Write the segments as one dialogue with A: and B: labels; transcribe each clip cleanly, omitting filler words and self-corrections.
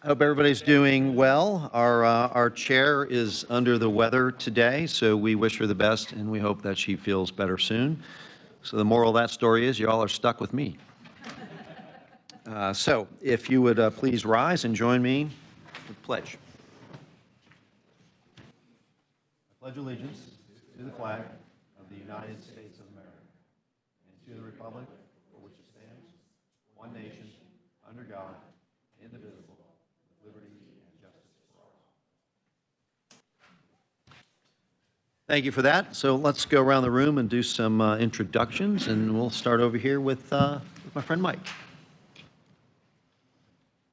A: I hope everybody's doing well. Our chair is under the weather today, so we wish her the best, and we hope that she feels better soon. So the moral of that story is you all are stuck with me. So if you would please rise and join me with the pledge. I pledge allegiance to the flag of the United States of America and to the republic for which it stands, one nation, under God, indivisible, with liberty and justice for all. Thank you for that. So let's go around the room and do some introductions, and we'll start over here with my friend Mike.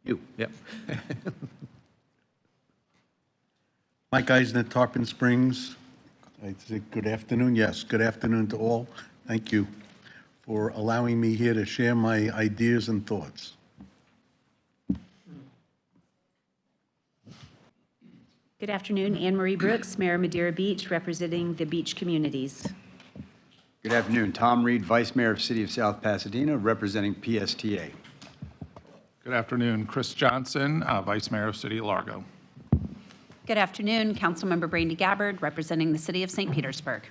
A: You, yep.
B: Mike Eisner, Tarpon Springs. I say good afternoon. Yes, good afternoon to all. Thank you for allowing me here to share my ideas and thoughts.
C: Good afternoon, Anne Marie Brooks, Mayor Madeira Beach, representing the beach communities.
D: Good afternoon, Tom Reed, Vice Mayor of City of South Pasadena, representing PSTA.
E: Good afternoon, Chris Johnson, Vice Mayor of City of Largo.
C: Good afternoon, Councilmember Brandy Gabbard, representing the City of St. Petersburg.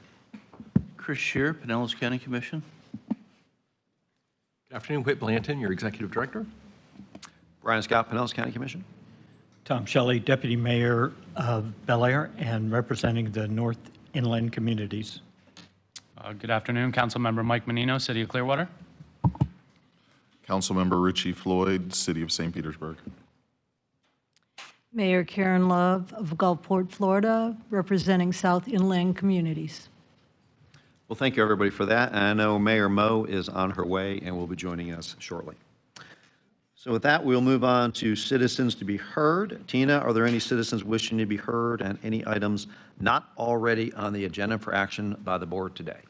A: Chris Scheer, Pinellas County Commission.
F: Good afternoon, Whit Blanton, your Executive Director.
A: Brian Scott, Pinellas County Commission.
G: Tom Shelley, Deputy Mayor of Bel Air and representing the North Inland communities.
H: Good afternoon, Councilmember Mike Menino, City of Clearwater.
I: Councilmember Richie Floyd, City of St. Petersburg.
J: Mayor Karen Love of Gulfport, Florida, representing South Inland communities.
A: Well, thank you, everybody, for that. And I know Mayor Mo is on her way and will be joining us shortly. So with that, we'll move on to citizens to be heard. Tina, are there any citizens wishing to be heard and any items not already on the agenda for action by the board today?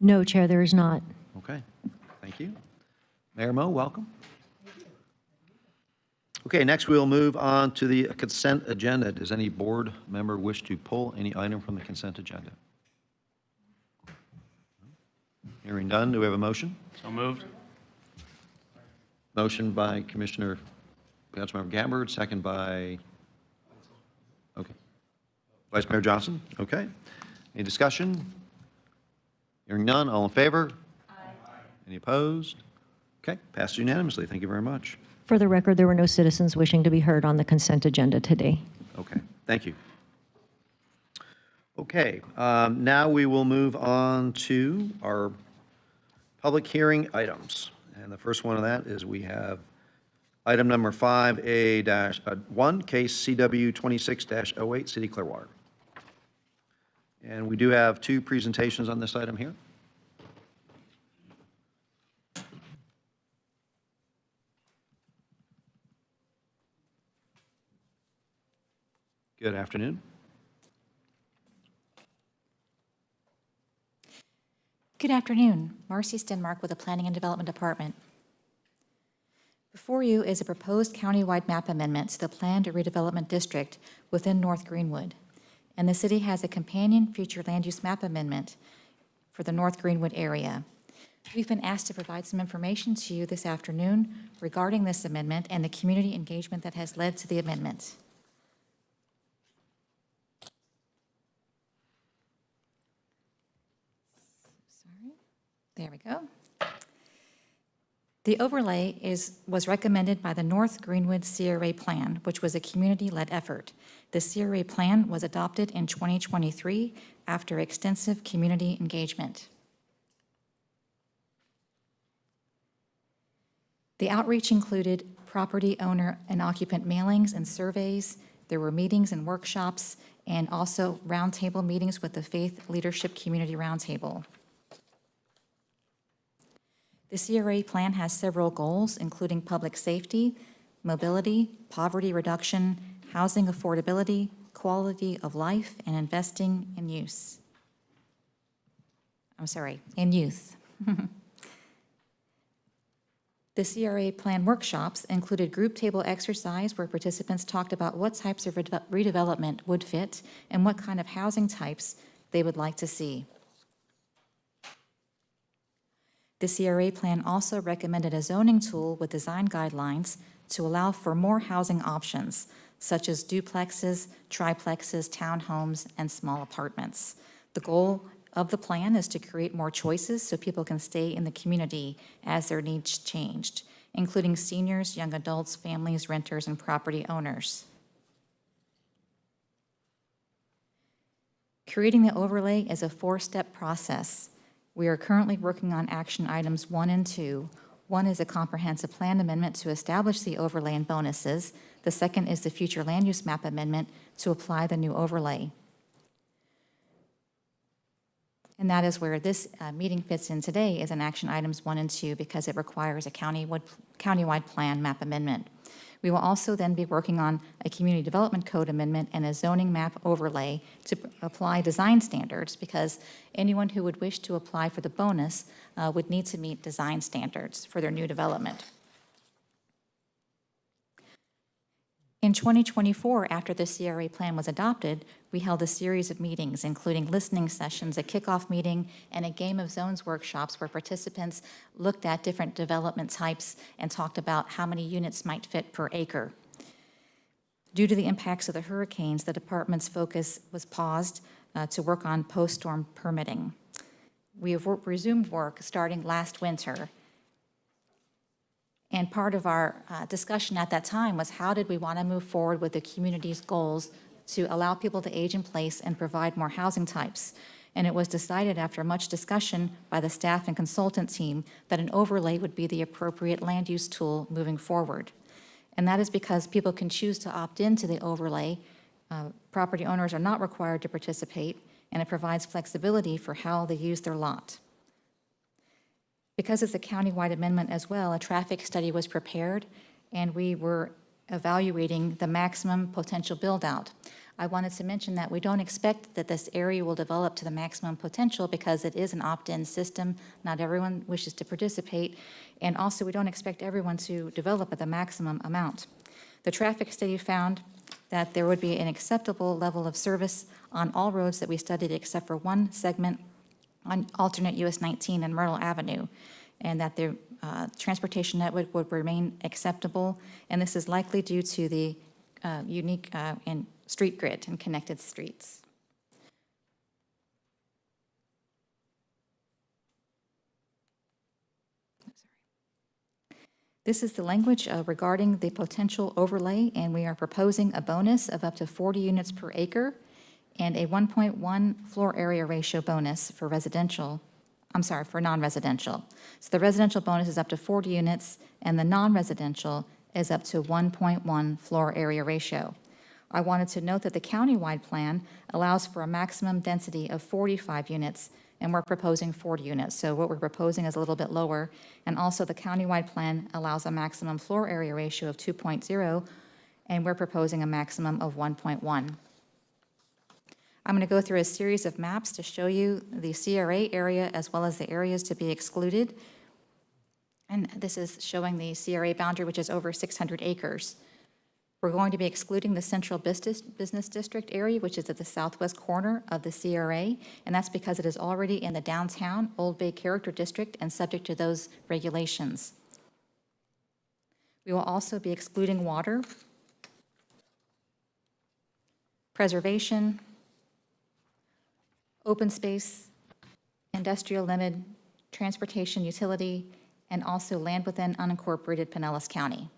K: No, Chair, there is not.
A: Okay, thank you. Mayor Mo, welcome. Okay, next we'll move on to the consent agenda. Does any board member wish to pull any item from the consent agenda? Hearing none, do we have a motion?
H: So moved.
A: Motion by Councilmember Gabbard, second by, okay, Vice Mayor Johnson. Okay. Any discussion? Hearing none, all in favor? Aye. Any opposed? Okay, passed unanimously. Thank you very much.
K: For the record, there were no citizens wishing to be heard on the consent agenda today.
A: Okay, thank you. Okay, now we will move on to our public hearing items. And the first one of that is we have item number 5A-1, case CW 26-08, City Clearwater. And we do have two presentations on this item here. Good afternoon.
L: Good afternoon. Marcy Stenmark with the Planning and Development Department. Before you is a proposed countywide map amendment to the planned redevelopment district within North Greenwood. And the city has a companion future land use map amendment for the North Greenwood area. We've been asked to provide some information to you this afternoon regarding this amendment and the community engagement that has led to the amendment. There we go. The overlay was recommended by the North Greenwood CRA Plan, which was a community-led effort. The CRA Plan was adopted in 2023 after extensive community engagement. The outreach included property owner and occupant mailings and surveys. There were meetings and workshops, and also roundtable meetings with the Faith Leadership Community Roundtable. The CRA plan has several goals, including public safety, mobility, poverty reduction, housing affordability, quality of life, and investing in youth. The CRA plan workshops included group table exercise where participants talked about what types of redevelopment would fit and what kind of housing types they would like to see. The CRA plan also recommended a zoning tool with design guidelines to allow for more housing options, such as duplexes, triplexes, townhomes, and small apartments. The goal of the plan is to create more choices so people can stay in the community as their needs changed, including seniors, young adults, families, renters, and property owners. Creating the overlay is a 4-step process. We are currently working on action items 1 and 2. One is a comprehensive plan amendment to establish the overlay and bonuses. The second is the future land use map amendment to apply the new overlay. And that is where this meeting fits in today, is in action items 1 and 2, because it requires a countywide plan map amendment. We will also then be working on a community development code amendment and a zoning map overlay to apply design standards, because anyone who would wish to apply for the bonus would need to meet design standards for their new development. In 2024, after the CRA plan was adopted, we held a series of meetings, including listening sessions, a kickoff meeting, and a Game of Zones workshops where participants looked at different development types and talked about how many units might fit per acre. Due to the impacts of the hurricanes, the department's focus was paused to work on post-storm permitting. We have resumed work starting last winter. And part of our discussion at that time was how did we want to move forward with the community's goals to allow people to age in place and provide more housing types. And it was decided after much discussion by the staff and consultant team that an overlay would be the appropriate land use tool moving forward. And that is because people can choose to opt into the overlay. Property owners are not required to participate, and it provides flexibility for how they use their lot. Because it's a countywide amendment as well, a traffic study was prepared, and we were evaluating the maximum potential build-out. I wanted to mention that we don't expect that this area will develop to the maximum potential because it is an opt-in system. Not everyone wishes to participate, and also we don't expect everyone to develop at the maximum amount. The traffic study found that there would be an acceptable level of service on all roads that we studied except for one segment on alternate US 19 and Myrtle Avenue, and that the transportation network would remain acceptable, and this is likely due to the unique and street grid and connected streets. This is the language regarding the potential overlay, and we are proposing a bonus of up to 40 units per acre and a 1.1 floor area ratio bonus for for non-residential. So the residential bonus is up to 40 units, and the non-residential is up to 1.1 floor area ratio. I wanted to note that the countywide plan allows for a maximum density of 45 units, and we're proposing 40 units. So what we're proposing is a little bit lower. And also the countywide plan allows a maximum floor area ratio of 2.0, and we're proposing a maximum of 1.1. I'm going to go through a series of maps to show you the CRA area as well as the areas to be excluded. And this is showing the CRA boundary, which is over 600 acres. We're going to be excluding the central business district area, which is at the southwest corner of the CRA, and that's because it is already in the downtown Old Bay Character District and subject to those regulations. We will also be excluding water, preservation, open space, industrial limit, transportation utility, and also land within unincorporated Pinellas County.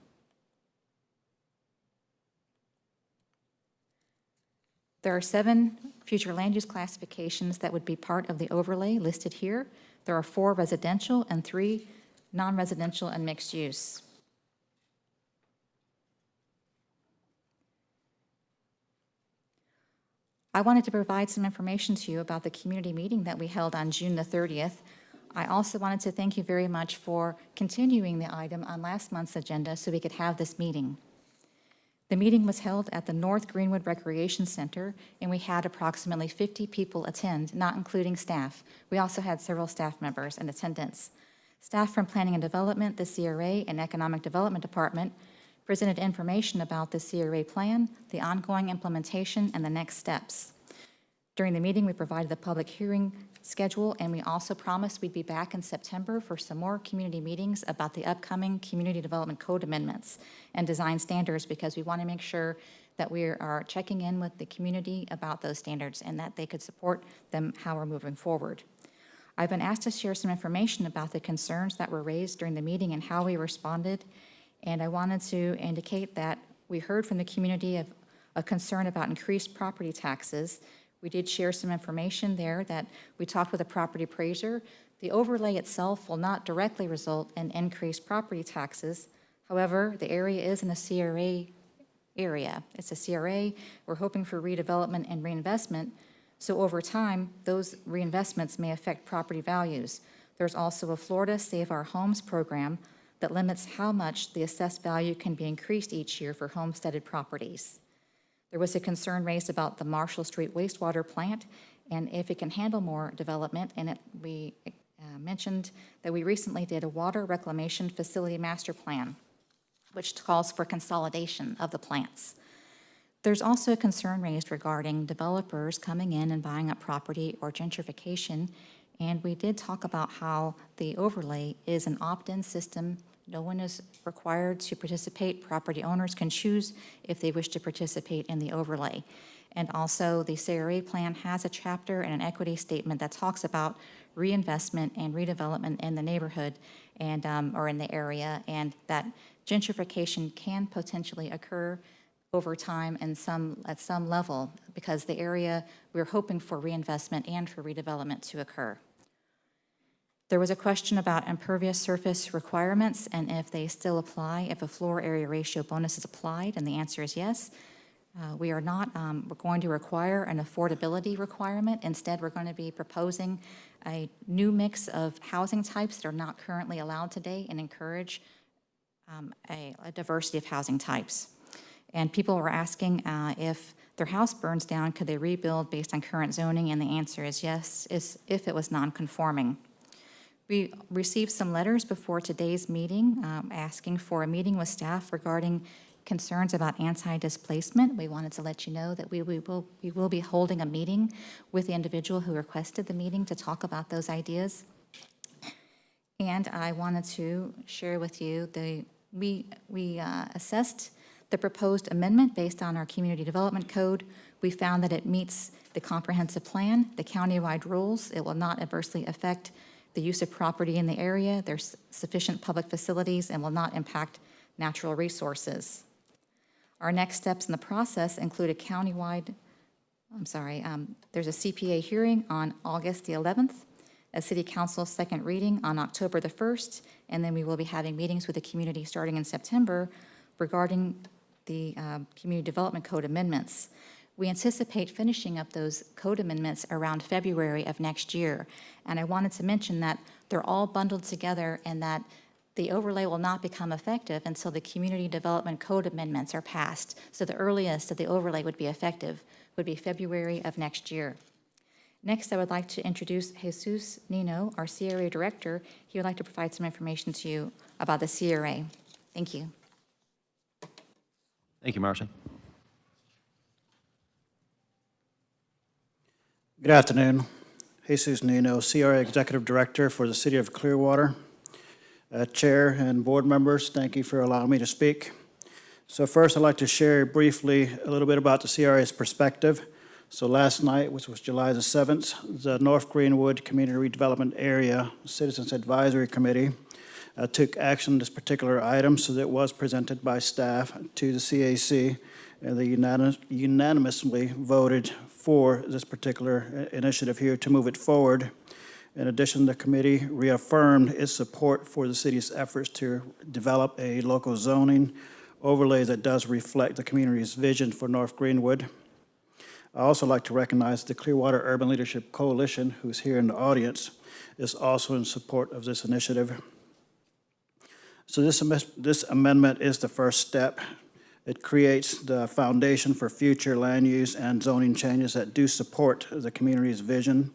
L: There are 7 future land use classifications that would be part of the overlay listed here. There are 4 residential and 3 non-residential and mixed use. I wanted to provide some information to you about the community meeting that we held on June the 30th. I also wanted to thank you very much for continuing the item on last month's agenda so we could have this meeting. The meeting was held at the North Greenwood Recreation Center, and we had approximately 50 people attend, not including staff. We also had several staff members in attendance. Staff from Planning and Development, the CRA, and Economic Development Department presented information about the CRA plan, the ongoing implementation, and the next steps. During the meeting, we provided the public hearing schedule, and we also promised we'd be back in September for some more community meetings about the upcoming Community Development Code amendments and design standards, because we want to make sure that we are checking in with the community about those standards and that they could support them how we're moving forward. I've been asked to share some information about the concerns that were raised during the meeting and how we responded, and I wanted to indicate that we heard from the community of a concern about increased property taxes. We did share some information there that we talked with a property appraiser. The overlay itself will not directly result in increased property taxes. However, the area is in a CRA area. It's a CRA. We're hoping for redevelopment and reinvestment. So over time, those reinvestments may affect property values. There's also a Florida Save Our Homes program that limits how much the assessed value can be increased each year for homesteaded properties. There was a concern raised about the Marshall Street wastewater plant and if it can handle more development, and we mentioned that we recently did a water reclamation facility master plan, which calls for consolidation of the plants. There's also a concern raised regarding developers coming in and buying up property or gentrification, and we did talk about how the overlay is an opt-in system. No one is required to participate. Property owners can choose if they wish to participate in the overlay. And also, the CRA plan has a chapter and an equity statement that talks about reinvestment and redevelopment in the neighborhood and or in the area, and that gentrification can potentially occur over time and at some level, because the area, we're hoping for reinvestment and for redevelopment to occur. There was a question about impervious surface requirements and if they still apply, if a floor area ratio bonus is applied, and the answer is yes. We are not we're going to require an affordability requirement. Instead, we're going to be proposing a new mix of housing types that are not currently allowed today and encourage a diversity of housing types. And people were asking if their house burns down, could they rebuild based on current zoning? And the answer is yes, if it was non-conforming. We received some letters before today's meeting asking for a meeting with staff regarding concerns about anti-displacement. We wanted to let you know that we will be holding a meeting with the individual who requested the meeting to talk about those ideas. And I wanted to share with you we assessed the proposed amendment based on our Community Development Code. We found that it meets the comprehensive plan, the countywide rules. It will not adversely affect the use of property in the area. There's sufficient public facilities and will not impact natural resources. Our next steps in the process include a countywide, there's a CPA hearing on August the 11th, a City Council second reading on October the 1st, and then we will be having meetings with the community starting in September regarding the Community Development Code amendments. We anticipate finishing up those code amendments around February of next year. And I wanted to mention that they're all bundled together and that the overlay will not become effective until the Community Development Code amendments are passed. So the earliest that the overlay would be effective would be February of next year. Next, I would like to introduce Jesus Nino, our CRA Director. He would like to provide some information to you about the CRA. Thank you.
A: Thank you, Marcy.
M: Good afternoon. Jesus Nino, CRA Executive Director for the City of Clearwater. Chair and board members, thank you for allowing me to speak. So first, I'd like to share briefly a little bit about the CRA's perspective. So last night, which was July the 7th, the North Greenwood Community Redevelopment Area Citizens Advisory Committee took action on this particular item, so that it was presented by staff to the CAC, and they unanimously voted for this particular initiative here to move it forward. In addition, the committee reaffirmed its support for the city's efforts to develop a local zoning overlay that does reflect the community's vision for North Greenwood. I also like to recognize the Clearwater Urban Leadership Coalition, who's here in the audience, is also in support of this initiative. So this amendment is the first step. It creates the foundation for future land use and zoning changes that do support the community's vision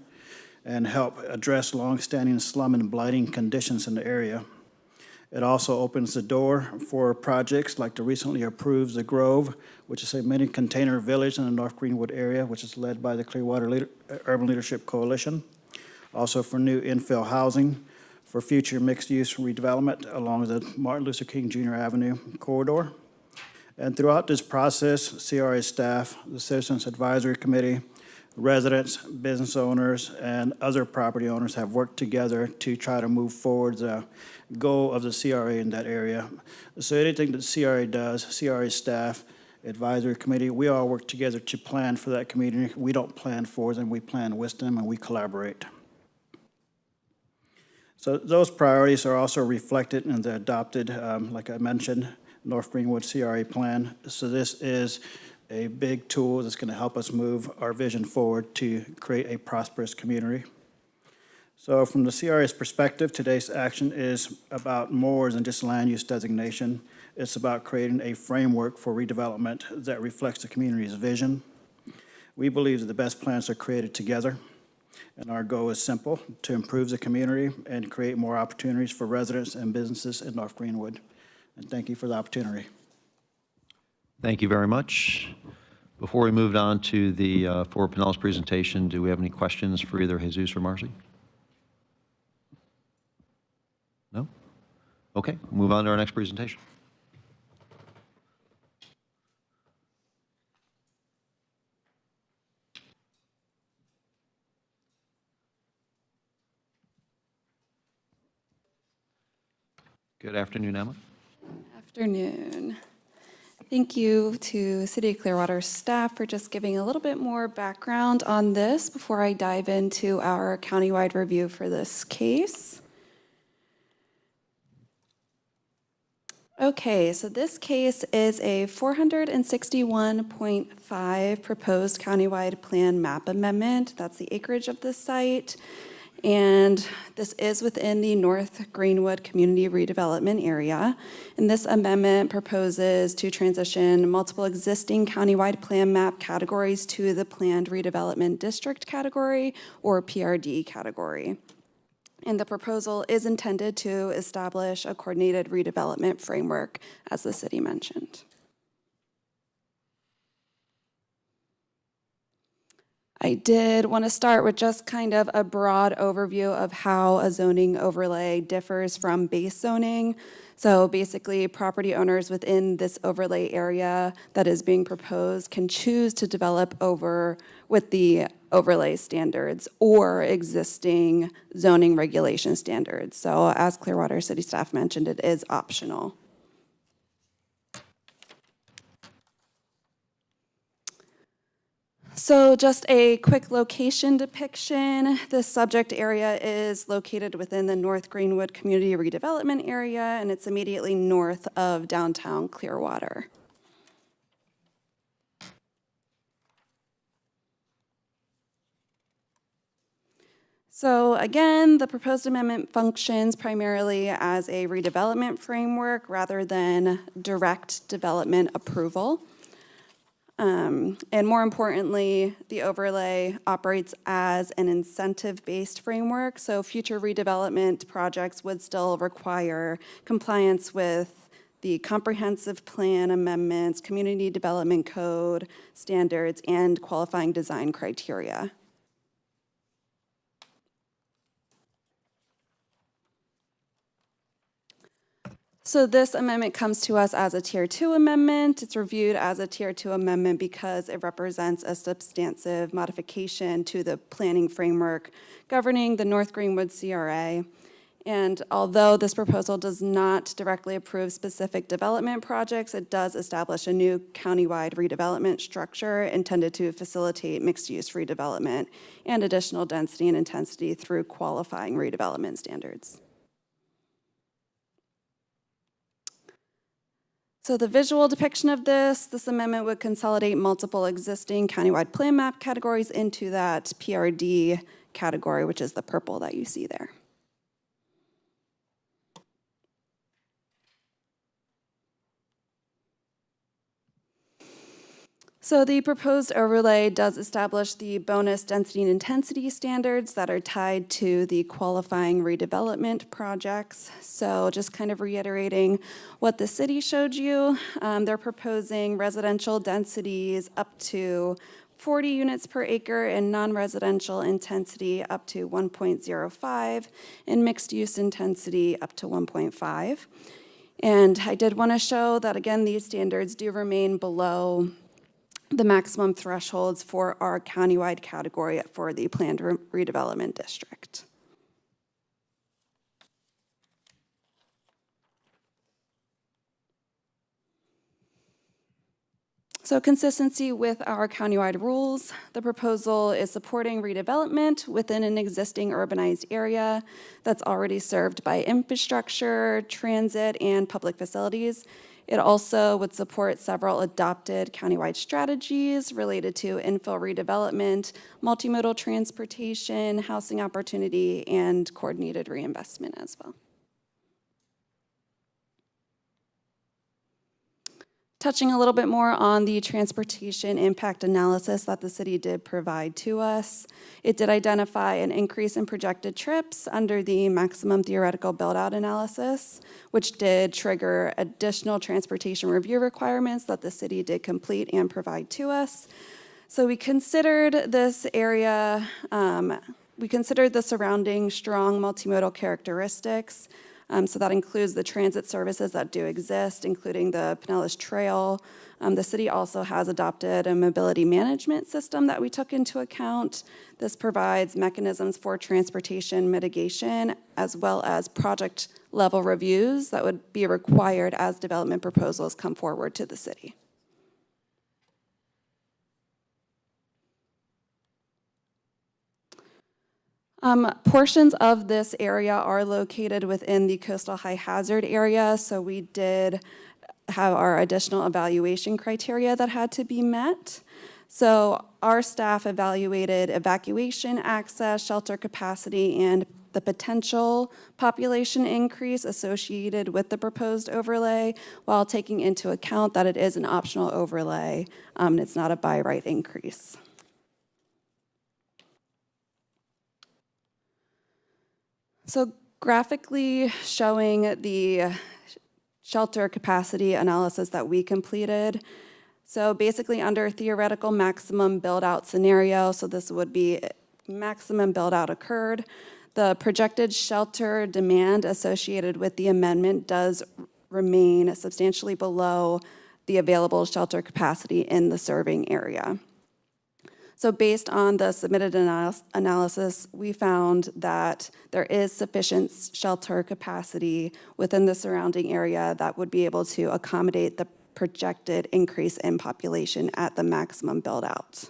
M: and help address longstanding slum and blighting conditions in the area. It also opens the door for projects like the recently approved The Grove, which is a mini container village in the North Greenwood area, which is led by the Clearwater Urban Leadership Coalition. Also for new infill housing, for future mixed-use redevelopment along the Martin Luther King Jr. Avenue corridor. And throughout this process, CRA staff, the Citizens Advisory Committee, residents, business owners, and other property owners have worked together to try to move forward the goal of the CRA in that area. So anything that CRA does, CRA staff, advisory committee, we all work together to plan for that community. We don't plan for them, we plan with them, and we collaborate. So those priorities are also reflected in the adopted, like I mentioned, North Greenwood CRA plan. So this is a big tool that's going to help us move our vision forward to create a prosperous community. So from the CRA's perspective, today's action is about more than just land use designation. It's about creating a framework for redevelopment that reflects the community's vision. We believe that the best plans are created together, and our goal is simple: to improve the community and create more opportunities for residents and businesses in North Greenwood. And thank you for the opportunity.
A: Thank you very much. Before we move on to the for Pinellas presentation, do we have any questions for either Jesus or Marcy? No? Okay, move on to our next presentation. Good afternoon, Emma.
N: Afternoon. Thank you to City of Clearwater staff for just giving a little bit more background on this before I dive into our countywide review for this case. Okay, so this case is a 461.5 proposed countywide plan map amendment. That's the acreage of this site. And this is within the North Greenwood Community Redevelopment Area. And this amendment proposes to transition multiple existing countywide plan map categories to the Planned Redevelopment District category, or PRD category. And the proposal is intended to establish a coordinated redevelopment framework, as the city mentioned. I did want to start with just kind of a broad overview of how a zoning overlay differs from base zoning. So basically, property owners within this overlay area that is being proposed can choose to develop over with the overlay standards or existing zoning regulation standards. So as Clearwater City staff mentioned, it is optional. So just a quick location depiction. The subject area is located within the North Greenwood Community Redevelopment Area, and it's immediately north of downtown Clearwater. So again, the proposed amendment functions primarily as a redevelopment framework rather than direct development approval. And more importantly, the overlay operates as an incentive-based framework, so future redevelopment projects would still require compliance with the comprehensive plan amendments, community development code standards, and qualifying design criteria. So this amendment comes to us as a Tier 2 amendment. It's reviewed as a Tier 2 amendment because it represents a substantive modification to the planning framework governing the North Greenwood CRA. And although this proposal does not directly approve specific development projects, it does establish a new countywide redevelopment structure intended to facilitate mixed-use redevelopment and additional density and intensity through qualifying redevelopment standards. So the visual depiction of this amendment would consolidate multiple existing countywide plan map categories into that PRD category, which is the purple that you see there. So the proposed overlay does establish the bonus density and intensity standards that are tied to the qualifying redevelopment projects. So just kind of reiterating what the city showed you, they're proposing residential densities up to 40 units per acre and non-residential intensity up to 1.05 and mixed use intensity up to 1.5. And I did want to show that, again, these standards do remain below the maximum thresholds for our countywide category for the planned redevelopment district. So consistency with our countywide rules, the proposal is supporting redevelopment within an existing urbanized area that's already served by infrastructure, transit, and public facilities. It also would support several adopted countywide strategies related to infill redevelopment, multimodal transportation, housing opportunity, and coordinated reinvestment as well. Touching a little bit more on the transportation impact analysis that the city did provide to us. It did identify an increase in projected trips under the maximum theoretical build-out analysis, which did trigger additional transportation review requirements that the city did complete and provide to us. So we considered this area, we considered the surrounding strong multimodal characteristics. So that includes the transit services that do exist, including the Pinellas Trail. The city also has adopted a mobility management system that we took into account. This provides mechanisms for transportation mitigation, as well as project level reviews that would be required as development proposals come forward to the city. Portions of this area are located within the coastal high hazard area, so we did have our additional evaluation criteria that had to be met. So our staff evaluated evacuation access, shelter capacity, and the potential population increase associated with the proposed overlay, while taking into account that it is an optional overlay and it's not a by right increase. So graphically showing the shelter capacity analysis that we completed. So basically under theoretical maximum build out scenario, so this would be maximum build out occurred, the projected shelter demand associated with the amendment does remain substantially below the available shelter capacity in the serving area. So based on the submitted analysis, we found that there is sufficient shelter capacity within the surrounding area that would be able to accommodate the projected increase in population at the maximum build out.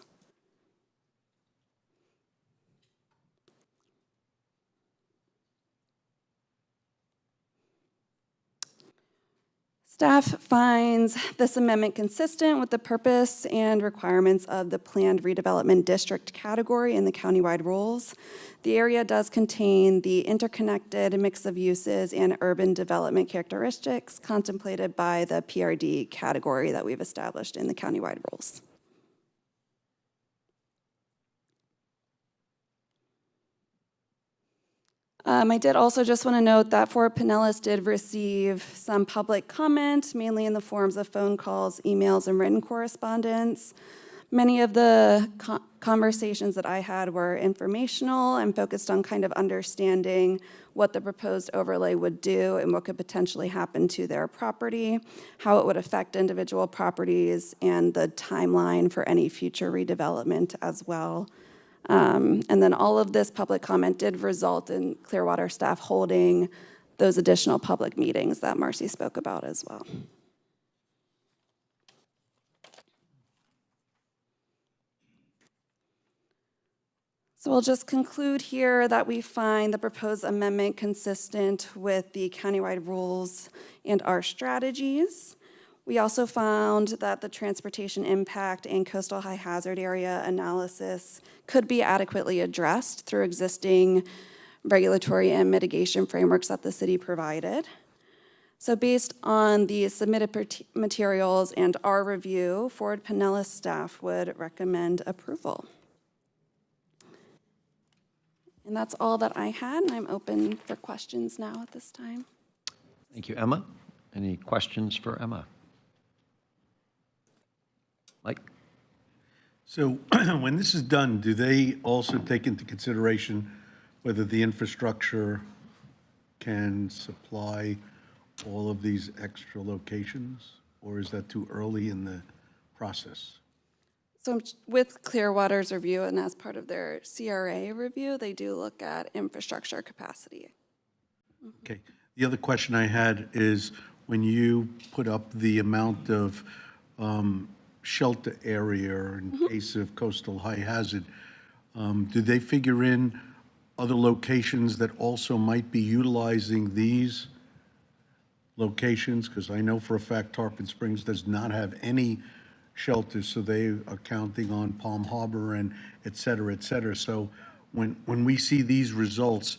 N: Staff finds this amendment consistent with the purpose and requirements of the planned redevelopment district category in the countywide rules. The area does contain the interconnected mix of uses and urban development characteristics contemplated by the PRD category that we've established in the countywide rules. I did also just want to note that Fort Pinellas did receive some public comment, mainly in the forms of phone calls, emails, and written correspondence. Many of the conversations that I had were informational and focused on kind of understanding what the proposed overlay would do and what could potentially happen to their property, how it would affect individual properties, and the timeline for any future redevelopment as well. And then all of this public comment did result in Clearwater staff holding those additional public meetings that Marcy spoke about as well. So we'll just conclude here that we find the proposed amendment consistent with the countywide rules and our strategies. We also found that the transportation impact and coastal high hazard area analysis could be adequately addressed through existing regulatory and mitigation frameworks that the city provided. So based on the submitted materials and our review, Ford Pinellas staff would recommend approval. And that's all that I had, and I'm open for questions now at this time.
A: Thank you, Emma. Any questions for Emma? Mike?
B: So when this is done, do they also take into consideration whether the infrastructure can supply all of these extra locations, or is that too early in the process?
N: So with Clearwater's review and as part of their CRA review, they do look at infrastructure capacity.
B: Okay. The other question I had is when you put up the amount of shelter area in case of coastal high hazard, do they figure in other locations that also might be utilizing these locations? Because I know for a fact Tarpon Springs does not have any shelters, so they are counting on Palm Harbor and et cetera, et cetera. So when we see these results,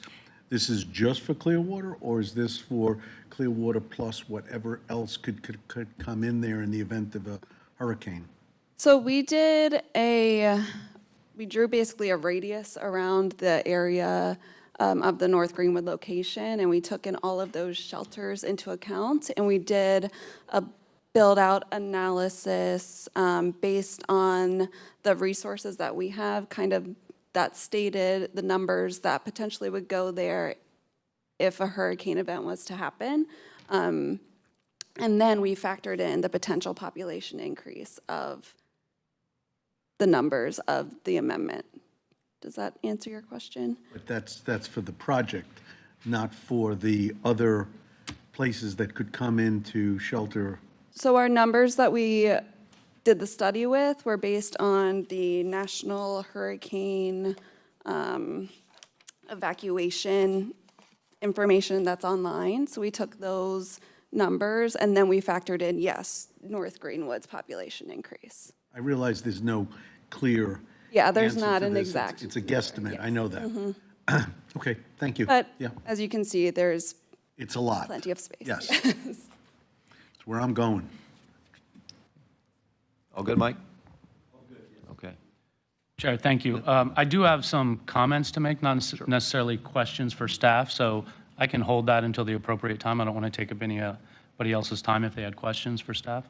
B: this is just for Clearwater, or is this for Clearwater plus whatever else could come in there in the event of a hurricane?
N: So we drew basically a radius around the area of the North Greenwood location, and we took in all of those shelters into account, and we did a build-out analysis based on the resources that we have, kind of that stated the numbers that potentially would go there if a hurricane event was to happen. And then we factored in the potential population increase of the numbers of the amendment. Does that answer your question?
B: But that's for the project, not for the other places that could come into shelter.
N: So our numbers that we did the study with were based on the National Hurricane Evacuation information that's online. So we took those numbers and then we factored in, yes, North Greenwood's population increase.
B: I realize there's no clear
N: Yeah, there's
B: answer
N: not
B: to
N: an
B: this.
N: exact.
B: It's a guesstimate,
N: Yes.
B: I know that. Okay, thank you.
N: But
B: Yeah,
N: as you can see, there's
B: it's a lot.
N: plenty of space.
B: Yes. It's where I'm going.
A: All good, Mike? Okay.
H: Chair, thank you. I do have some comments to make, not necessarily questions for staff, so I can hold that until the appropriate time. I don't want to take up anybody else's time if they had questions for staff.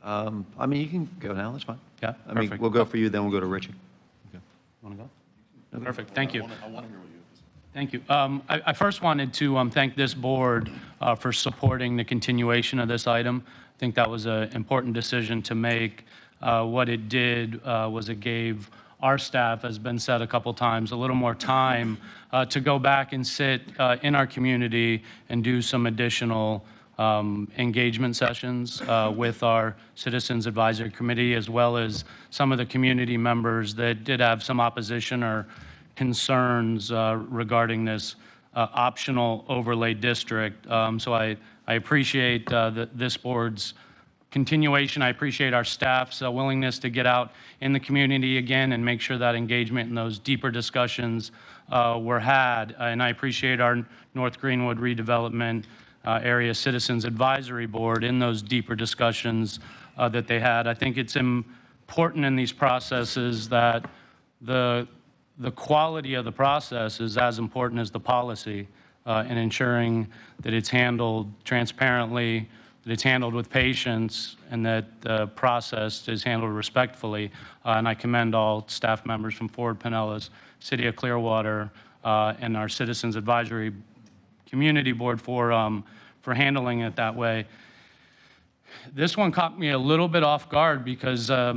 A: I mean, you can go now, that's fine.
H: Yeah,
A: I mean,
H: perfect.
A: we'll go for you, then we'll go to Richie.
H: Want to go? Perfect, thank you. Thank you. I first wanted to thank this board for supporting the continuation of this item. I think that was an important decision to make. What it did was it gave our staff, has been said a couple times, a little more time to go back and sit in our community and do some additional engagement sessions with our Citizens Advisory Committee, as well as some of the community members that did have some opposition or concerns regarding this optional overlay district. So I appreciate this board's continuation. I appreciate our staff's willingness to get out in the community again and make sure that engagement and those deeper discussions were had. And I appreciate our North Greenwood redevelopment Area Citizens Advisory Board in those deeper discussions that they had. I think it's important in these processes that the quality of the process is as important as the policy in ensuring that it's handled transparently, that it's handled with patience, and that the process is handled respectfully. And I commend all staff members from Ford Pinellas, City of Clearwater, and our Citizens Advisory Community Board for handling it that way. This one caught me a little bit off guard because our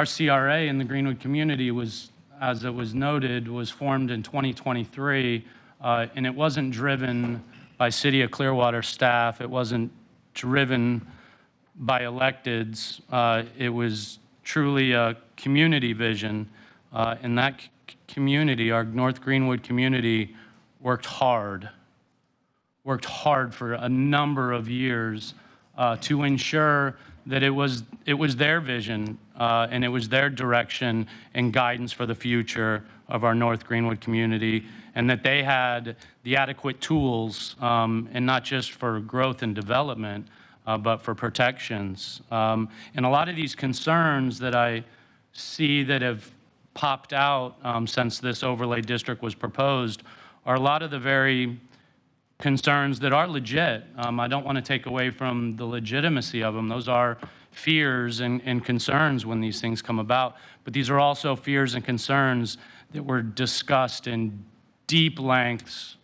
H: CRA in the Greenwood community was as it was noted, was formed in 2023, and it wasn't driven by City of Clearwater staff. It wasn't driven by electeds. It was truly a community vision, and that community, our North Greenwood community, worked hard for a number of years to ensure that it was their vision and it was their direction and guidance for the future of our North Greenwood community, and that they had the adequate tools, and not just for growth and development, but for protections. And a lot of these concerns that I see that have popped out since this overlay district was proposed are a lot of the very concerns that are legit. I don't want to take away from the legitimacy of them. Those are fears and concerns when these things come about. But these are also fears and concerns that were discussed in deep lengths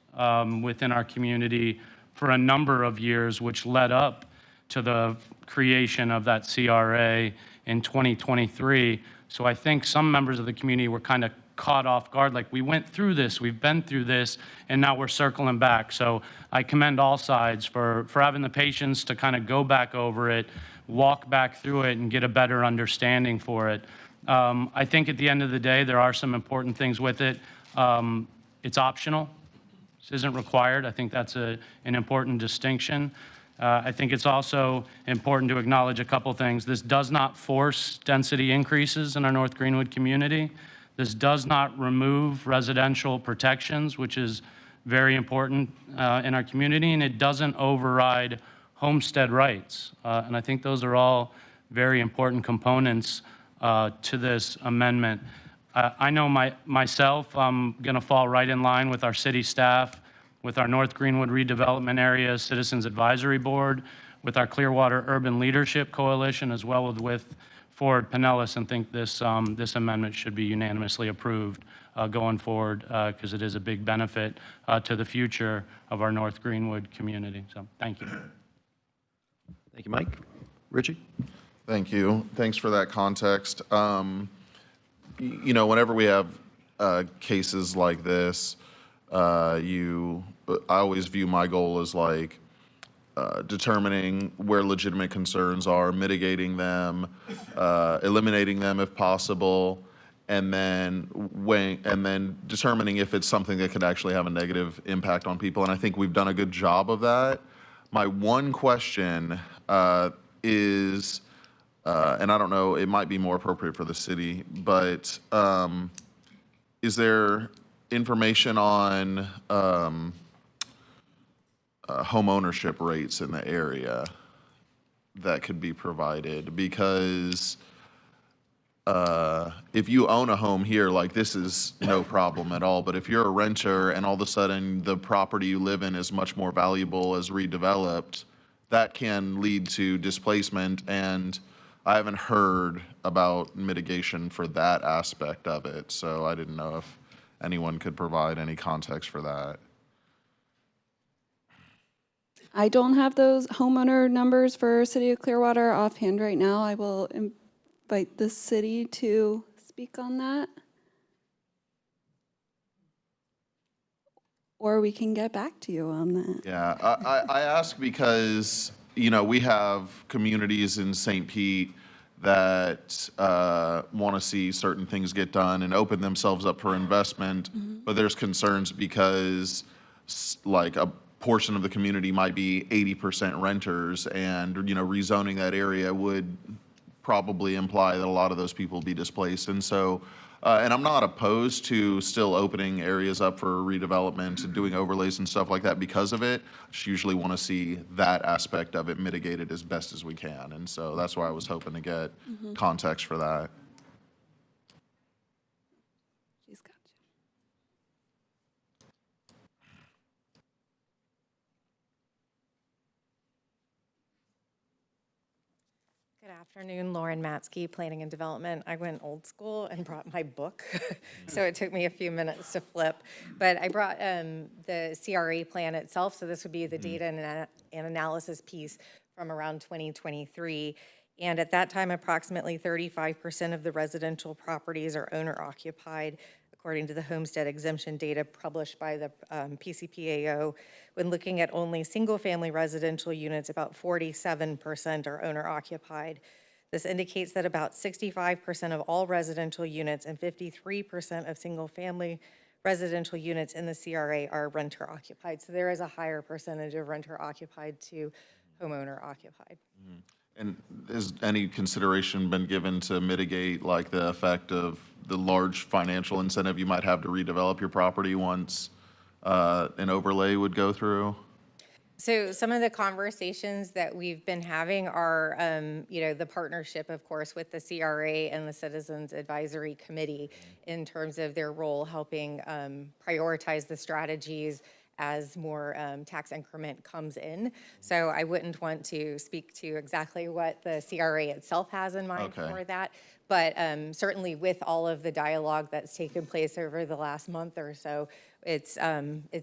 H: within our community for a number of years, which led up to the creation of that CRA in 2023. So I think some members of the community were kind of caught off guard, like we went through this, we've been through this, and now we're circling back. So I commend all sides for having the patience to kind of go back over it, walk back through it, and get a better understanding for it. I think at the end of the day, there are some important things with it. It's optional. This isn't required. I think that's an important distinction. I think it's also important to acknowledge a couple things. This does not force density increases in our North Greenwood community. This does not remove residential protections, which is very important in our community, and it doesn't override homestead rights. And I think those are all very important components to this amendment. I know myself, I'm going to fall right in line with our city staff, with our North Greenwood Redevelopment Area Citizens Advisory Board, with our Clearwater Urban Leadership Coalition, as well as with Ford Pinellas, and think this amendment should be unanimously approved going forward, because it is a big benefit to the future of our North Greenwood community. So thank you.
A: Thank you, Mike. Richie?
I: Thank you. Thanks for that context. You know, whenever we have cases like this, I always view my goal as like determining where legitimate concerns are, mitigating them, eliminating them if possible, and then determining if it's something that could actually have a negative impact on people. And I think we've done a good job of that. My one question is, and I don't know, it might be more appropriate for the city, but is there information on home ownership rates in the area that could be provided? Because if you own a home here, like, this is no problem at all. But if you're a renter and all of a sudden the property you live in is much more valuable as redeveloped, that can lead to displacement. And I haven't heard about mitigation for that aspect of it. So I didn't know if anyone could provide any context for that.
N: I don't have those homeowner numbers for City of Clearwater offhand right now. I will invite the city to speak on that. Or we can get back to you on that.
I: Yeah, I ask because, you know, we have communities in St. Pete that want to see certain things get done and open themselves up for investment, but there's concerns because, like, a portion of the community might be 80% renters, and, you know, rezoning that area would probably imply that a lot of those people be displaced. And so, and I'm not opposed to still opening areas up for redevelopment and doing overlays and stuff like that because of it. I just usually want to see that aspect of it mitigated as best as we can. And so that's why I was hoping to get context for that.
N: She's got you.
O: Good afternoon, Lauren Matsky, Planning and Development. I went old school and brought my book, so it took me a few minutes to flip. But I brought the CRA plan itself, so this would be the data and analysis piece from around 2023. And at that time, approximately 35% of the residential properties are owner-occupied, according to the homestead exemption data published by the PCPAO. When looking at only single-family residential units, about 47% are owner-occupied. This indicates that about 65% of all residential units and 53% of single-family residential units in the CRA are renter-occupied. So there is a higher percentage of renter-occupied to homeowner-occupied.
I: And has any consideration been given to mitigate like the effect of the large financial incentive you might have to redevelop your property once an overlay would go through?
O: So some of the conversations that we've been having are, the partnership, of course, with the CRA and the Citizens Advisory Committee in terms of their role helping prioritize the strategies as more tax increment comes in. So I wouldn't want to speak to exactly what the CRA itself has in mind for that. But certainly with all of the dialogue that's taken place over the last month or so, it's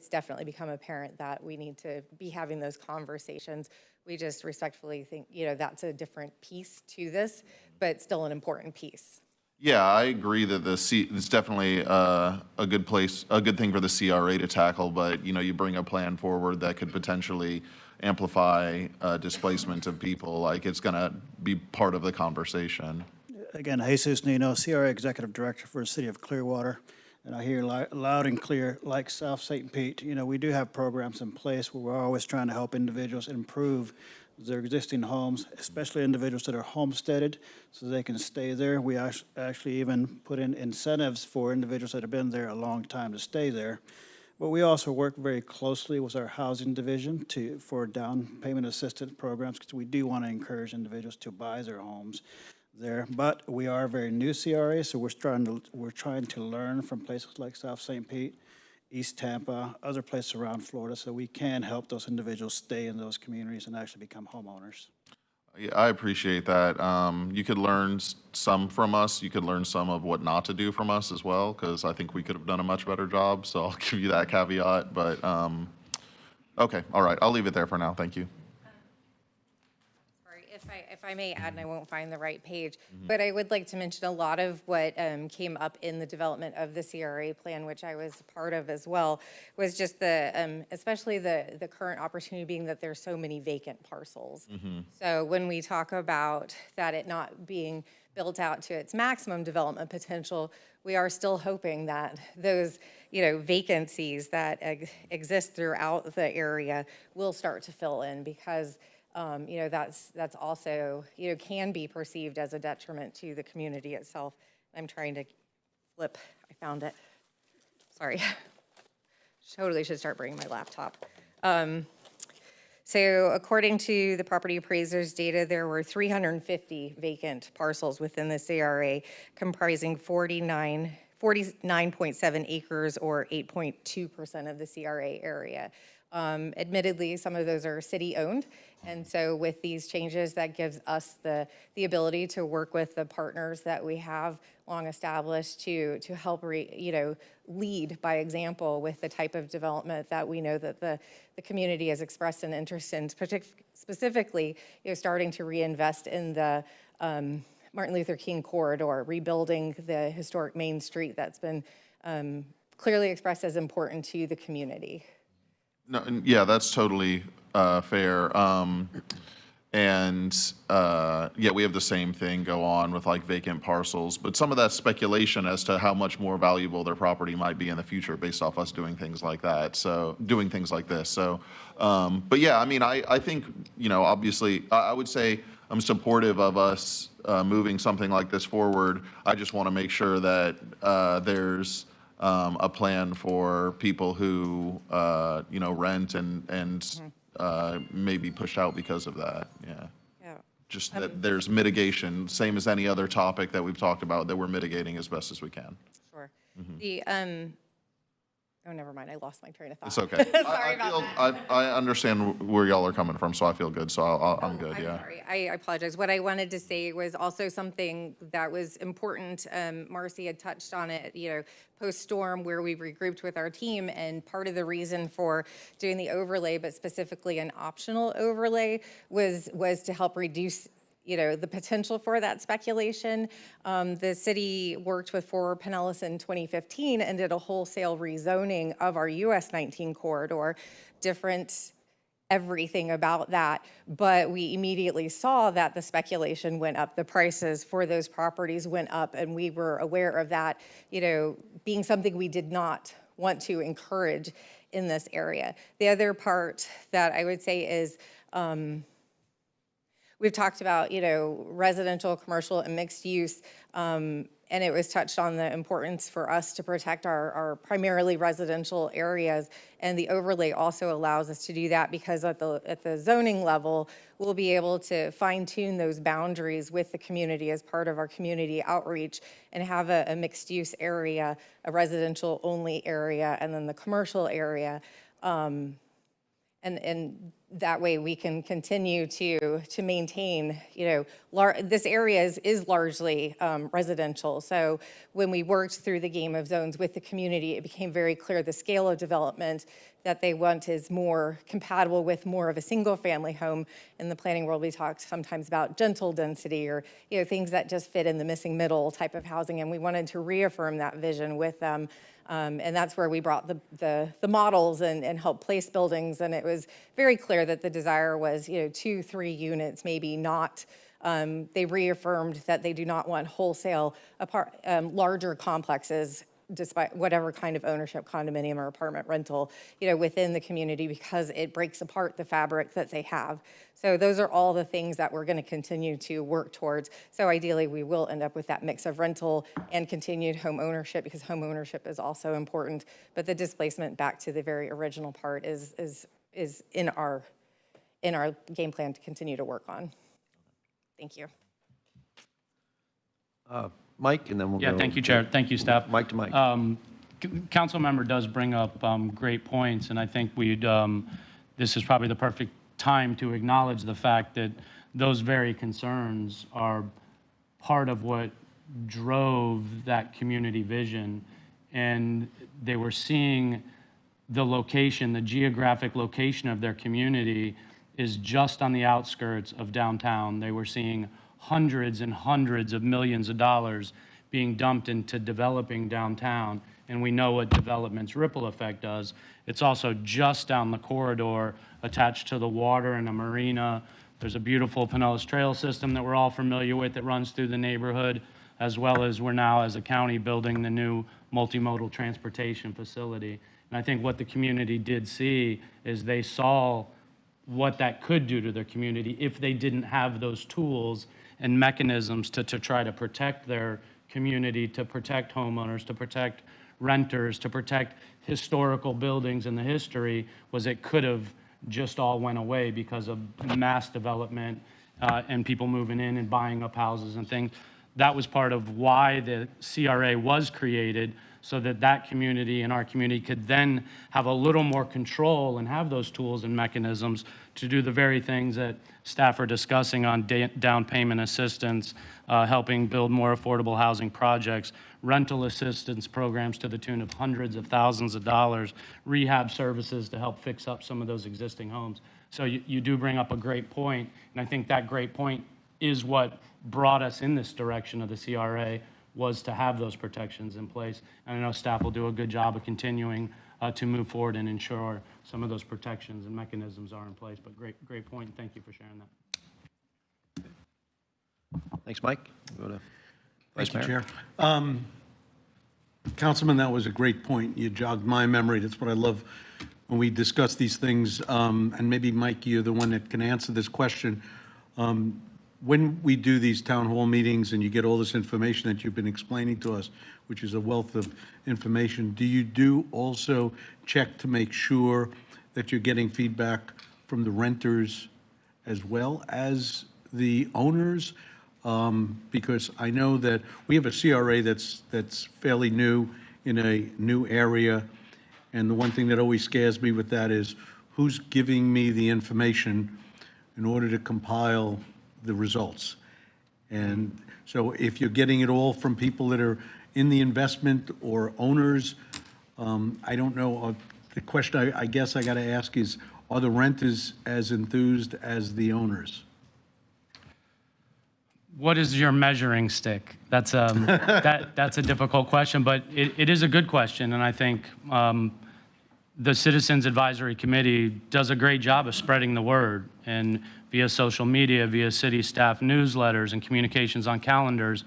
O: definitely become apparent that we need to be having those conversations. We just respectfully think, that's a different piece to this, but still an important piece.
I: Yeah, I agree that it's definitely a good thing for the CRA to tackle, but, you bring a plan forward that could potentially amplify displacement of people, like it's gonna be part of the conversation.
M: Again, Jesus Nino, CRA Executive Director for the City of Clearwater. And I hear loud and clear, like South St. Pete, we do have programs in place where we're always trying to help individuals improve their existing homes, especially individuals that are homesteaded, so they can stay there. We actually even put in incentives for individuals that have been there a long time to stay there. But we also work very closely with our housing division for down payment assistance programs, because we do want to encourage individuals to buy their homes there. But we are a very new CRA, so we're trying to learn from places like South St. Pete, East Tampa, other places around Florida, so we can help those individuals stay in those communities and actually become homeowners.
I: Yeah, I appreciate that. You could learn some from us. You could learn some of what not to do from us as well, because I think we could have done a much better job. So I'll give you that caveat. But okay, all right, I'll leave it there for now. Thank you.
O: If I may add, and I won't find the right page, but I would like to mention a lot of what came up in the development of the CRA plan, which I was part of as well, was just especially the current opportunity being that there's so many vacant parcels. So when we talk about that it not being built out to its maximum development potential, we are still hoping that those, vacancies that exist throughout the area will start to fill in, because that's also, can be perceived as a detriment to the community itself. I'm trying to flip, I found it. Sorry. Totally should start bringing my laptop. So according to the property appraiser's data, there were 350 vacant parcels within the CRA, comprising 49.7 acres or 8.2% of the CRA area. Admittedly, some of those are city-owned, and so with these changes, that gives us the ability to work with the partners that we have long established to help lead by example with the type of development that we know that the community has expressed an interest in, specifically starting to reinvest in the Martin Luther King corridor, rebuilding the historic Main Street that's been clearly expressed as important to the community.
I: No, yeah, that's totally fair. Yeah, we have the same thing go on with like vacant parcels, but some of that speculation as to how much more valuable their property might be in the future based off us doing things like that. So doing things like this. So, but yeah, I mean, I think, obviously I would say I'm supportive of us moving something like this forward. I just want to make sure that there's a plan for people who, rent and may be pushed out because of that. Yeah. Just that there's mitigation, same as any other topic that we've talked about, that we're mitigating as best as we can.
O: Sure. Oh, never mind. I lost my train of thought.
I: It's okay.
O: Sorry about that.
I: I understand where y'all are coming from, so I feel good. So I'm good. Yeah.
O: Sorry. I apologize. What I wanted to say was also something that was important. Marcy had touched on it, post-storm, where we regrouped with our team, and part of the reason for doing the overlay, but specifically an optional overlay, was to help reduce the potential for that speculation. The city worked with for Pinellas in 2015 and did a wholesale rezoning of our US 19 corridor, different everything about that, but we immediately saw that the speculation went up, the prices for those properties went up, and we were aware of that, being something we did not want to encourage in this area. The other part that I would say is, we've talked about, residential, commercial, and mixed use, and it was touched on the importance for us to protect our primarily residential areas, and the overlay also allows us to do that because at the zoning level, we'll be able to fine-tune those boundaries with the community as part of our community outreach and have a mixed-use area, a residential-only area, and then the commercial area. And that way we can continue to maintain, this area is largely residential. So when we worked through the game of zones with the community, it became very clear the scale of development that they want is more compatible with more of a single family home. In the planning world, we talk sometimes about gentle density or, things that just fit in the missing middle type of housing. And we wanted to reaffirm that vision with them. And that's where we brought the models and helped place buildings. And it was very clear that the desire was, 2-3 units, maybe not. They reaffirmed that they do not want wholesale larger complexes, despite whatever kind of ownership, condominium or apartment rental, within the community, because it breaks apart the fabric that they have. So those are all the things that we're going to continue to work towards. So ideally, we will end up with that mix of rental and continued home ownership, because home ownership is also important. But the displacement, back to the very original part, is in our game plan to continue to work on. Thank you.
A: Mike, and then we'll go.
H: Yeah, thank you, Chair. Thank you, staff.
A: Mike to Mike.
H: Council member does bring up great points, and I think this is probably the perfect time to acknowledge the fact that those very concerns are part of what drove that community vision. And they were seeing the location, the geographic location of their community is just on the outskirts of downtown. They were seeing hundreds and hundreds of millions of dollars being dumped into developing downtown. And we know what development's ripple effect does. It's also just down the corridor, attached to the water and a marina. There's a beautiful Pinellas Trail system that we're all familiar with that runs through the neighborhood, as well as we're now, as a county, building the new multimodal transportation facility. And I think what the community did see is they saw what that could do to their community if they didn't have those tools and mechanisms to try to protect their community, to protect homeowners, to protect renters, to protect historical buildings and the history. Was it could have just all went away because of mass development and people moving in and buying up houses and things. That was part of why the CRA was created, so that that community and our community could then have a little more control and have those tools and mechanisms to do the very things that staff are discussing on down payment assistance, helping build more affordable housing projects, rental assistance programs to the tune of hundreds of thousands of dollars, rehab services to help fix up some of those existing homes. So you do bring up a great point, and I think that great point is what brought us in this direction of the CRA, was to have those protections in place. And I know staff will do a good job of continuing to move forward and ensure some of those protections and mechanisms are in place. But great point. Thank you for sharing that.
A: Thanks, Mike. Go to Vice
B: Thank you,
A: Mayor.
B: Chair. Councilman, that was a great point. You jogged my memory. That's what I love when we discuss these things. And maybe, Mike, you're the one that can answer this question. When we do these town hall meetings and you get all this information that you've been explaining to us, which is a wealth of information, do you also check to make sure that you're getting feedback from the renters as well as the owners? Because I know that we have a CRA that's fairly new in a new area, and the one thing that always scares me with that is who's giving me the information in order to compile the results. And so if you're getting it all from people that are in the investment or owners, I don't know. The question I guess I got to ask is, are the renters as enthused as the owners?
H: What is your measuring stick? That's that's a difficult question, but it is a good question, and I think the Citizens Advisory Committee does a great job of spreading the word, and via social media, via city staff newsletters, and communications on calendars.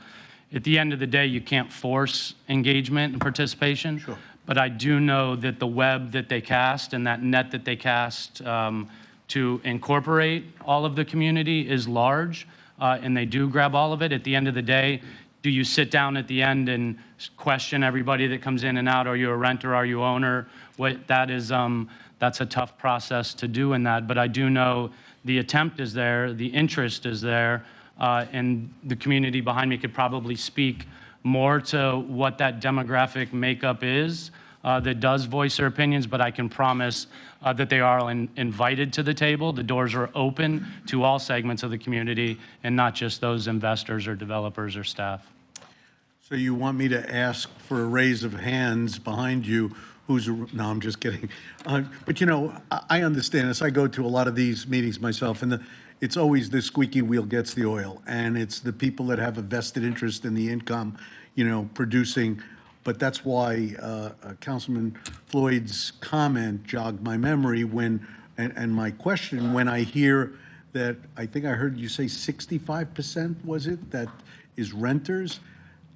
H: At the end of the day, you can't force engagement and participation.
B: Sure.
H: But I do know that the web that they cast and that net that they cast to incorporate all of the community is large, and they do grab all of it. At the end of the day, do you sit down at the end and question everybody that comes in and out? Are you a renter? Are you owner? That's a tough process to do in that. But I do know the attempt is there, the interest is there, and the community behind me could probably speak more to what that demographic makeup is that does voice their opinions, but I can promise that they are invited to the table. The doors are open to all segments of the community and not just those investors or developers or staff.
B: So you want me to ask for a raise of hands behind you? No, I'm just kidding. But you know, I understand this. I go to a lot of these meetings myself, and it's always the squeaky wheel gets the oil, and it's the people that have a vested interest in the income, you know, producing. But that's why Councilman Floyd's comment jogged my memory and my question when I hear that, I think I heard you say 65%, was it, that is renters?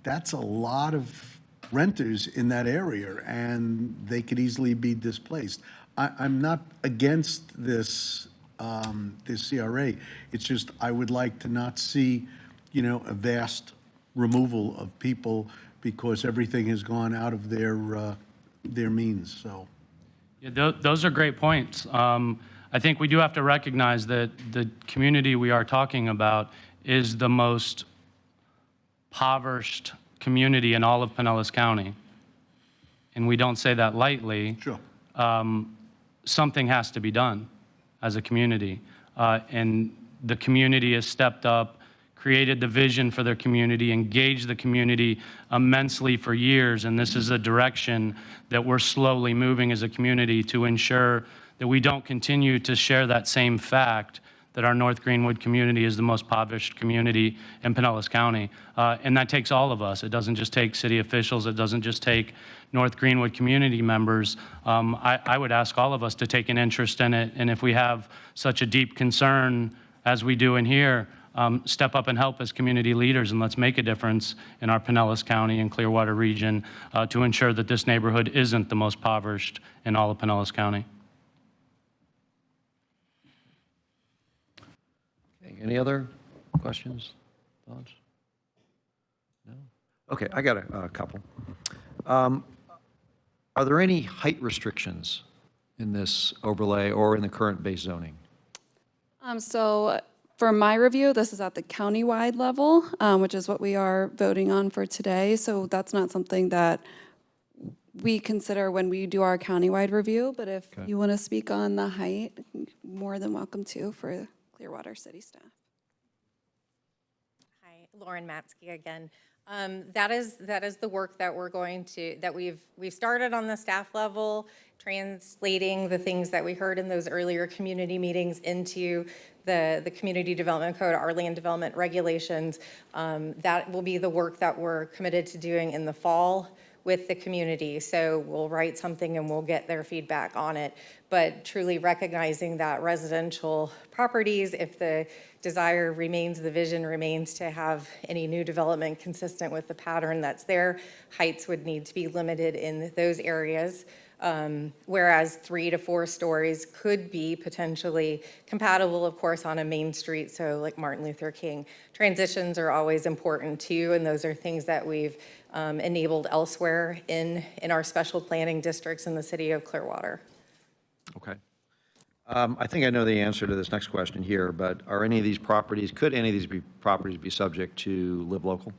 B: That's a lot of renters in that area, and they could easily be displaced. I'm not against this CRA. It's just I would like to not see, you know, a vast removal of people because everything has gone out of their means. So,
H: Yeah, those are great points. I think we do have to recognize that the community we are talking about is the most impoverished community in all of Pinellas County. And we don't say that lightly.
B: Sure.
H: Something has to be done as a community. And the community has stepped up, created the vision for their community, engaged the community immensely for years. And this is a direction that we're slowly moving as a community to ensure that we don't continue to share that same fact that our North Greenwood community is the most impoverished community in Pinellas County. And that takes all of us. It doesn't just take city officials. It doesn't just take North Greenwood community members. I would ask all of us to take an interest in it. And if we have such a deep concern as we do in here, step up and help as community leaders, and let's make a difference in our Pinellas County and Clearwater region to ensure that this neighborhood isn't the most impoverished in all of Pinellas County.
A: Any other questions, thoughts? No? Okay, I got a couple. Are there any height restrictions in this overlay or in the current base zoning?
N: So for my review, this is at the countywide level, which is what we are voting on for today. So that's not something that we consider when we do our countywide review. But if you want to speak on the height, more than welcome to for Clearwater City staff.
O: Hi, Lauren Matsky again. That is the work that we've started on the staff level, translating the things that we heard in those earlier community meetings into the Community Development Code, our land development regulations. That will be the work that we're committed to doing in the fall with the community. So we'll write something and we'll get their feedback on it. But truly recognizing that residential properties, if the desire remains, the vision remains to have any new development consistent with the pattern that's there, heights would need to be limited in those areas. Whereas 3 to 4 stories could be potentially compatible, of course, on a main street, so like Martin Luther King. Transitions are always important too, and those are things that we've enabled elsewhere in our special planning districts in the city of Clearwater.
A: Okay. I think I know the answer to this next question here, but could any of these properties be subject to live local?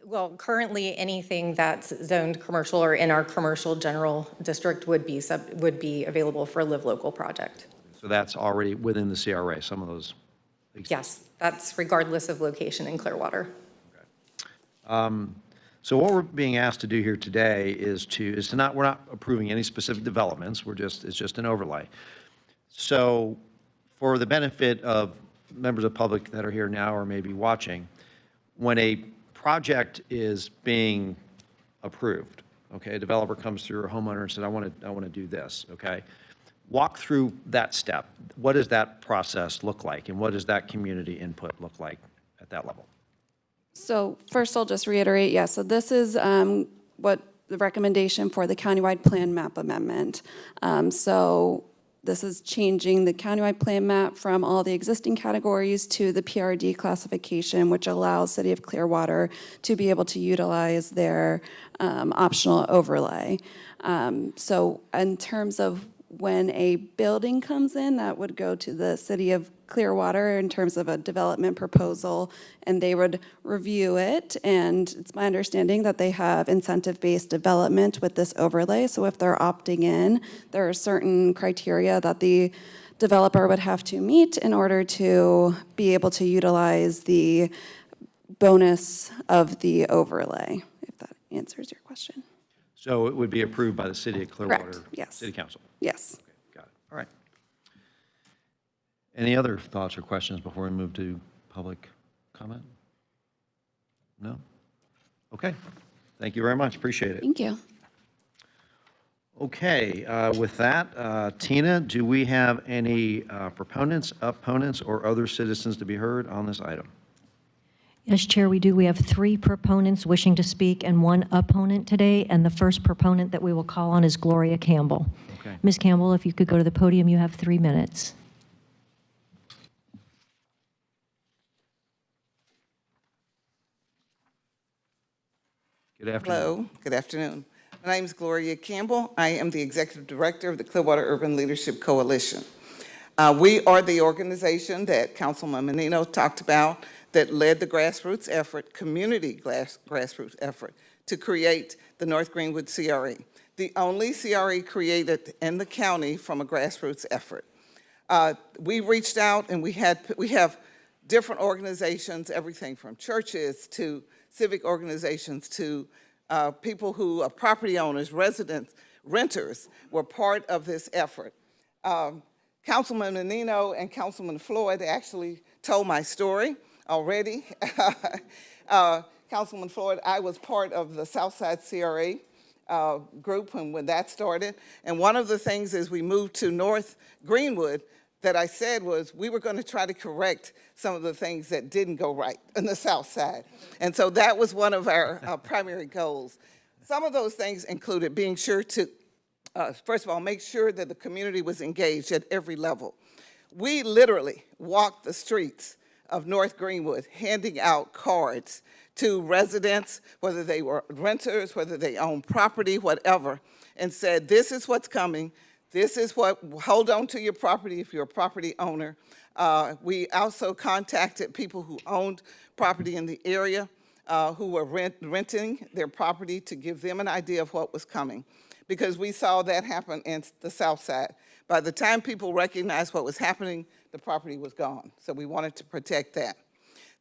O: Well, currently, anything that's zoned commercial or in our commercial general district would be available for a live local project.
A: So that's already within the CRA, some of those exist.
O: Yes, that's regardless of location in Clearwater.
A: So what we're being asked to do here today is we're not approving any specific developments. It's just an overlay. So for the benefit of members of the public that are here now or maybe watching, when a project is being approved, okay, a developer comes through, a homeowner and said, I want to do this, okay? Walk through that step. What does that process look like, and what does that community input look like at that level?
N: So first, I'll just reiterate, yes, so this is what the recommendation for the countywide plan map amendment. So this is changing the countywide plan map from all the existing categories to the PRD classification, which allows City of Clearwater to be able to utilize their optional overlay. So in terms of when a building comes in, that would go to the City of Clearwater in terms of a development proposal, and they would review it. And it's my understanding that they have incentive-based development with this overlay. So if they're opting in, there are certain criteria that the developer would have to meet in order to be able to utilize the bonus of the overlay, if that answers your question.
A: So it would be approved by the City of Clearwater?
N: Correct, yes.
A: City Council?
N: Yes.
A: Okay, got it. All right. Any other thoughts or questions before we move to public comment? No? Okay. Thank you very much. Appreciate it.
N: Thank you.
A: Okay, with that, Tina, do we have any proponents, opponents, or other citizens to be heard on this item?
K: Yes, Chair, we do. We have 3 proponents wishing to speak and 1 opponent today, and the first proponent that we will call on is Gloria Campbell.
A: Okay.
K: Ms. Campbell, if you could go to the podium, you have 3 minutes.
A: Good afternoon.
P: Hello, good afternoon. My name is Gloria Campbell. I am the Executive Director of the Clearwater Urban Leadership Coalition. We are the organization that Councilman Menino talked about that led the grassroots effort, community grassroots effort, to create the North Greenwood CRE, the only CRE created in the county from a grassroots effort. We reached out and we have different organizations, everything from churches to civic organizations to people who are property owners, residents, renters were part of this effort. Councilman Menino and Councilman Floyd actually told my story already. Councilman Floyd, I was part of the Southside CRA group when that started. And one of the things as we moved to North Greenwood that I said was we were going to try to correct some of the things that didn't go right in the South Side. And so that was one of our primary goals. Some of those things included being sure to, first of all, make sure that the community was engaged at every level. We literally walked the streets of North Greenwood handing out cards to residents, whether they were renters, whether they owned property, whatever, and said, this is what's coming. This is what, hold on to your property if you're a property owner. We also contacted people who owned property in the area who were renting their property to give them an idea of what was coming, because we saw that happen in the South Side. By the time people recognized what was happening, the property was gone. So we wanted to protect that.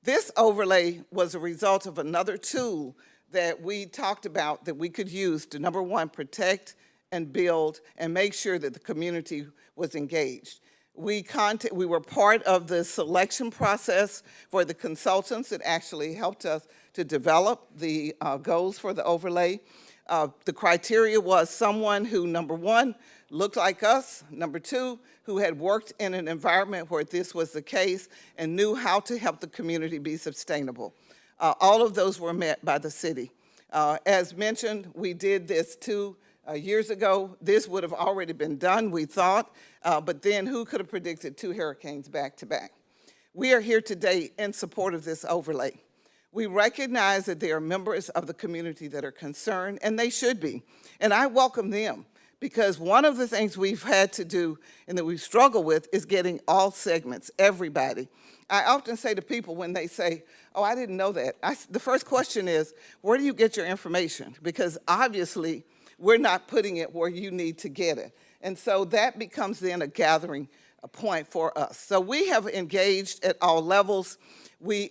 P: This overlay was a result of another tool that we talked about that we could use to, number one, protect and build and make sure that the community was engaged. We were part of the selection process for the consultants that actually helped us to develop the goals for the overlay. The criteria was someone who, number one, looked like us, number two, who had worked in an environment where this was the case and knew how to help the community be sustainable. All of those were met by the city. As mentioned, we did this 2 years ago. This would have already been done, we thought, but then who could have predicted 2 hurricanes back to back? We are here today in support of this overlay. We recognize that there are members of the community that are concerned, and they should be. And I welcome them, because one of the things we've had to do and that we struggle with is getting all segments, everybody. I often say to people when they say, oh, I didn't know that, the first question is, where do you get your information? Because obviously, we're not putting it where you need to get it. And so that becomes then a gathering point for us. So we have engaged at all levels.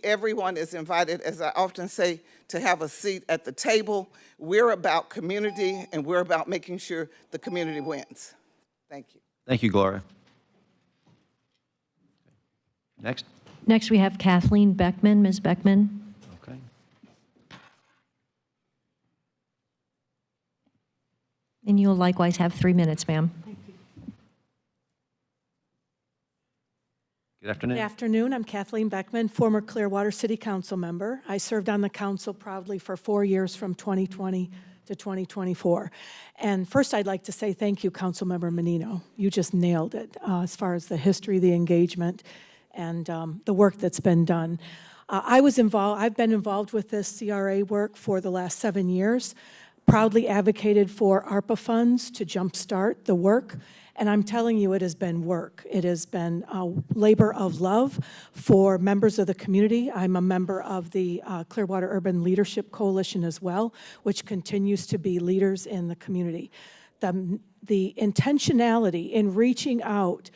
P: Everyone is invited, as I often say, to have a seat at the table. We're about community, and we're about making sure the community wins. Thank you.
A: Thank you, Gloria. Next.
K: Next, we have Kathleen Beckman. Ms. Beckman.
A: Okay.
K: And you'll likewise have 3 minutes, ma'am.
A: Good afternoon.
Q: Good afternoon. I'm Kathleen Beckman, former Clearwater City Council member. I served on the council proudly for 4 years from 2020 to 2024. And first, I'd like to say thank you, Councilmember Menino. You just nailed it as far as the history, the engagement, and the work that's been done. I've been involved with this CRA work for the last 7 years, proudly advocated for ARPA funds to jumpstart the work. And I'm telling you, it has been work. It has been a labor of love for members of the community. I'm a member of the Clearwater Urban Leadership Coalition as well, which continues to be leaders in the community. The intentionality in reaching out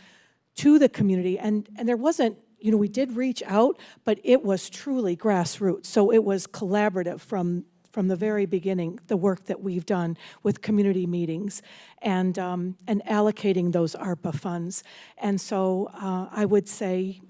Q: to the community, and there wasn't, we did reach out, but it was truly grassroots. So it was collaborative from the very beginning, the work that we've done with community meetings and allocating those ARPA funds. And so I would say,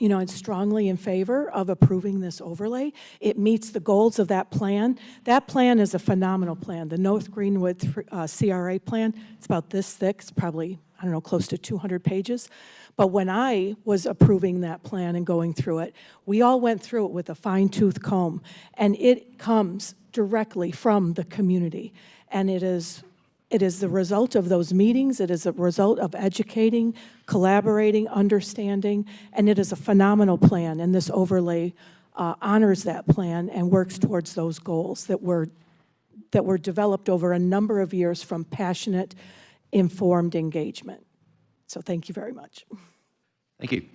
Q: I'm strongly in favor of approving this overlay. It meets the goals of that plan. That plan is a phenomenal plan. The North Greenwood CRA plan, it's about this thick. It's probably, close to 200 pages. But when I was approving that plan and going through it, we all went through it with a fine-tooth comb, and it comes directly from the community. And it is the result of those meetings. It is a result of educating, collaborating, understanding, and it is a phenomenal plan. And this overlay honors that plan and works towards those goals that were developed over a number of years from passionate, informed engagement. So thank you very much.
A: Thank you.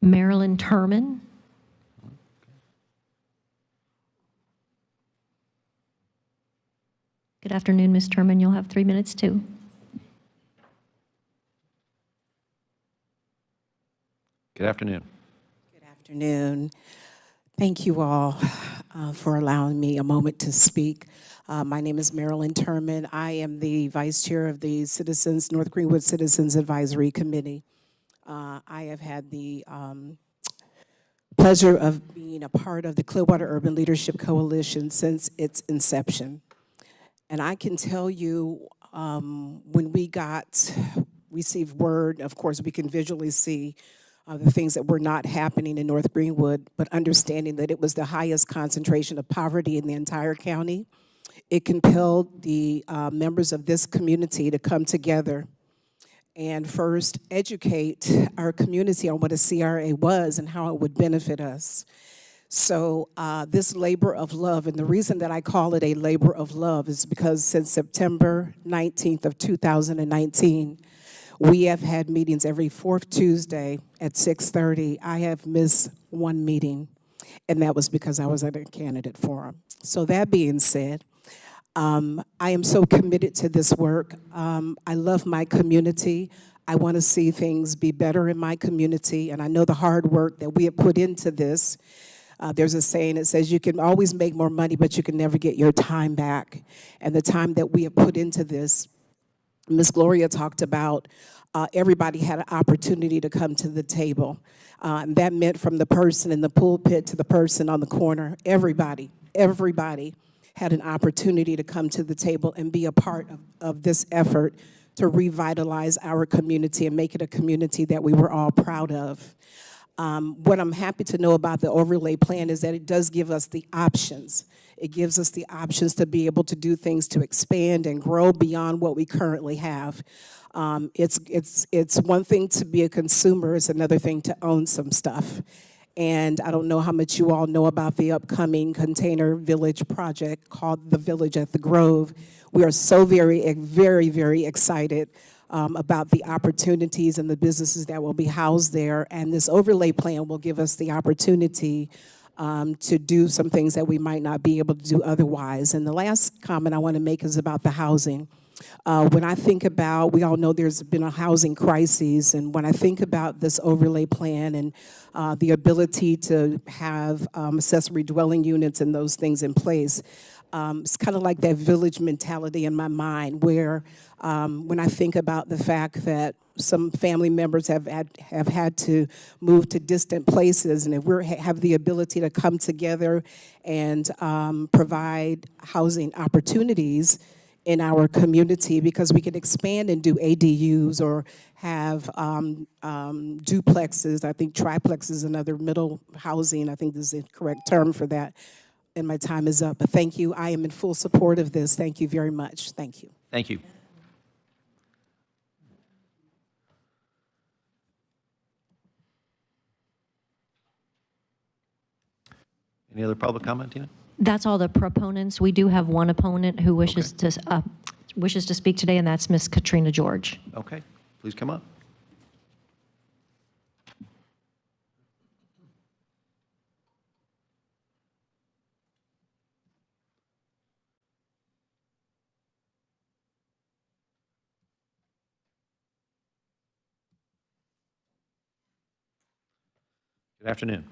K: Marilyn Turman. Good afternoon, Ms. Turman. You'll have 3 minutes too.
A: Good afternoon.
R: Good afternoon. Thank you all for allowing me a moment to speak. My name is Marilyn Turman. I am the Vice Chair of the North Greenwood Citizens Advisory Committee. I have had the pleasure of being a part of the Clearwater Urban Leadership Coalition since its inception. And I can tell you, when we received word, of course, we can visually see the things that were not happening in North Greenwood, but understanding that it was the highest concentration of poverty in the entire county. It compelled the members of this community to come together and first educate our community on what a CRA was and how it would benefit us. So this labor of love, and the reason that I call it a labor of love is because since September 19th of 2019, we have had meetings every fourth Tuesday at 6:30. I have missed one meeting, and that was because I was at a candidate forum. So that being said, I am so committed to this work. I love my community. I want to see things be better in my community, and I know the hard work that we have put into this. There's a saying that says you can always make more money, but you can never get your time back. And the time that we have put into this, Ms. Gloria talked about everybody had an opportunity to come to the table. And that meant from the person in the pulpit to the person on the corner, everybody had an opportunity to come to the table and be a part of this effort to revitalize our community and make it a community that we were all proud of. What I'm happy to know about the overlay plan is that it does give us the options. It gives us the options to be able to do things to expand and grow beyond what we currently have. It's one thing to be a consumer, it's another thing to own some stuff. And I don't know how much you all know about the upcoming container village project called the Village at the Grove. We are so very, very excited about the opportunities and the businesses that will be housed there. And this overlay plan will give us the opportunity to do some things that we might not be able to do otherwise. And the last comment I want to make is about the housing. When I think about, we all know there's been a housing crisis, and when I think about this overlay plan and the ability to have accessory dwelling units and those things in place, It's kind of like that village mentality in my mind where when I think about the fact that some family members have had to move to distant places, and if we have the ability to come together and provide housing opportunities in our community, because we could expand and do ADUs or have duplexes. I think triplex is another middle housing. I think this is the correct term for that. And my time is up. But thank you. I am in full support of this. Thank you very much. Thank you.
A: Thank you. Any other public comment, Tina?
K: That's all the proponents. We do have one opponent who wishes to speak today, and that's Ms. Katrina George.
A: Okay, please come up. Good afternoon.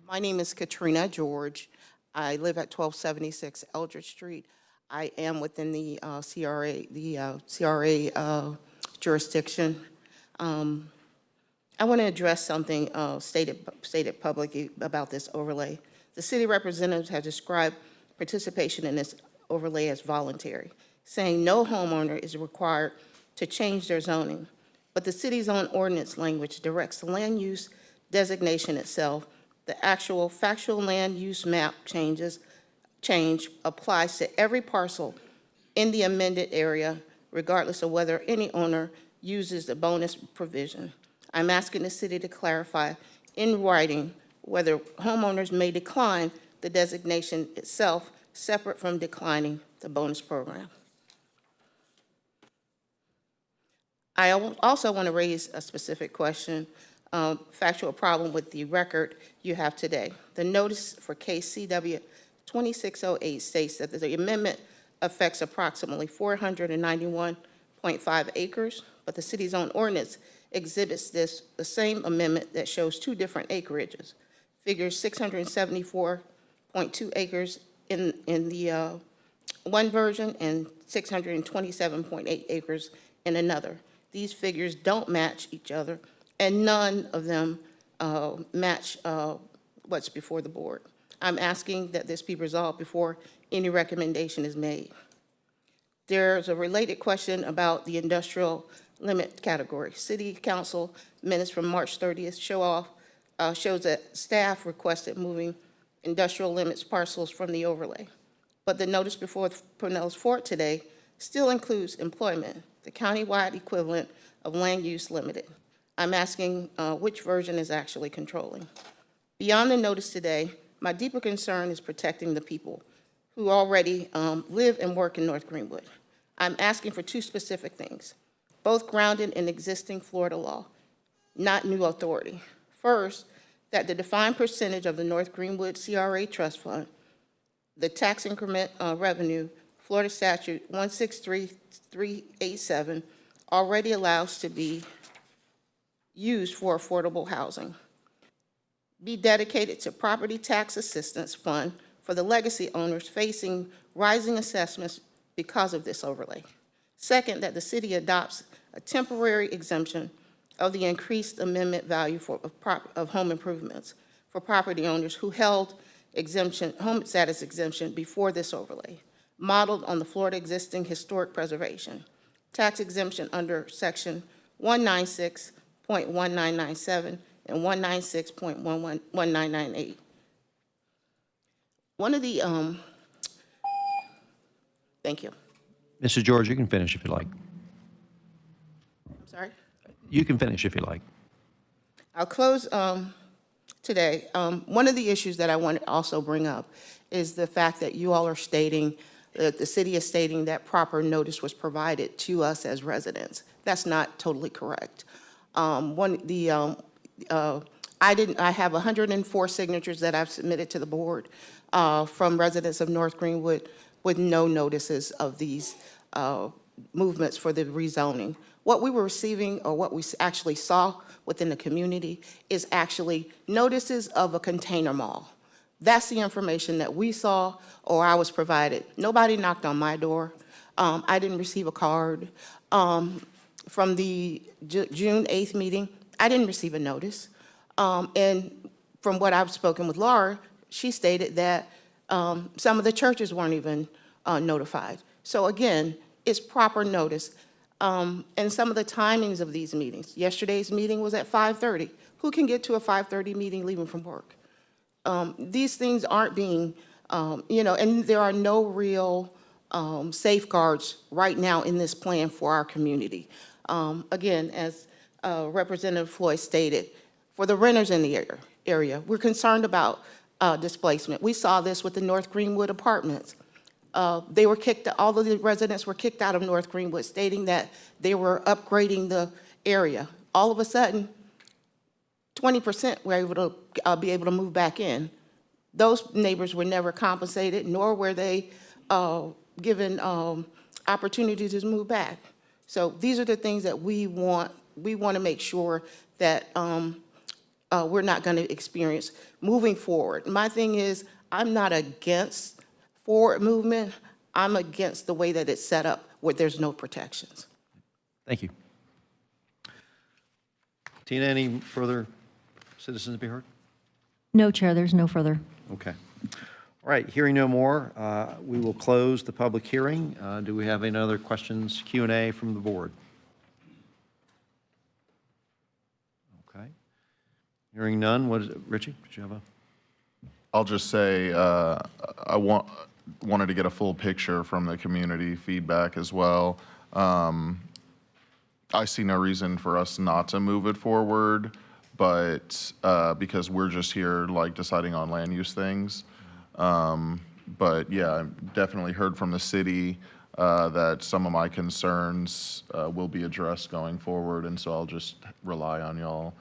S: My name is Katrina George. I live at 1276 Eldridge Street. I am within the CRA jurisdiction. I want to address something stated publicly about this overlay. The city representatives have described participation in this overlay as voluntary, saying no homeowner is required to change their zoning, but the city's own ordinance language directs the land use designation itself. The actual factual land use map change applies to every parcel in the amended area, regardless of whether any owner uses the bonus provision. I'm asking the city to clarify in writing whether homeowners may decline the designation itself, separate from declining the bonus program. I also want to raise a specific question. Factual problem with the record you have today. The notice for case CW 2608 states that the amendment affects approximately 491.5 acres, but the city's own ordinance exhibits the same amendment that shows two different acreages. Figures 674.2 acres in the one version and 627.8 acres in another. These figures don't match each other, and none of them match what's before the board. I'm asking that this be resolved before any recommendation is made. There's a related question about the industrial limit category. City Council minutes from March 30th shows that staff requested moving industrial limits parcels from the overlay. But the notice before Pinellas Fort today still includes employment, the countywide equivalent of land use limited. I'm asking which version is actually controlling. Beyond the notice today, my deeper concern is protecting the people who already live and work in North Greenwood. I'm asking for two specific things, both grounded in existing Florida law, not new authority. First, that the defined percentage of the North Greenwood CRA Trust Fund, the tax increment revenue, Florida Statute 163387, already allows to be used for affordable housing, be dedicated to property tax assistance fund for the legacy owners facing rising assessments because of this overlay. Second, that the city adopts a temporary exemption of the increased amendment value of home improvements for property owners who held home status exemption before this overlay, modeled on the Florida existing historic preservation. Tax exemption under section 196.1997 and 196.1998. One of the, thank you.
A: Mrs. George, you can finish if you like.
S: I'm sorry?
A: You can finish if you like.
S: I'll close today. One of the issues that I want to also bring up is the fact that you all are stating, that the city is stating that proper notice was provided to us as residents. That's not totally correct. I have 104 signatures that I've submitted to the board from residents of North Greenwood with no notices of these movements for the rezoning. What we were receiving, or what we actually saw within the community, is actually notices of a container mall. That's the information that we saw or I was provided. Nobody knocked on my door. I didn't receive a card. From the June 8th meeting, I didn't receive a notice. And from what I've spoken with Laura, she stated that some of the churches weren't even notified. So again, it's proper notice. And some of the timings of these meetings. Yesterday's meeting was at 5:30. Who can get to a 5:30 meeting leaving from work? These things aren't being, and there are no real safeguards right now in this plan for our community. Again, as Representative Floyd stated, for the renters in the area, we're concerned about displacement. We saw this with the North Greenwood apartments. They were kicked, all of the residents were kicked out of North Greenwood, stating that they were upgrading the area. All of a sudden, 20% were able to be able to move back in. Those neighbors were never compensated, nor were they given opportunities to move back. So these are the things that we want. We want to make sure that we're not going to experience moving forward. My thing is, I'm not against forward movement. I'm against the way that it's set up where there's no protections.
A: Thank you. Tina, any further citizens to be heard?
K: No, Chair, there's no further.
A: Okay. All right, hearing no more, we will close the public hearing. Do we have any other questions, Q&A from the board? Okay. Hearing none, what is it? Richie, did you have a?
I: I'll just say I wanted to get a full picture from the community feedback as well. I see no reason for us not to move it forward, but because we're just here like deciding on land use things. But yeah, I definitely heard from the city that some of my concerns will be addressed going forward, and so I'll just rely on y'all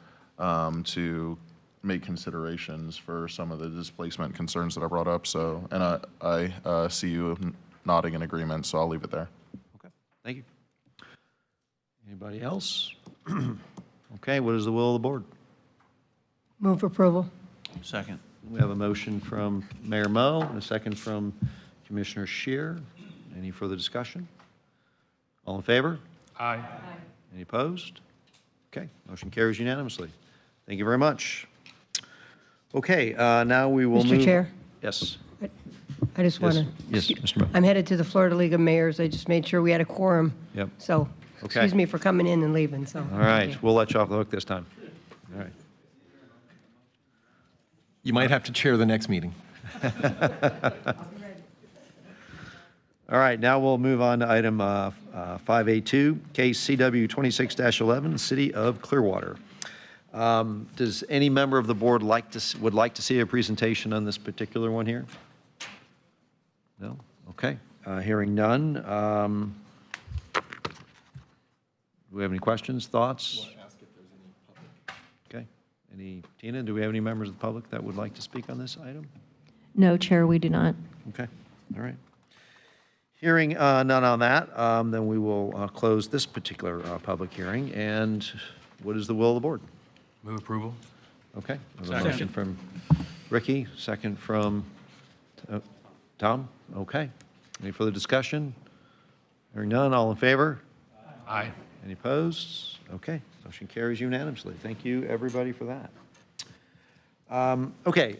I: to make considerations for some of the displacement concerns that I brought up. So, and I see you nodding in agreement, so I'll leave it there.
A: Okay, thank you. Anybody else? Okay, what is the will of the board?
T: Move approval.
A: Second. We have a motion from Mayor Moe and a second from Commissioner Scheer. Any further discussion? All in favor?
E: Aye.
A: Any opposed? Okay, motion carries unanimously. Thank you very much. Okay, now we will move.
T: Mr. Chair?
A: Yes.
T: I just want to.
A: Yes, Mr. Moe.
T: I'm headed to the Florida League of Mayors. I just made sure we had a quorum.
A: Yep.
T: So,
A: Okay.
T: excuse me for coming in and leaving, so.
A: All right, we'll let you off the hook this time. All right.
F: You might have to chair the next meeting.
A: All right, now we'll move on to item 5A2, case CW 26-11, City of Clearwater. Does any member of the board would like to see a presentation on this particular one here? No? Okay. Hearing none. Do we have any questions, thoughts? Okay. Tina, do we have any members of the public that would like to speak on this item?
K: No, Chair, we do not.
A: Okay. All right. Hearing none on that, then we will close this particular public hearing. And what is the will of the board?
F: Move approval.
A: Okay. We have a motion from Ricky, second from Tom. Okay. Any further discussion? Hearing none, all in favor?
E: Aye.
A: Any opposed? Okay. Motion carries unanimously. Thank you, everybody, for that. Okay.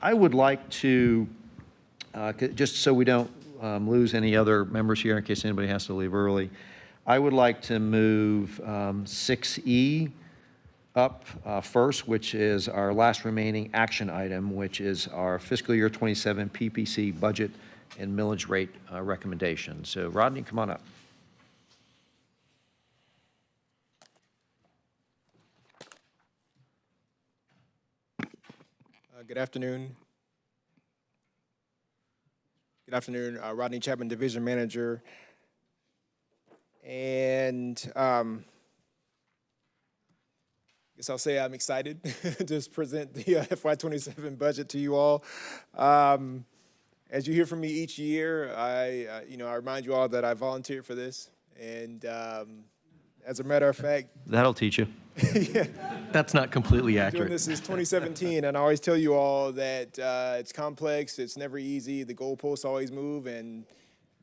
A: I would like to, just so we don't lose any other members here in case anybody has to leave early, I would like to move 6E up first, which is our last remaining action item, which is our fiscal year 27 PPC budget and millage rate recommendation. So Rodney, come on up.
U: Good afternoon. Good afternoon, Rodney Chapman, Division Manager. And I guess I'll say I'm excited to present the FY27 budget to you all. As you hear from me each year, I remind you all that I volunteered for this. And as a matter of fact,
A: that'll teach you.
U: Yeah.
F: That's not completely
U: Doing
F: accurate.
U: this since 2017, and I always tell you all that it's complex, it's never easy, the goalposts always move, and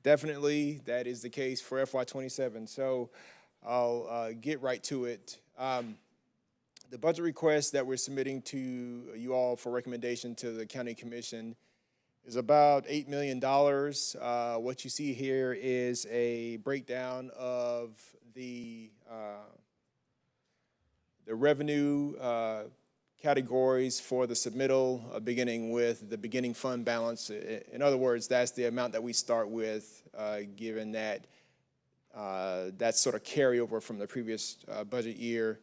U: definitely that is the case for FY27. So I'll get right to it. The budget request that we're submitting to you all for recommendation to the County Commission is about $8 million. What you see here is a breakdown of the revenue categories for the submittal, beginning with the beginning fund balance. In other words, that's the amount that we start with, given that that's sort of carryover from the previous budget year.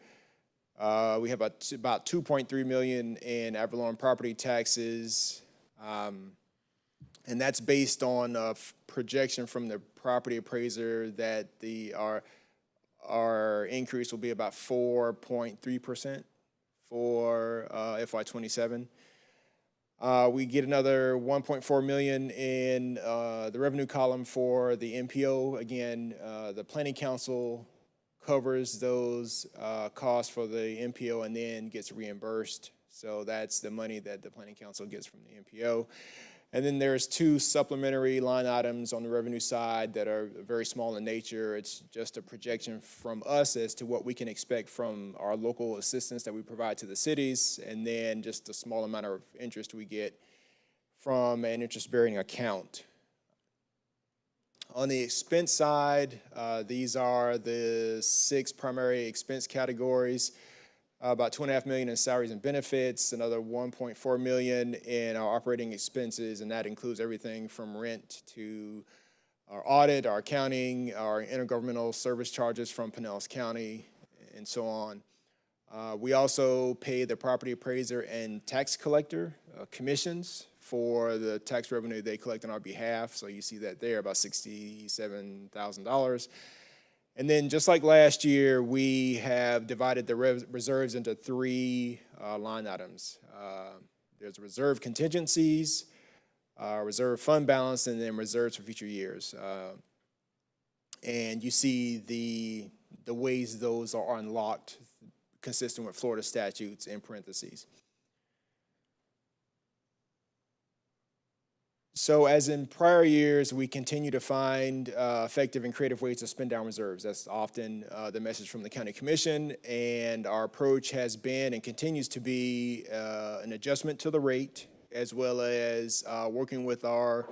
U: We have about $2.3 million in ad valorem property taxes, and that's based on a projection from the property appraiser that our increase will be about 4.3% for FY27. We get another $1.4 million in the revenue column for the MPO. Again, the Planning Council covers those costs for the MPO and then gets reimbursed. So that's the money that the Planning Council gets from the MPO. And then there's two supplementary line items on the revenue side that are very small in nature. It's just a projection from us as to what we can expect from our local assistance that we provide to the cities, and then just a small amount of interest we get from an interest-bearing account. On the expense side, these are the 6 primary expense categories. About $2.5 million in salaries and benefits, another $1.4 million in our operating expenses, and that includes everything from rent to our audit, our accounting, our intergovernmental service charges from Pinellas County, and so on. We also pay the property appraiser and tax collector commissions for the tax revenue they collect on our behalf. So you see that there, about $67,000. And then just like last year, we have divided the reserves into 3 line items. There's reserve contingencies, reserve fund balance, and then reserves for future years. And you see the ways those are unlocked consistent with Florida statutes in parentheses. So as in prior years, we continue to find effective and creative ways to spend down reserves. That's often the message from the County Commission, and our approach has been and continues to be an adjustment to the rate, as well as working with our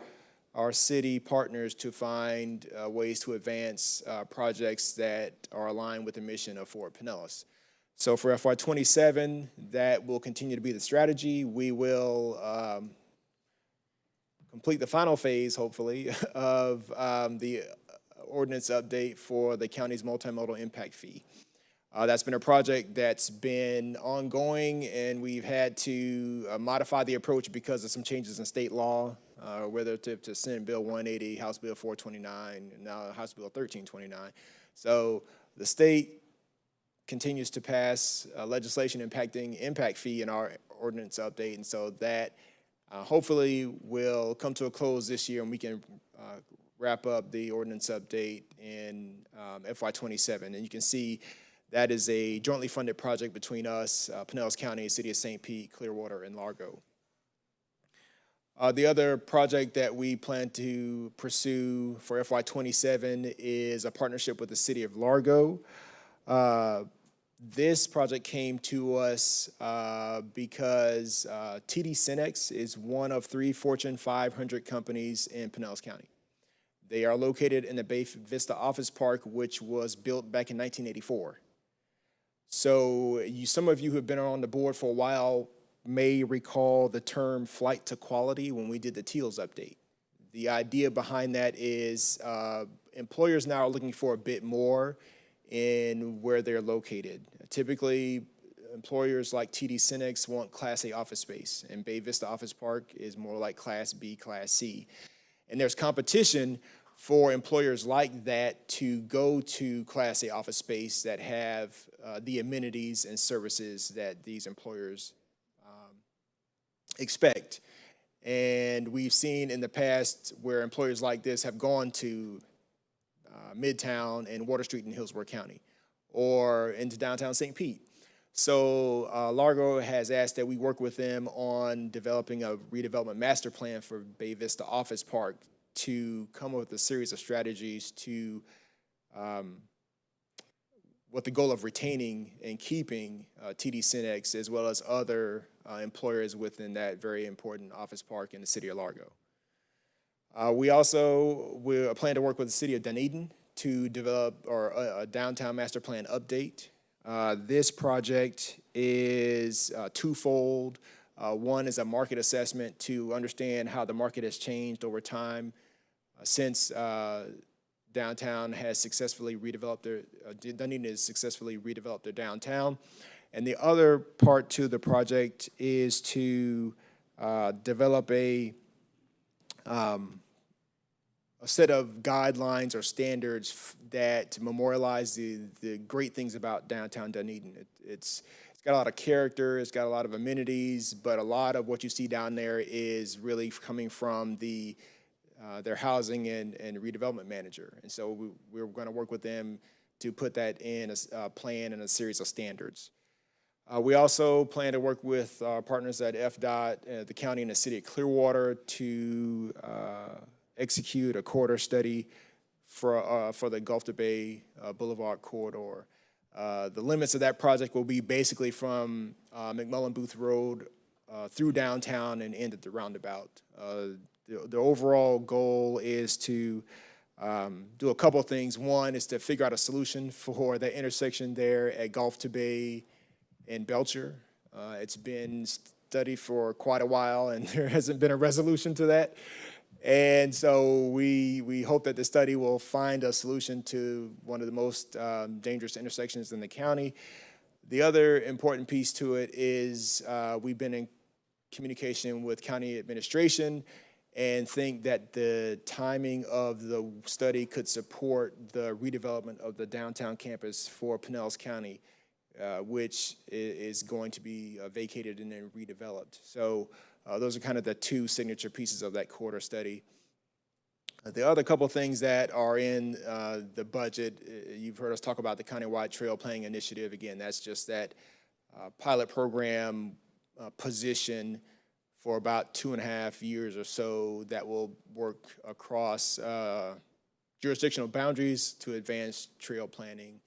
U: city partners to find ways to advance projects that are aligned with the mission of Fort Pinellas. So for FY27, that will continue to be the strategy. We will complete the final phase, hopefully, of the ordinance update for the county's multimodal impact fee. That's been a project that's been ongoing, and we've had to modify the approach because of some changes in state law, whether to Senate Bill 180, House Bill 429, and now House Bill 1329. So the state continues to pass legislation impacting impact fee in our ordinance update, and so that hopefully will come to a close this year, and we can wrap up the ordinance update in FY27. And you can see that is a jointly funded project between us, Pinellas County, City of St. Pete, Clearwater, and Largo. The other project that we plan to pursue for FY27 is a partnership with the City of Largo. This project came to us because TD SYNNEX is one of 3 Fortune 500 companies in Pinellas County. They are located in the Bay Vista Office Park, which was built back in 1984. So some of you who have been on the board for a while may recall the term flight to quality when we did the TEALS update. The idea behind that is employers now are looking for a bit more in where they're located. Typically, employers like TD SYNNEX want Class A office space, and Bay Vista Office Park is more like Class B, Class C. And there's competition for employers like that to go to Class A office space that have the amenities and services that these employers expect. And we've seen in the past where employers like this have gone to Midtown and Water Street in Hillsborough County, or into downtown St. Pete. So Largo has asked that we work with them on developing a redevelopment master plan for Bay Vista Office Park to come up with a series of strategies to with the goal of retaining and keeping TD Synnex as well as other employers within that very important office park in the city of Largo. We also plan to work with the city of Dunedin to develop a downtown master plan update. This project is twofold. One is a market assessment to understand how the market has changed over time since downtown has successfully redeveloped Dunedin has successfully redeveloped their downtown. And the other part to the project is to develop a set of guidelines or standards that memorialize the great things about downtown Dunedin. It's got a lot of character, it's got a lot of amenities, but a lot of what you see down there is really coming from their housing and redevelopment manager. And so we're going to work with them to put that in a plan and a series of standards. We also plan to work with our partners at FDOT, the county and the city of Clearwater to execute a corridor study for the Gulf to Bay Boulevard corridor. The limits of that project will be basically from McMullen Booth Road through downtown and end at the roundabout. The overall goal is to do a couple of things. One is to figure out a solution for the intersection there at Gulf to Bay and Belcher. It's been studied for quite a while and there hasn't been a resolution to that. And so we hope that the study will find a solution to one of the most dangerous intersections in the county. The other important piece to it is we've been in communication with county administration and think that the timing of the study could support the redevelopment of the downtown campus for Pinellas County, which is going to be vacated and then redeveloped. So those are kind of the two signature pieces of that corridor study. The other couple things that are in the budget, you've heard us talk about the countywide trail planning initiative. Again, that's just that pilot program position for about 2.5 years or so that will work across jurisdictional boundaries to advance trail planning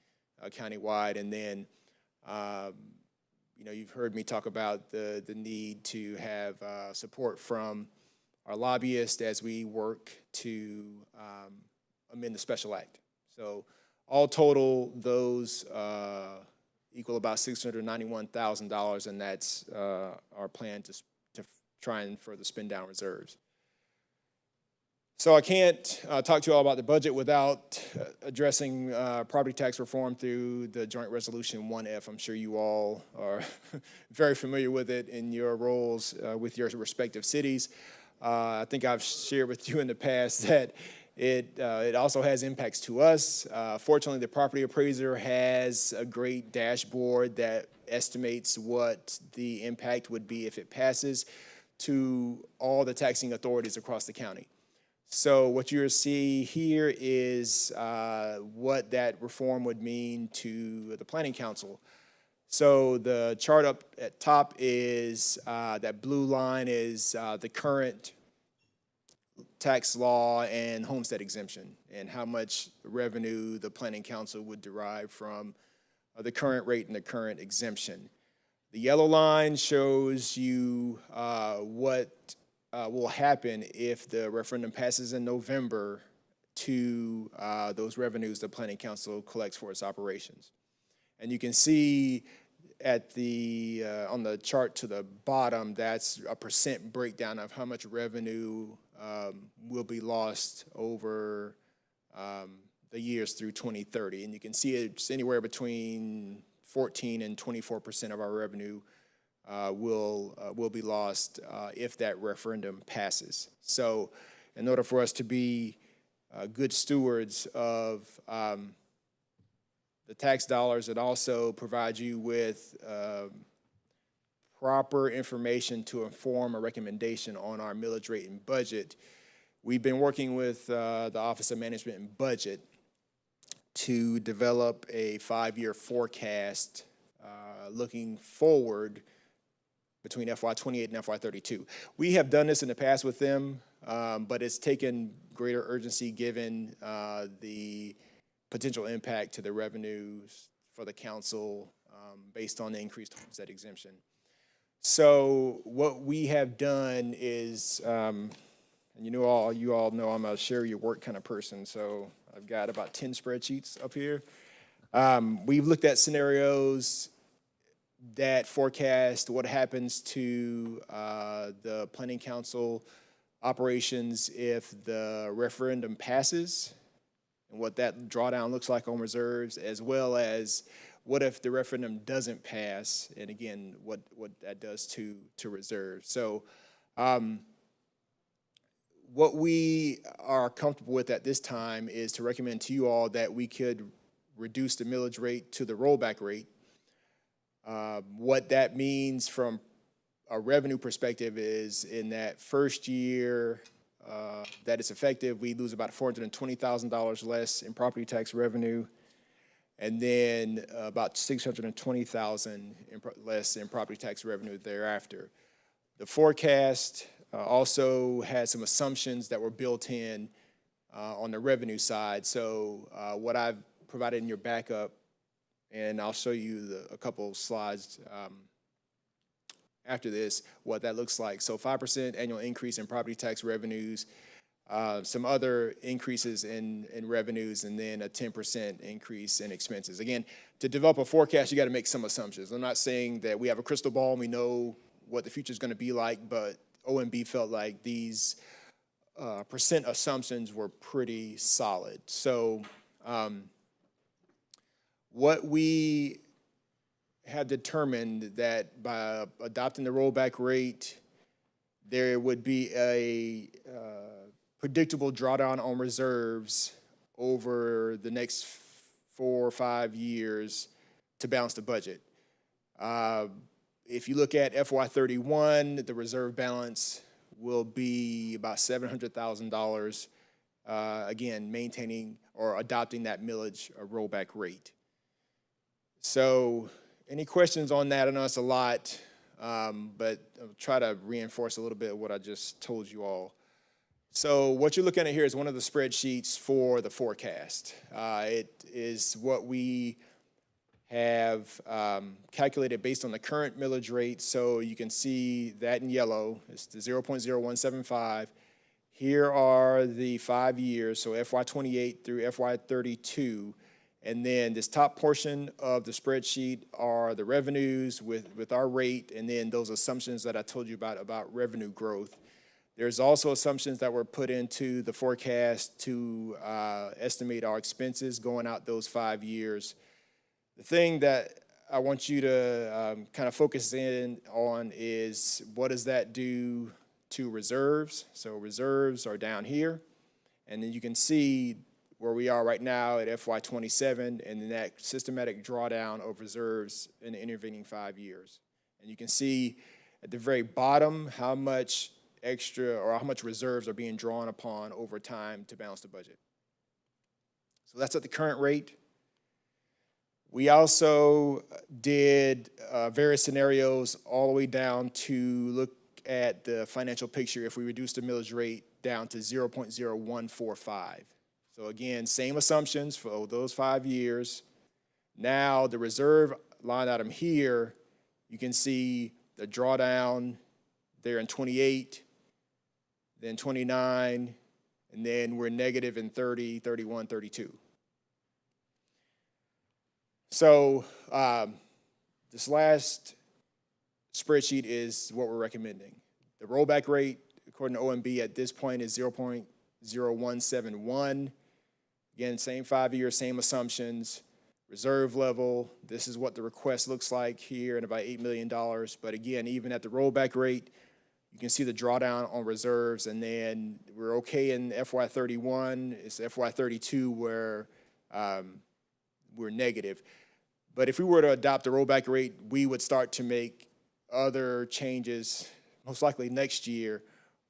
U: countywide. And then, you've heard me talk about the need to have support from our lobbyists as we work to amend the special act. So all total, those equal about $691,000, and that's our plan to try and further spend down reserves. So I can't talk to you all about the budget without addressing property tax reform through the Joint Resolution 1F. I'm sure you all are very familiar with it in your roles with your respective cities. I think I've shared with you in the past that it also has impacts to us. Fortunately, the property appraiser has a great dashboard that estimates what the impact would be if it passes to all the taxing authorities across the county. So what you'll see here is what that reform would mean to the Planning Council. So the chart up at top is that blue line is the current tax law and homestead exemption and how much revenue the Planning Council would derive from the current rate and the current exemption. The yellow line shows you what will happen if the referendum passes in November to those revenues the Planning Council collects for its operations. And you can see at the on the chart to the bottom, that's a percent breakdown of how much revenue will be lost over the years through 2030. And you can see it's anywhere between 14 and 24% of our revenue will be lost if that referendum passes. So in order for us to be good stewards of the tax dollars, it also provides you with proper information to inform a recommendation on our millage rate and budget. We've been working with the Office of Management and Budget to develop a 5-year forecast looking forward between FY28 and FY32. We have done this in the past with them, but it's taken greater urgency given the potential impact to the revenues for the council based on the increased homestead exemption. So what we have done is, and you all know I'm a share your work kind of person, so I've got about 10 spreadsheets up here. We've looked at scenarios that forecast what happens to the planning council operations if the referendum passes, and what that drawdown looks like on reserves, as well as what if the referendum doesn't pass, and again, what that does to reserves. So what we are comfortable with at this time is to recommend to you all that we could reduce the millage rate to the rollback rate. What that means from a revenue perspective is in that first year that it's effective, we lose about $420,000 less in property tax revenue, and then about $620,000 less in property tax revenue thereafter. The forecast also had some assumptions that were built in on the revenue side. So what I've provided in your backup, and I'll show you a couple slides after this, what that looks like. So 5% annual increase in property tax revenues, some other increases in revenues, and then a 10% increase in expenses. Again, to develop a forecast, you got to make some assumptions. I'm not saying that we have a crystal ball and we know what the future is going to be like, but OMB felt like these percent assumptions were pretty solid. So what we have determined that by adopting the rollback rate, there would be a predictable drawdown on reserves over the next 4 or 5 years to balance the budget. If you look at FY31, the reserve balance will be about $700,000, again, maintaining or adopting that millage rollback rate. So any questions on that? I know it's a lot, but I'll try to reinforce a little bit of what I just told you all. So what you're looking at here is one of the spreadsheets for the forecast. It is what we have calculated based on the current millage rate. So you can see that in yellow, it's the 0.0175. Here are the 5 years, so FY28 through FY32. And then this top portion of the spreadsheet are the revenues with our rate, and then those assumptions that I told you about revenue growth. There's also assumptions that were put into the forecast to estimate our expenses going out those 5 years. The thing that I want you to kind of focus in on is what does that do to reserves? So reserves are down here, and then you can see where we are right now at FY27, and then that systematic drawdown of reserves in the intervening 5 years. And you can see at the very bottom how much extra or how much reserves are being drawn upon over time to balance the budget. So that's at the current rate. We also did various scenarios all the way down to look at the financial picture if we reduce the millage rate down to 0.0145. So again, same assumptions for those 5 years. Now the reserve line item here, you can see the drawdown there in 28, then 29, and then we're negative in 30, 31, 32. So this last spreadsheet is what we're recommending. The rollback rate, according to OMB at this point, is 0.0171. Again, same 5 years, same assumptions. Reserve level, this is what the request looks like here at about $8 million. But again, even at the rollback rate, you can see the drawdown on reserves, and then we're okay in FY31. It's FY32 where we're negative. But if we were to adopt the rollback rate, we would start to make other changes, most likely next year,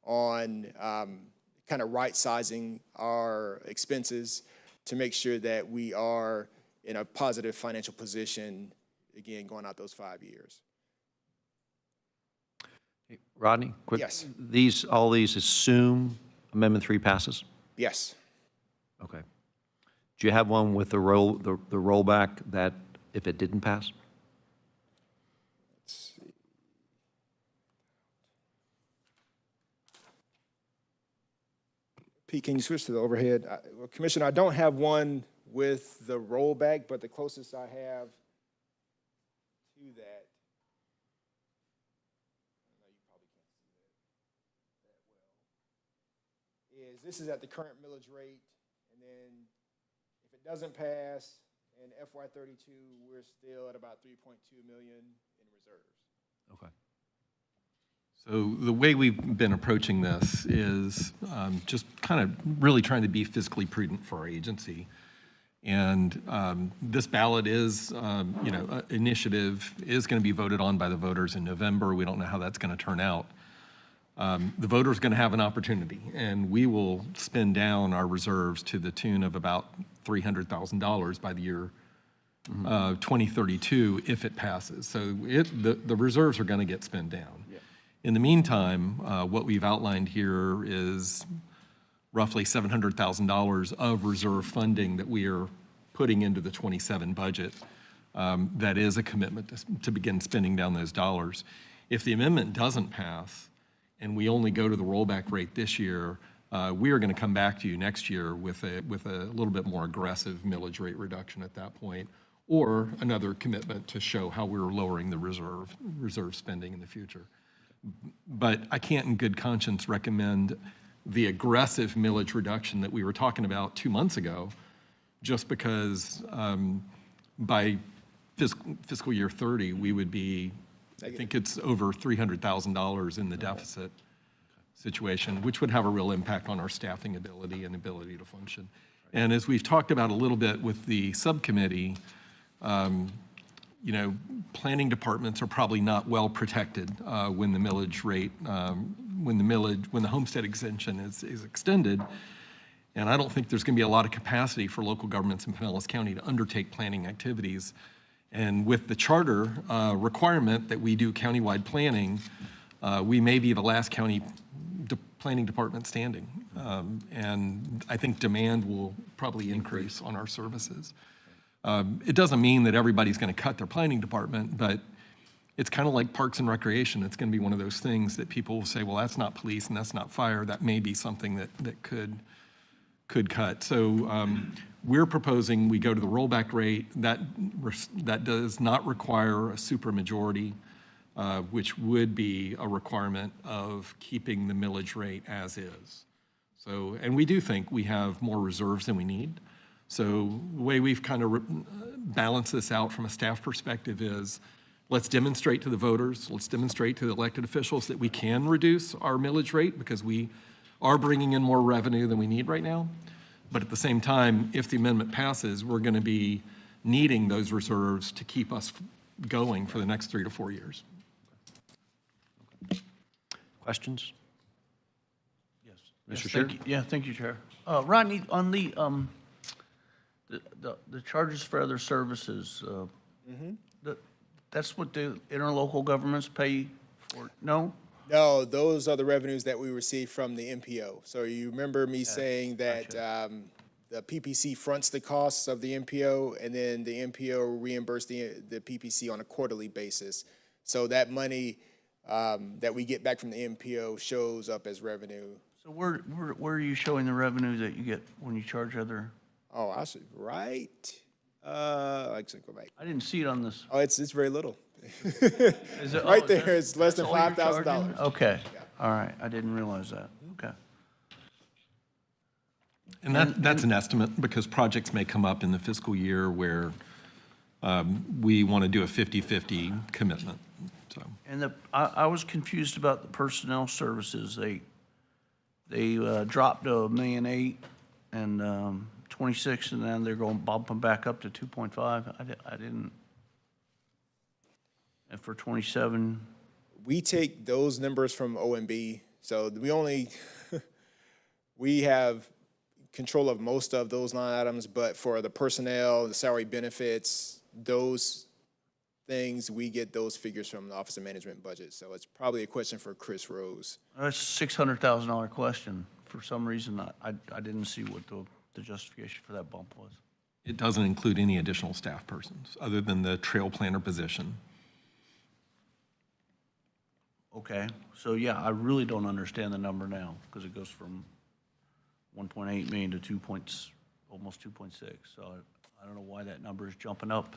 U: on kind of right-sizing our expenses to make sure that we are in a positive financial position, again, going out those 5 years.
A: Rodney, quick.
U: Yes.
A: All these assume Amendment 3 passes?
U: Yes.
A: Okay. Do you have one with the rollback that if it didn't pass?
U: Let's see. Pete, can you switch to the overhead? Well, Commissioner, I don't have one with the rollback, but the closest I have to that, I know you probably can't see that well, is this is at the current millage rate, and then if it doesn't pass in FY32, we're still at about 3.2 million in reserves.
A: Okay.
F: So the way we've been approaching this is just kind of really trying to be fiscally prudent for our agency. And this ballot is, initiative is going to be voted on by the voters in November. We don't know how that's going to turn out. The voter's going to have an opportunity, and we will spend down our reserves to the tune of about $300,000 by the year 2032 if it passes. So the reserves are going to get spent down. In the meantime, what we've outlined here is roughly $700,000 of reserve funding that we are putting into the 27 budget. That is a commitment to begin spending down those dollars. If the amendment doesn't pass and we only go to the rollback rate this year, we are going to come back to you next year with a little bit more aggressive millage rate reduction at that point, or another commitment to show how we're lowering the reserve spending in the future. But I can't in good conscience recommend the aggressive millage reduction that we were talking about 2 months ago, just because by fiscal year 30, we would be, I think it's over $300,000 in the deficit situation, which would have a real impact on our staffing ability and ability to function. And as we've talked about a little bit with the subcommittee, planning departments are probably not well protected when the millage rate, when the homestead exemption is extended. And I don't think there's going to be a lot of capacity for local governments in Pinellas County to undertake planning activities. And with the charter requirement that we do countywide planning, we may be the last county planning department standing. And I think demand will probably increase on our services. It doesn't mean that everybody's going to cut their planning department, but it's kind of like parks and recreation. It's going to be one of those things that people will say, well, that's not police and that's not fire. That may be something that could cut. So we're proposing we go to the rollback rate. That does not require a supermajority, which would be a requirement of keeping the millage rate as is. So, and we do think we have more reserves than we need. So the way we've kind of balanced this out from a staff perspective is, let's demonstrate to the voters, let's demonstrate to the elected officials that we can reduce our millage rate because we are bringing in more revenue than we need right now. But at the same time, if the amendment passes, we're going to be needing those reserves to keep us going for the next 3 to 4 years.
A: Questions?
D: Yes.
A: Mr.
D: Yes,
A: Chair?
D: thank you, Chair. Rodney, on the charges for other services, that's what the interlocal governments pay for, no?
U: No, those are the revenues that we receive from the MPO. So you remember me saying that the PPC fronts the costs of the MPO, and then the MPO reimburse the PPC on a quarterly basis. So that money that we get back from the MPO shows up as revenue.
D: So where are you showing the revenue that you get when you charge other?
U: Oh, I see, right. I should go back.
D: I didn't see it on this.
U: Oh, it's very little.
D: Is it,
U: right there, it's less than
D: all you're
U: $5,000.
D: charging? Okay, all right, I didn't realize that, okay.
F: And that's an estimate because projects may come up in the fiscal year where we want to do a 50-50 commitment, so.
D: And I was confused about the personnel services. They dropped to $1.8 million and 26, and then they're going to bump them back up to 2.5. I didn't. And for 27,
U: we take those numbers from OMB. So we have control of most of those line items, but for the personnel, the salary benefits, the things, we get those figures from the Office of Management budget. So it's probably a question for Chris Rose.
D: That's a $600,000 question. For some reason, I didn't see what the justification for that bump was.
F: It doesn't include any additional staff persons, other than the trail planner position.
D: Okay, so yeah, I really don't understand the number now, because it goes from 1.8 million to almost 2.6. So I don't know why that number is jumping up.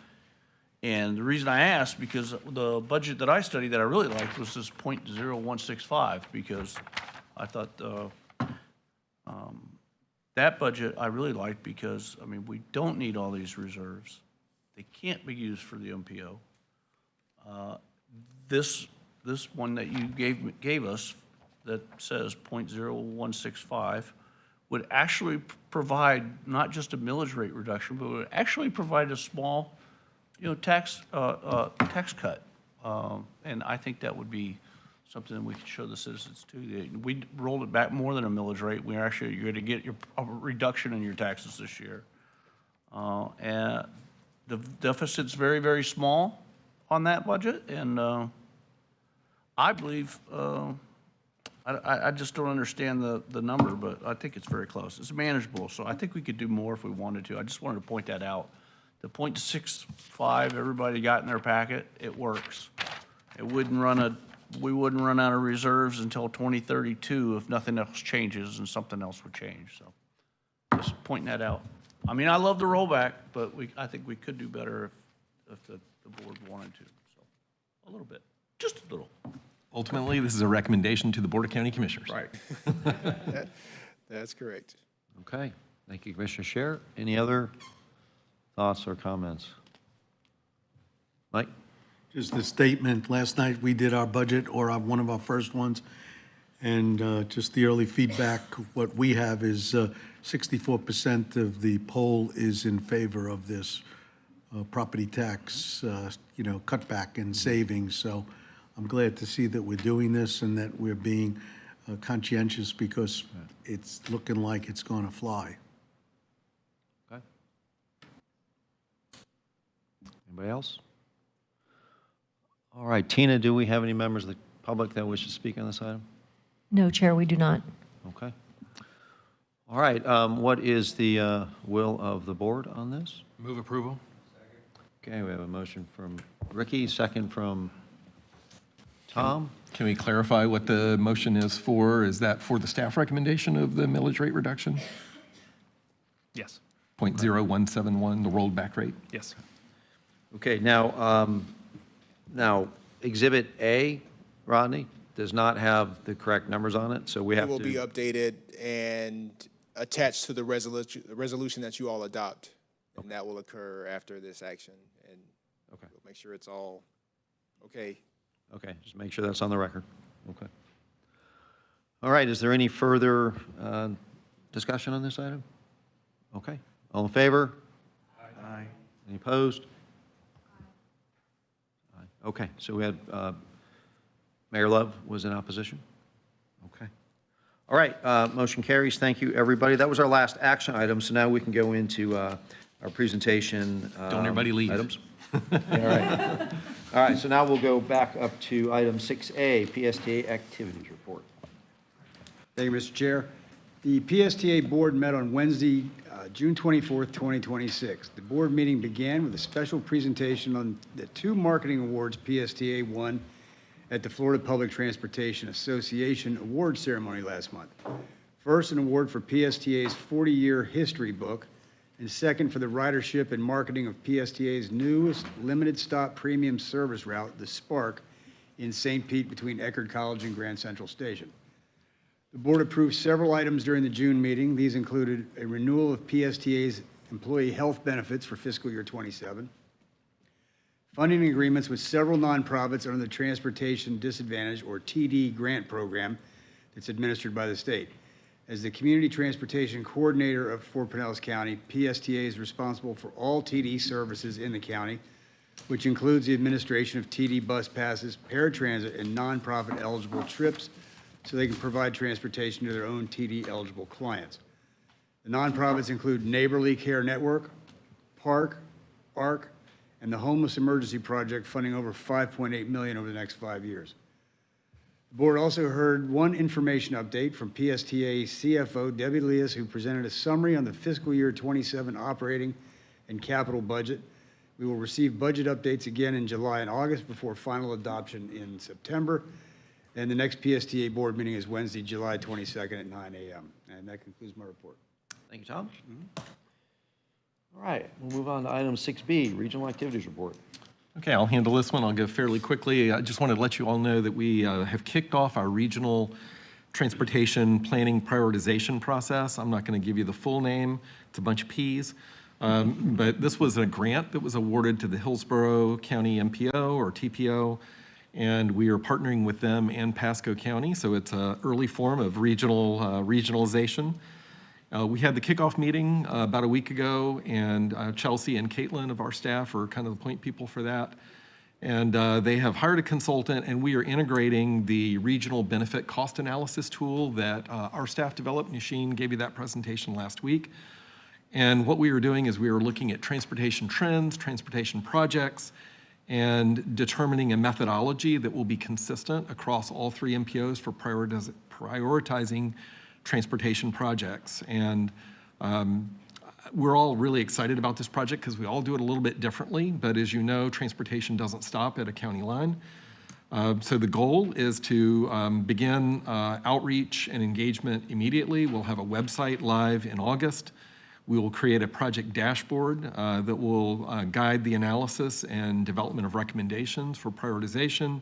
D: And the reason I asked, because the budget that I studied that I really liked was this 0.0165, because I thought that budget I really liked because, I mean, we don't need all these reserves. They can't be used for the MPO. This one that you gave us that says 0.0165 would actually provide not just a millage rate reduction, but would actually provide a small, tax cut. And I think that would be something that we could show the citizens too. We rolled it back more than a millage rate. You're going to get a reduction in your taxes this year. And the deficit's very, very small on that budget. And I believe, I just don't understand the number, but I think it's very close. It's manageable, so I think we could do more if we wanted to. I just wanted to point that out. The 0.65 everybody got in their packet, it works. We wouldn't run out of reserves until 2032 if nothing else changes and something else would change, so just pointing that out. I mean, I love the rollback, but I think we could do better if the board wanted to, so a little bit, just a little.
F: Ultimately, this is a recommendation to the Board of County Commissioners.
D: Right.
U: That's correct.
A: Okay, thank you, Commissioner Scher. Any other thoughts or comments? Mike?
B: Just a statement, last night we did our budget, or one of our first ones, and just the early feedback, what we have is 64% of the poll is in favor of this property tax, cutback and savings. So I'm glad to see that we're doing this and that we're being conscientious, because it's looking like it's going to fly.
A: Okay. Anybody else? All right, Tina, do we have any members of the public that wish to speak on this item?
K: No, Chair, we do not.
A: Okay. All right, what is the will of the board on this?
F: Move approval.
A: Okay, we have a motion from Ricky, second from Tom.
F: Can we clarify what the motion is for? Is that for the staff recommendation of the millage rate reduction?
E: Yes.
F: 0.0171, the rolled back rate?
E: Yes.
A: Okay, now, Exhibit A, Rodney, does not have the correct numbers on it, so we have
U: It will be
A: to,
U: updated and attached to the resolution that you all adopt. And that will occur after this action. And
A: okay,
U: we'll make sure it's all okay.
A: okay, just make sure that's on the record. Okay. All right, is there any further discussion on this item? Okay, all in favor?
D: Aye.
A: Any opposed? Okay, so we had Mayor Love was in opposition? Okay. All right, motion carries. Thank you, everybody. That was our last action item, so now we can go into our presentation
F: Don't everybody leave.
A: items. All right. All right, so now we'll go back up to item 6A, PSTA activities report.
C: Thank you, Mr. Chair. The PSTA board met on Wednesday, June 24th, 2026. The board meeting began with a special presentation on the 2 marketing awards PSTA won at the Florida Public Transportation Association award ceremony last month. First, an award for PSTA's 40-year history book, and second for the ridership and marketing of PSTA's newest limited stop premium service route, the Spark, in St. Pete between Eckerd College and Grand Central Station. The board approved several items during the June meeting. These included a renewal of PSTA's employee health benefits for fiscal year 27, funding agreements with several nonprofits under the Transportation Disadvantage, or TD, grant program that's administered by the state. As the Community Transportation Coordinator of Fort Pinellas County, PSTA is responsible for all TD services in the county, which includes the administration of TD bus passes, paratransit, and nonprofit eligible trips, so they can provide transportation to their own TD-eligible clients. The nonprofits include Neighborly Care Network, PARC, ARC, and the Homeless Emergency Project, funding over $5.8 million over the next 5 years. The board also heard one information update from PSTA CFO Debbie Leas, who presented a summary on the fiscal year 27 operating and capital budget. We will receive budget updates again in July and August before final adoption in September. And the next PSTA board meeting is Wednesday, July 22nd at 9 a.m. And that concludes my report.
A: Thank you, Tom. All right, we'll move on to item 6B, Regional Activities Report.
F: Okay, I'll handle this one. I'll go fairly quickly. I just wanted to let you all know that we have kicked off our regional transportation planning prioritization process. I'm not going to give you the full name. It's a bunch of Ps. But this was a grant that was awarded to the Hillsborough County MPO or TPO, and we are partnering with them and Pasco County, so it's an early form of regionalization. We had the kickoff meeting about a week ago, and Chelsea and Caitlin of our staff are kind of the point people for that. And they have hired a consultant, and we are integrating the regional benefit cost analysis tool that our staff developed. Nisheen gave you that presentation last week. And what we were doing is we were looking at transportation trends, transportation projects, and determining a methodology that will be consistent across all three MPOs for prioritizing transportation projects. And we're all really excited about this project because we all do it a little bit differently, but as you know, transportation doesn't stop at a county line. So the goal is to begin outreach and engagement immediately. We'll have a website live in August. We will create a project dashboard that will guide the analysis and development of recommendations for prioritization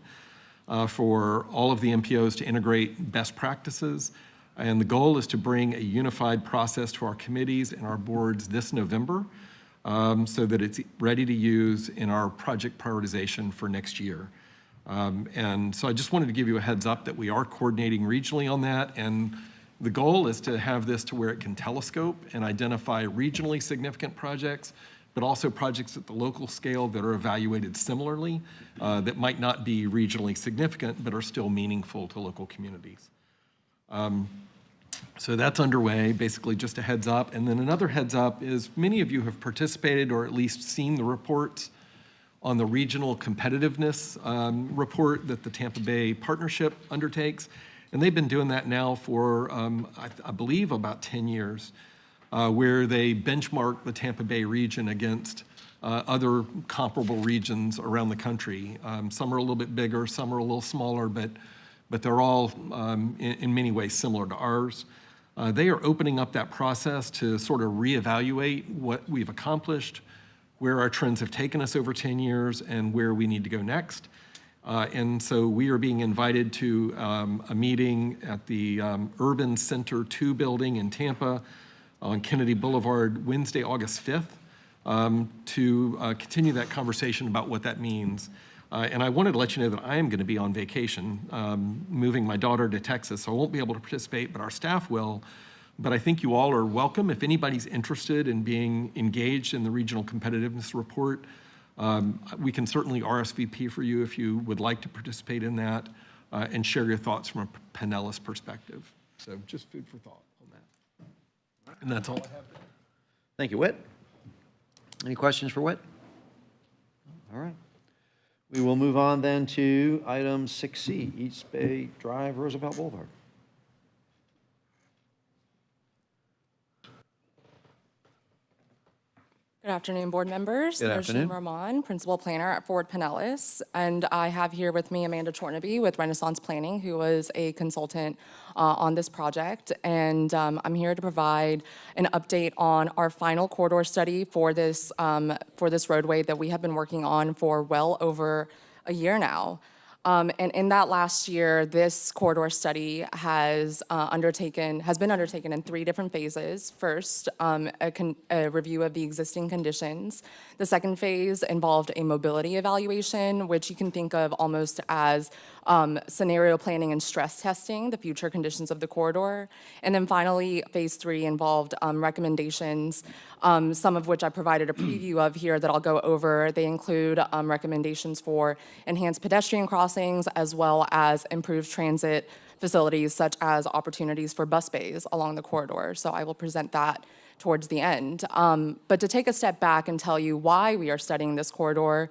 F: for all of the MPOs to integrate best practices. And the goal is to bring a unified process to our committees and our boards this November so that it's ready to use in our project prioritization for next year. And so I just wanted to give you a heads up that we are coordinating regionally on that. And the goal is to have this to where it can telescope and identify regionally significant projects, but also projects at the local scale that are evaluated similarly, that might not be regionally significant, but are still meaningful to local communities. So that's underway, basically just a heads up. And then another heads up is many of you have participated or at least seen the reports on the regional competitiveness report that the Tampa Bay Partnership undertakes. And they've been doing that now for, I believe, about 10 years, where they benchmark the Tampa Bay region against other comparable regions around the country. Some are a little bit bigger, some are a little smaller, but they're all in many ways similar to ours. They are opening up that process to sort of reevaluate what we've accomplished, where our trends have taken us over 10 years, and where we need to go next. And so we are being invited to a meeting at the Urban Center 2 building in Tampa on Kennedy Boulevard, Wednesday, August 5th, to continue that conversation about what that means. And I wanted to let you know that I am going to be on vacation, moving my daughter to Texas, so I won't be able to participate, but our staff will. But I think you all are welcome. If anybody's interested in being engaged in the Regional Competitiveness Report, we can certainly RSVP for you if you would like to participate in that and share your thoughts from a Pinellas perspective. So just food for thought on that. And that's all I have.
A: Thank you, Whit. Any questions for Whit? All right. We will move on then to item 6C, East Bay Drive, Roosevelt Boulevard.
G: Good afternoon, board members.
A: Good afternoon.
G: Nosheen Rahman, Principal Planner at Ford Pinellas. And I have here with me Amanda Chornaby with Renaissance Planning, who was a consultant on this project. And I'm here to provide an update on our final corridor study for this roadway that we have been working on for well over a year now. And in that last year, this corridor study has been undertaken in 3 different phases. First, a review of the existing conditions. The second phase involved a mobility evaluation, which you can think of almost as scenario planning and stress testing the future conditions of the corridor. And then finally, phase 3 involved recommendations, some of which I provided a preview of here that I'll go over. They include recommendations for enhanced pedestrian crossings, as well as improved transit facilities, such as opportunities for bus bays along the corridor. So I will present that towards the end. But to take a step back and tell you why we are studying this corridor,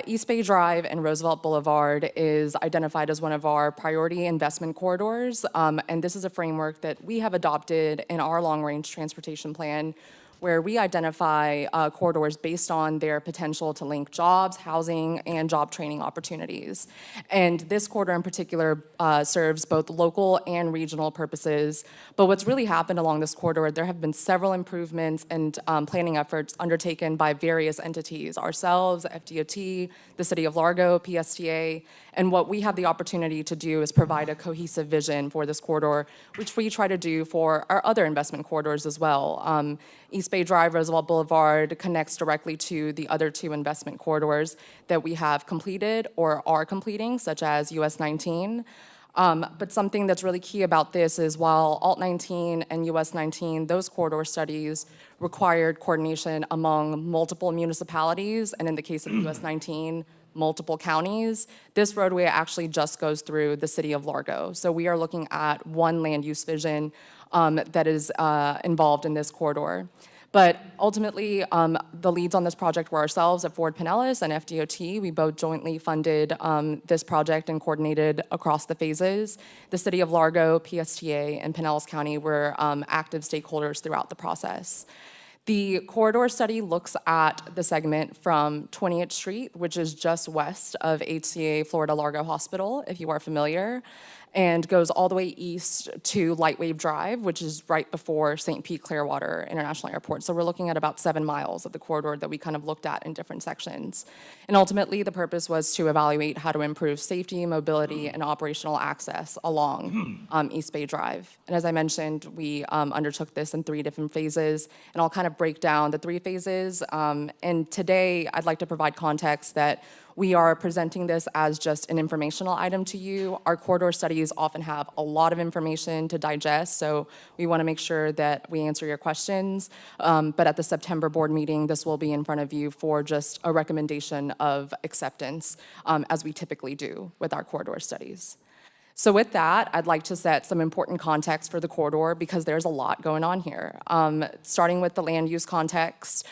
G: East Bay Drive and Roosevelt Boulevard is identified as one of our priority investment corridors, and this is a framework that we have adopted in our long-range transportation plan, where we identify corridors based on their potential to link jobs, housing, and job training opportunities. And this corridor in particular serves both local and regional purposes. But what's really happened along this corridor, there have been several improvements and planning efforts undertaken by various entities, ourselves, FDOT, the City of Largo, PSTA, and what we have the opportunity to do is provide a cohesive vision for this corridor, which we try to do for our other investment corridors as well. East Bay Drive, Roosevelt Boulevard connects directly to the other two investment corridors that we have completed or are completing, such as US 19. But something that's really key about this is while Alt 19 and US 19, those corridor studies required coordination among multiple municipalities, and in the case of US 19, multiple counties, this roadway actually just goes through the City of Largo. So we are looking at one land use vision that is involved in this corridor. But ultimately, the leads on this project were ourselves at Ford Pinellas and FDOT. We both jointly funded this project and coordinated across the phases. The City of Largo, PSTA, and Pinellas County were active stakeholders throughout the process. The corridor study looks at the segment from 20th Street, which is just west of HCA Florida Largo Hospital, if you are familiar, and goes all the way east to Lightwave Drive, which is right before St. Pete Clearwater International Airport. So we're looking at about 7 miles of the corridor that we kind of looked at in different sections. And ultimately, the purpose was to evaluate how to improve safety, mobility, and operational access along East Bay Drive. And as I mentioned, we undertook this in 3 different phases, and I'll kind of break down the 3 phases. And today, I'd like to provide context that we are presenting this as just an informational item to you. Our corridor studies often have a lot of information to digest, so we want to make sure that we answer your questions. But at the September board meeting, this will be in front of you for just a recommendation of acceptance, as we typically do with our corridor studies. So with that, I'd like to set some important context for the corridor because there's a lot going on here. Starting with the land use context,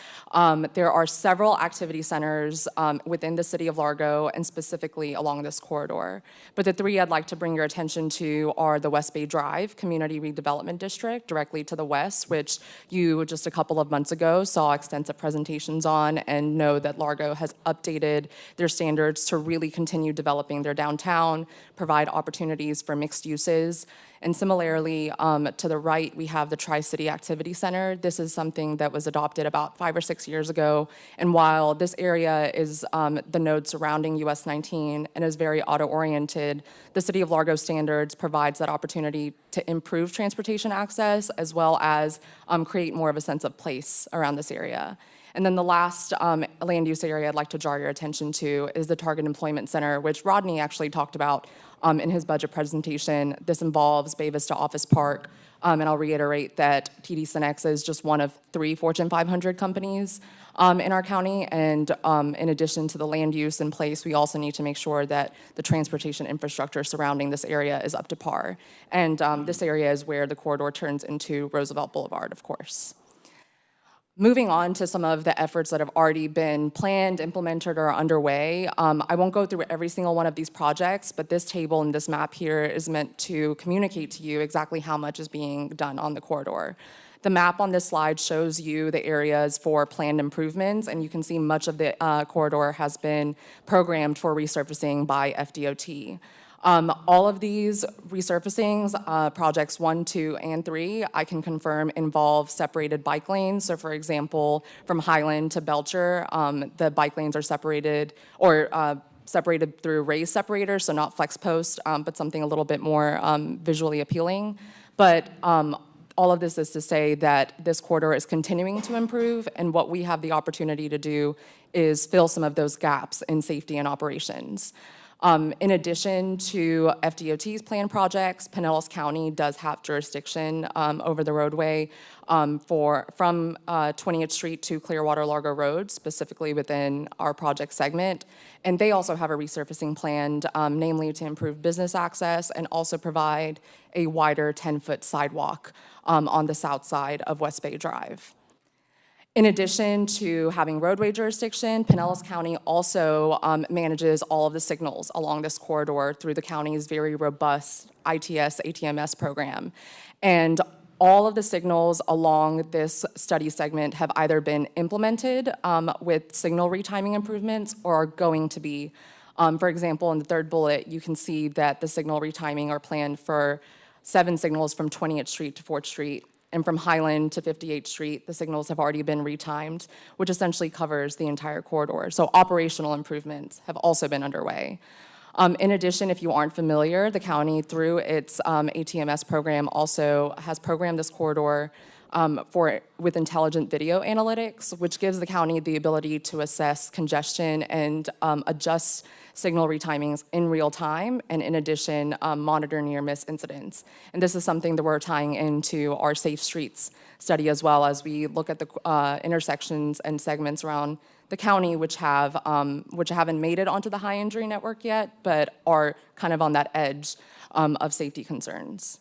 G: there are several activity centers within the City of Largo and specifically along this corridor. But the 3 I'd like to bring your attention to are the West Bay Drive Community Redevelopment District directly to the west, which you just a couple of months ago saw extensive presentations on and know that Largo has updated their standards to really continue developing their downtown, provide opportunities for mixed uses. And similarly, to the right, we have the Tri-City Activity Center. This is something that was adopted about 5 or 6 years ago. And while this area is the node surrounding US 19 and is very auto-oriented, the City of Largo standards provides that opportunity to improve transportation access as well as create more of a sense of place around this area. And then the last land use area I'd like to draw your attention to is the Target Employment Center, which Rodney actually talked about in his budget presentation. This involves Bay Vista Office Park, and I'll reiterate that TD SYNNEX is just one of 3 Fortune 500 companies in our county, and in addition to the land use in place, we also need to make sure that the transportation infrastructure surrounding this area is up to par. And this area is where the corridor turns into Roosevelt Boulevard, of course. Moving on to some of the efforts that have already been planned, implemented, or underway. I won't go through every single one of these projects, but this table and this map here is meant to communicate to you exactly how much is being done on the corridor. The map on this slide shows you the areas for planned improvements, and you can see much of the corridor has been programmed for resurfacing by FDOT. All of these resurfacings, projects 1, 2, and 3, I can confirm involve separated bike lanes. So for example, from Highland to Belcher, the bike lanes are separated or separated through raised separators, so not flex post, but something a little bit more visually appealing. But all of this is to say that this corridor is continuing to improve, and what we have the opportunity to do is fill some of those gaps in safety and operations. In addition to FDOT's planned projects, Pinellas County does have jurisdiction over the roadway from 20th Street to Clearwater Largo Road, specifically within our project segment. And they also have a resurfacing planned, namely to improve business access and also provide a wider 10-foot sidewalk on the south side of West Bay Drive. In addition to having roadway jurisdiction, Pinellas County also manages all of the signals along this corridor through the county's very robust ITS ATMS program. And all of the signals along this study segment have either been implemented with signal retiming improvements or are going to be. For example, in the third bullet, you can see that the signal retiming are planned for 7 signals from 20th Street to 4th Street. And from Highland to 58th Street, the signals have already been retimed, which essentially covers the entire corridor. So operational improvements have also been underway. In addition, if you aren't familiar, the county, through its ATMS program, also has programmed this corridor with intelligent video analytics, which gives the county the ability to assess congestion and adjust signal retimings in real time, and in addition, monitor near-miss incidents. And this is something that we're tying into our Safe Streets study as well, as we look at the intersections and segments around the county which haven't made it onto the high injury network yet, but are kind of on that edge of safety concerns.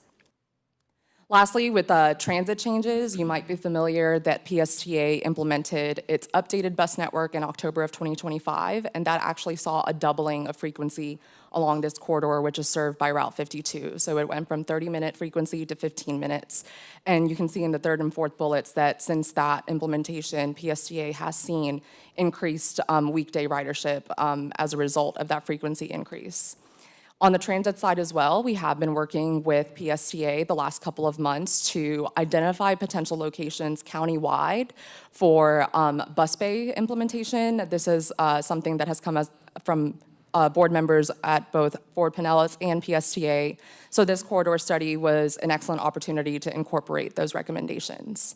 G: Lastly, with transit changes, you might be familiar that PSTA implemented its updated bus network in October of 2025, and that actually saw a doubling of frequency along this corridor, which is served by Route 52. So it went from 30-minute frequency to 15 minutes. And you can see in the third and fourth bullets that since that implementation, PSTA has seen increased weekday ridership as a result of that frequency increase. On the transit side as well, we have been working with PSTA the last couple of months to identify potential locations countywide for bus bay implementation. This is something that has come from board members at both Ford Pinellas and PSTA. So this corridor study was an excellent opportunity to incorporate those recommendations.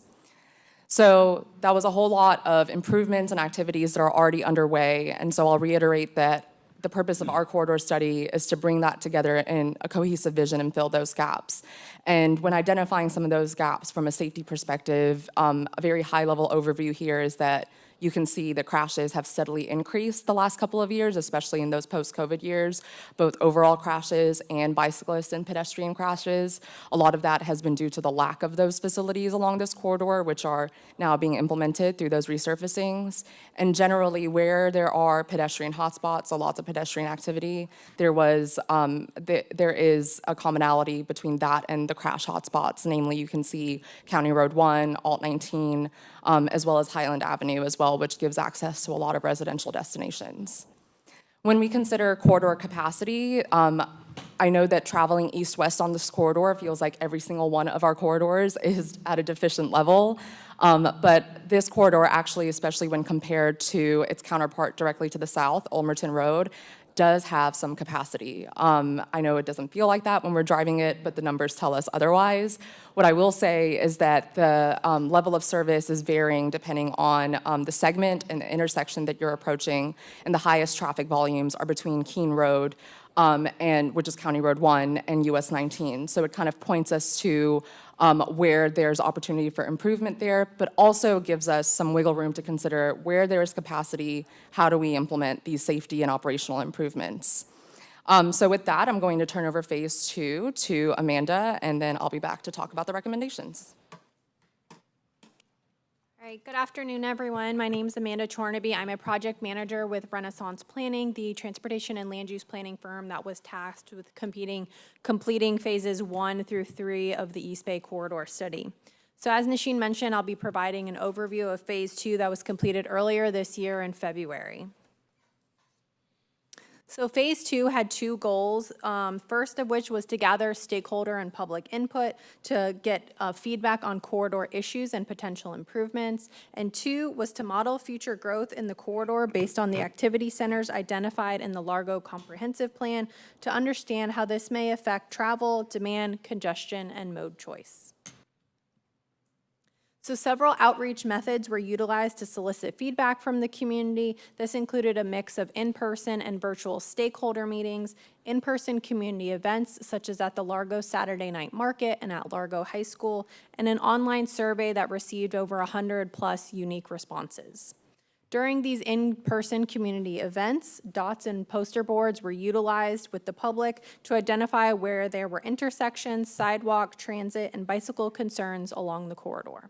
G: So that was a whole lot of improvements and activities that are already underway. And so I'll reiterate that the purpose of our corridor study is to bring that together in a cohesive vision and fill those gaps. And when identifying some of those gaps from a safety perspective, a very high-level overview here is that you can see the crashes have steadily increased the last couple of years, especially in those post-COVID years, both overall crashes and bicyclist and pedestrian crashes. A lot of that has been due to the lack of those facilities along this corridor, which are now being implemented through those resurfacings. And generally, where there are pedestrian hotspots, so lots of pedestrian activity, there is a commonality between that and the crash hotspots. Namely, you can see County Road 1, Alt 19, as well as Highland Avenue as well, which gives access to a lot of residential destinations. When we consider corridor capacity, I know that traveling east-west on this corridor feels like every single one of our corridors is at a deficient level. But this corridor actually, especially when compared to its counterpart directly to the south, Ulmerton Road, does have some capacity. I know it doesn't feel like that when we're driving it, but the numbers tell us otherwise. What I will say is that the level of service is varying depending on the segment and the intersection that you're approaching, and the highest traffic volumes are between Keene Road, which is County Road 1, and US 19. So it kind of points us to where there's opportunity for improvement there, but also gives us some wiggle room to consider where there is capacity, how do we implement these safety and operational improvements. So with that, I'm going to turn over phase 2 to Amanda, and then I'll be back to talk about the recommendations.
J: All right, good afternoon, everyone. My name is Amanda Chornaby. I'm a project manager with Renaissance Planning, the transportation and land use planning firm that was tasked with completing phases 1 through 3 of the East Bay Corridor study. So as Nasheen mentioned, I'll be providing an overview of phase 2 that was completed earlier this year in February. So phase 2 had 2 goals, first of which was to gather stakeholder and public input to get feedback on corridor issues and potential improvements. And 2 was to model future growth in the corridor based on the activity centers identified in the Largo Comprehensive Plan to understand how this may affect travel, demand, congestion, and mode choice. So several outreach methods were utilized to solicit feedback from the community. This included a mix of in-person and virtual stakeholder meetings, in-person community events such as at the Largo Saturday Night Market and at Largo High School, and an online survey that received over 100+ unique responses. During these in-person community events, dots and poster boards were utilized with the public to identify where there were intersections, sidewalk, transit, and bicycle concerns along the corridor.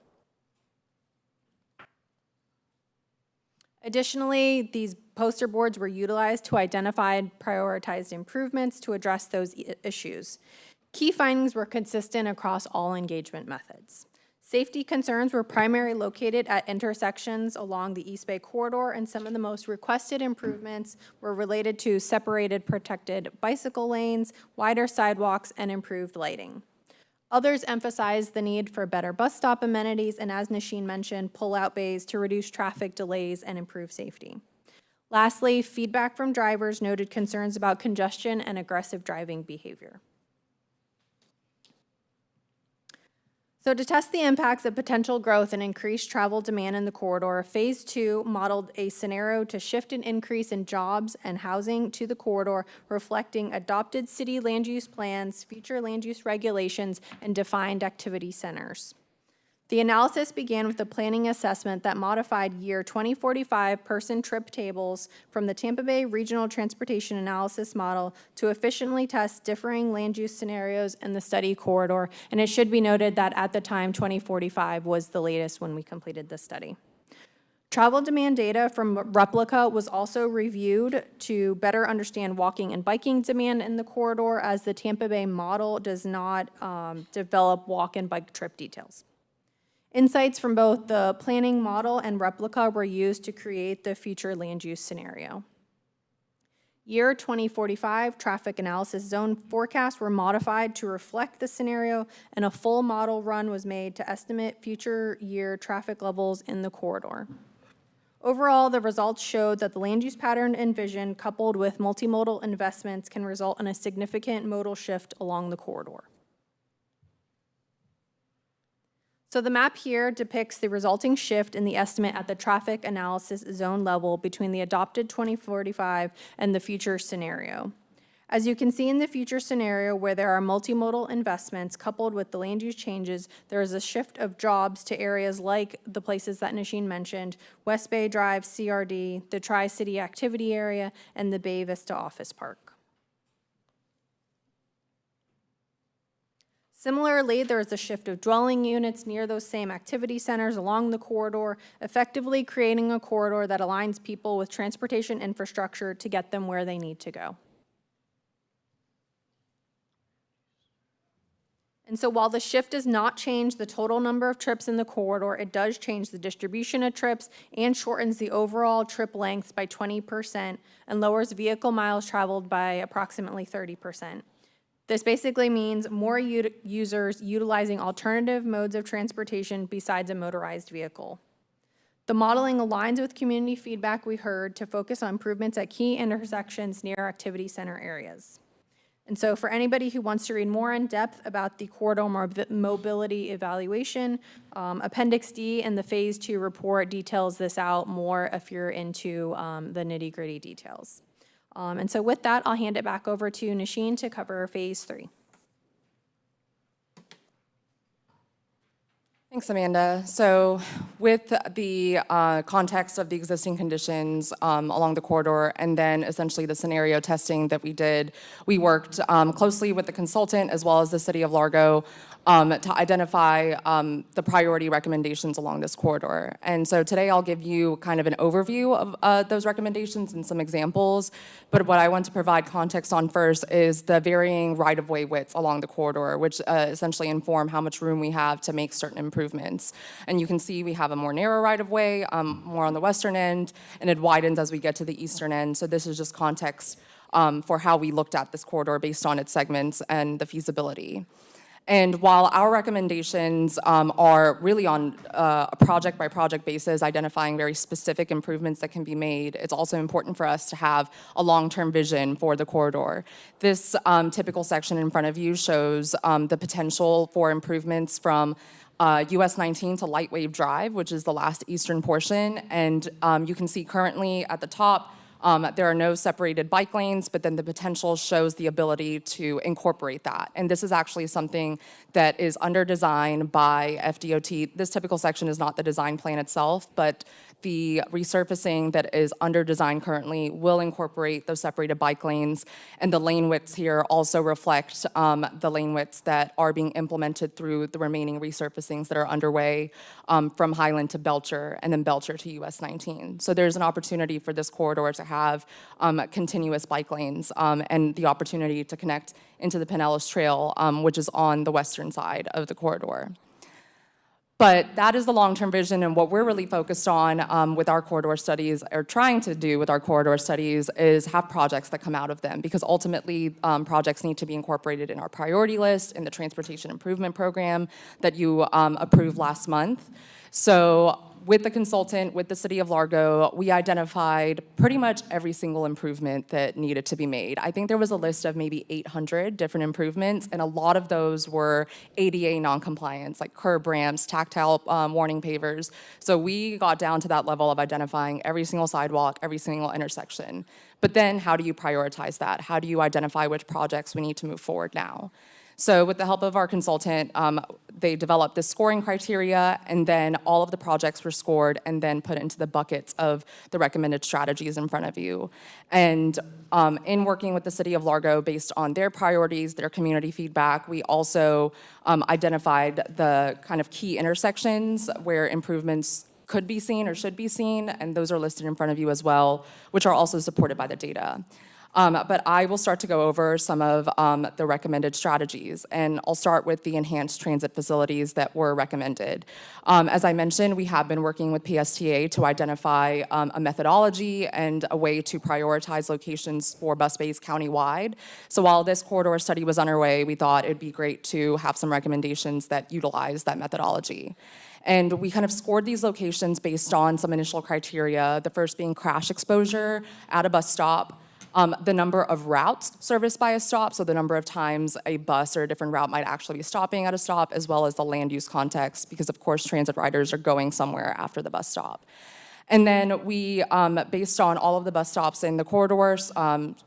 J: Additionally, these poster boards were utilized to identify prioritized improvements to address those issues. Key findings were consistent across all engagement methods. Safety concerns were primarily located at intersections along the East Bay corridor, and some of the most requested improvements were related to separated protected bicycle lanes, wider sidewalks, and improved lighting. Others emphasized the need for better bus stop amenities and, as Nasheen mentioned, pull-out bays to reduce traffic delays and improve safety. Lastly, feedback from drivers noted concerns about congestion and aggressive driving behavior. So to test the impacts of potential growth and increased travel demand in the corridor, Phase 2 modeled a scenario to shift an increase in jobs and housing to the corridor, reflecting adopted city land use plans, future land use regulations, and defined activity centers. The analysis began with a planning assessment that modified year 2045 person trip tables from the Tampa Bay Regional Transportation Analysis Model to efficiently test differing land use scenarios in the study corridor. And it should be noted that at the time, 2045 was the latest when we completed the study. Travel demand data from Replica was also reviewed to better understand walking and biking demand in the corridor, as the Tampa Bay model does not develop walk and bike trip details. Insights from both the planning model and Replica were used to create the future land use scenario. Year 2045 traffic analysis zone forecasts were modified to reflect the scenario, and a full model run was made to estimate future year traffic levels in the corridor. Overall, the results showed that the land use pattern envisioned, coupled with multimodal investments, can result in a significant modal shift along the corridor. So the map here depicts the resulting shift in the estimate at the traffic analysis zone level between the adopted 2045 and the future scenario. As you can see in the future scenario, where there are multimodal investments coupled with the land use changes, there is a shift of jobs to areas like the places that Nasheen mentioned, West Bay Drive, CRD, the Tri-City Activity Area, and the Bay Vista Office Park. Similarly, there is a shift of dwelling units near those same activity centers along the corridor, effectively creating a corridor that aligns people with transportation infrastructure to get them where they need to go. And so while the shift does not change the total number of trips in the corridor, it does change the distribution of trips and shortens the overall trip lengths by 20% and lowers vehicle miles traveled by approximately 30%. This basically means more users utilizing alternative modes of transportation besides a motorized vehicle. The modeling aligns with community feedback we heard to focus on improvements at key intersections near activity center areas. And so for anybody who wants to read more in depth about the corridor mobility evaluation, Appendix D in the Phase 2 report details this out more if you're into the nitty-gritty details. And so with that, I'll hand it back over to Nasheen to cover Phase 3.
G: Thanks, Amanda. So with the context of the existing conditions along the corridor and then essentially the scenario testing that we did, we worked closely with the consultant as well as the City of Largo to identify the priority recommendations along this corridor. And so today I'll give you kind of an overview of those recommendations and some examples, but what I want to provide context on first is the varying right-of-way widths along the corridor, which essentially inform how much room we have to make certain improvements. And you can see we have a more narrow right-of-way, more on the western end, and it widens as we get to the eastern end. So this is just context for how we looked at this corridor based on its segments and the feasibility. And while our recommendations are really on a project-by-project basis, identifying very specific improvements that can be made, it's also important for us to have a long-term vision for the corridor. This typical section in front of you shows the potential for improvements from US 19 to Light Wave Drive, which is the last eastern portion. And you can see currently at the top, there are no separated bike lanes, but then the potential shows the ability to incorporate that. And this is actually something that is under design by FDOT. This typical section is not the design plan itself, but the resurfacing that is under design currently will incorporate those separated bike lanes, and the lane widths here also reflect the lane widths that are being implemented through the remaining resurfacings that are underway from Highland to Belcher, and then Belcher to US 19. So there's an opportunity for this corridor to have continuous bike lanes and the opportunity to connect into the Pinellas Trail, which is on the western side of the corridor. But that is the long-term vision, and what we're really focused on with our corridor studies, or trying to do with our corridor studies, is have projects that come out of them, because ultimately projects need to be incorporated in our priority list, in the transportation improvement program that you approved last month. So with the consultant, with the City of Largo, we identified pretty much every single improvement that needed to be made. I think there was a list of maybe 800 different improvements, and a lot of those were ADA noncompliance, like curb ramps, tactile warning pavers. So we got down to that level of identifying every single sidewalk, every single intersection. But then how do you prioritize that? How do you identify which projects we need to move forward now? So with the help of our consultant, they developed this scoring criteria, and then all of the projects were scored and then put into the buckets of the recommended strategies in front of you. And in working with the City of Largo based on their priorities, their community feedback, we also identified the kind of key intersections where improvements could be seen or should be seen, and those are listed in front of you as well, which are also supported by the data. But I will start to go over some of the recommended strategies, and I'll start with the enhanced transit facilities that were recommended. As I mentioned, we have been working with PSTA to identify a methodology and a way to prioritize locations for bus bays countywide. So while this corridor study was underway, we thought it'd be great to have some recommendations that utilize that methodology. And we kind of scored these locations based on some initial criteria, the first being crash exposure at a bus stop, the number of routes serviced by a stop, so the number of times a bus or a different route might actually be stopping at a stop, as well as the land use context, because of course transit riders are going somewhere after the bus stop. And then we, based on all of the bus stops in the corridors,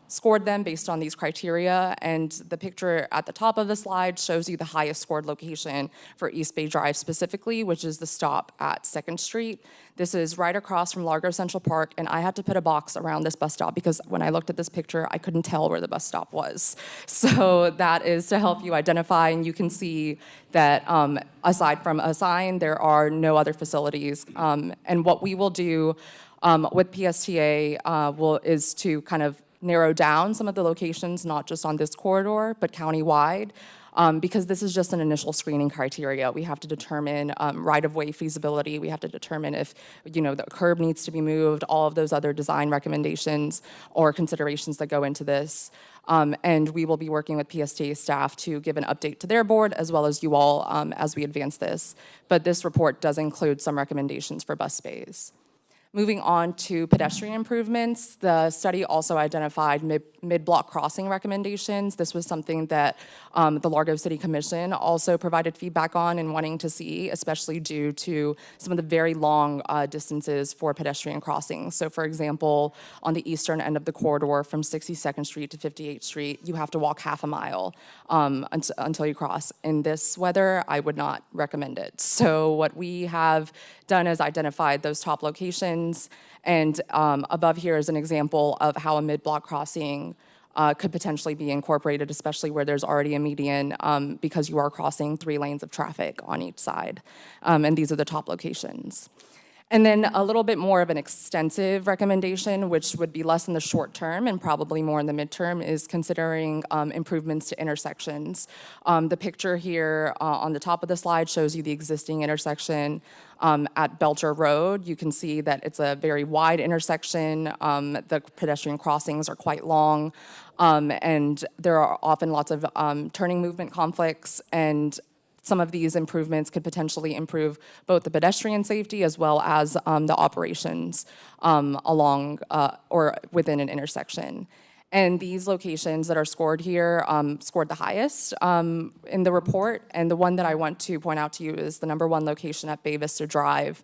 G: scored them based on these criteria, and the picture at the top of the slide shows you the highest scored location for East Bay Drive specifically, which is the stop at 2nd Street. This is right across from Largo Central Park, and I had to put a box around this bus stop because when I looked at this picture, I couldn't tell where the bus stop was. So that is to help you identify, and you can see that aside from a sign, there are no other facilities. And what we will do with PSTA is to kind of narrow down some of the locations, not just on this corridor, but countywide. Because this is just an initial screening criteria. We have to determine right-of-way feasibility. We have to determine if, the curb needs to be moved, all of those other design recommendations or considerations that go into this. And we will be working with PSTA staff to give an update to their board as well as you all as we advance this. But this report does include some recommendations for bus bays. Moving on to pedestrian improvements, the study also identified mid-block crossing recommendations. This was something that the Largo City Commission also provided feedback on and wanting to see, especially due to some of the very long distances for pedestrian crossings. So for example, on the eastern end of the corridor from 62nd Street to 58th Street, you have to walk half a mile until you cross. In this weather, I would not recommend it. So what we have done is identified those top locations, and above here is an example of how a mid-block crossing could potentially be incorporated, especially where there's already a median, because you are crossing 3 lanes of traffic on each side. And these are the top locations. And then a little bit more of an extensive recommendation, which would be less in the short term and probably more in the midterm, is considering improvements to intersections. The picture here on the top of the slide shows you the existing intersection at Belcher Road. You can see that it's a very wide intersection. The pedestrian crossings are quite long, and there are often lots of turning movement conflicts, and some of these improvements could potentially improve both the pedestrian safety as well as the operations along or within an intersection. And these locations that are scored here scored the highest in the report. And the one that I want to point out to you is the #1 location at Bay Vista Drive,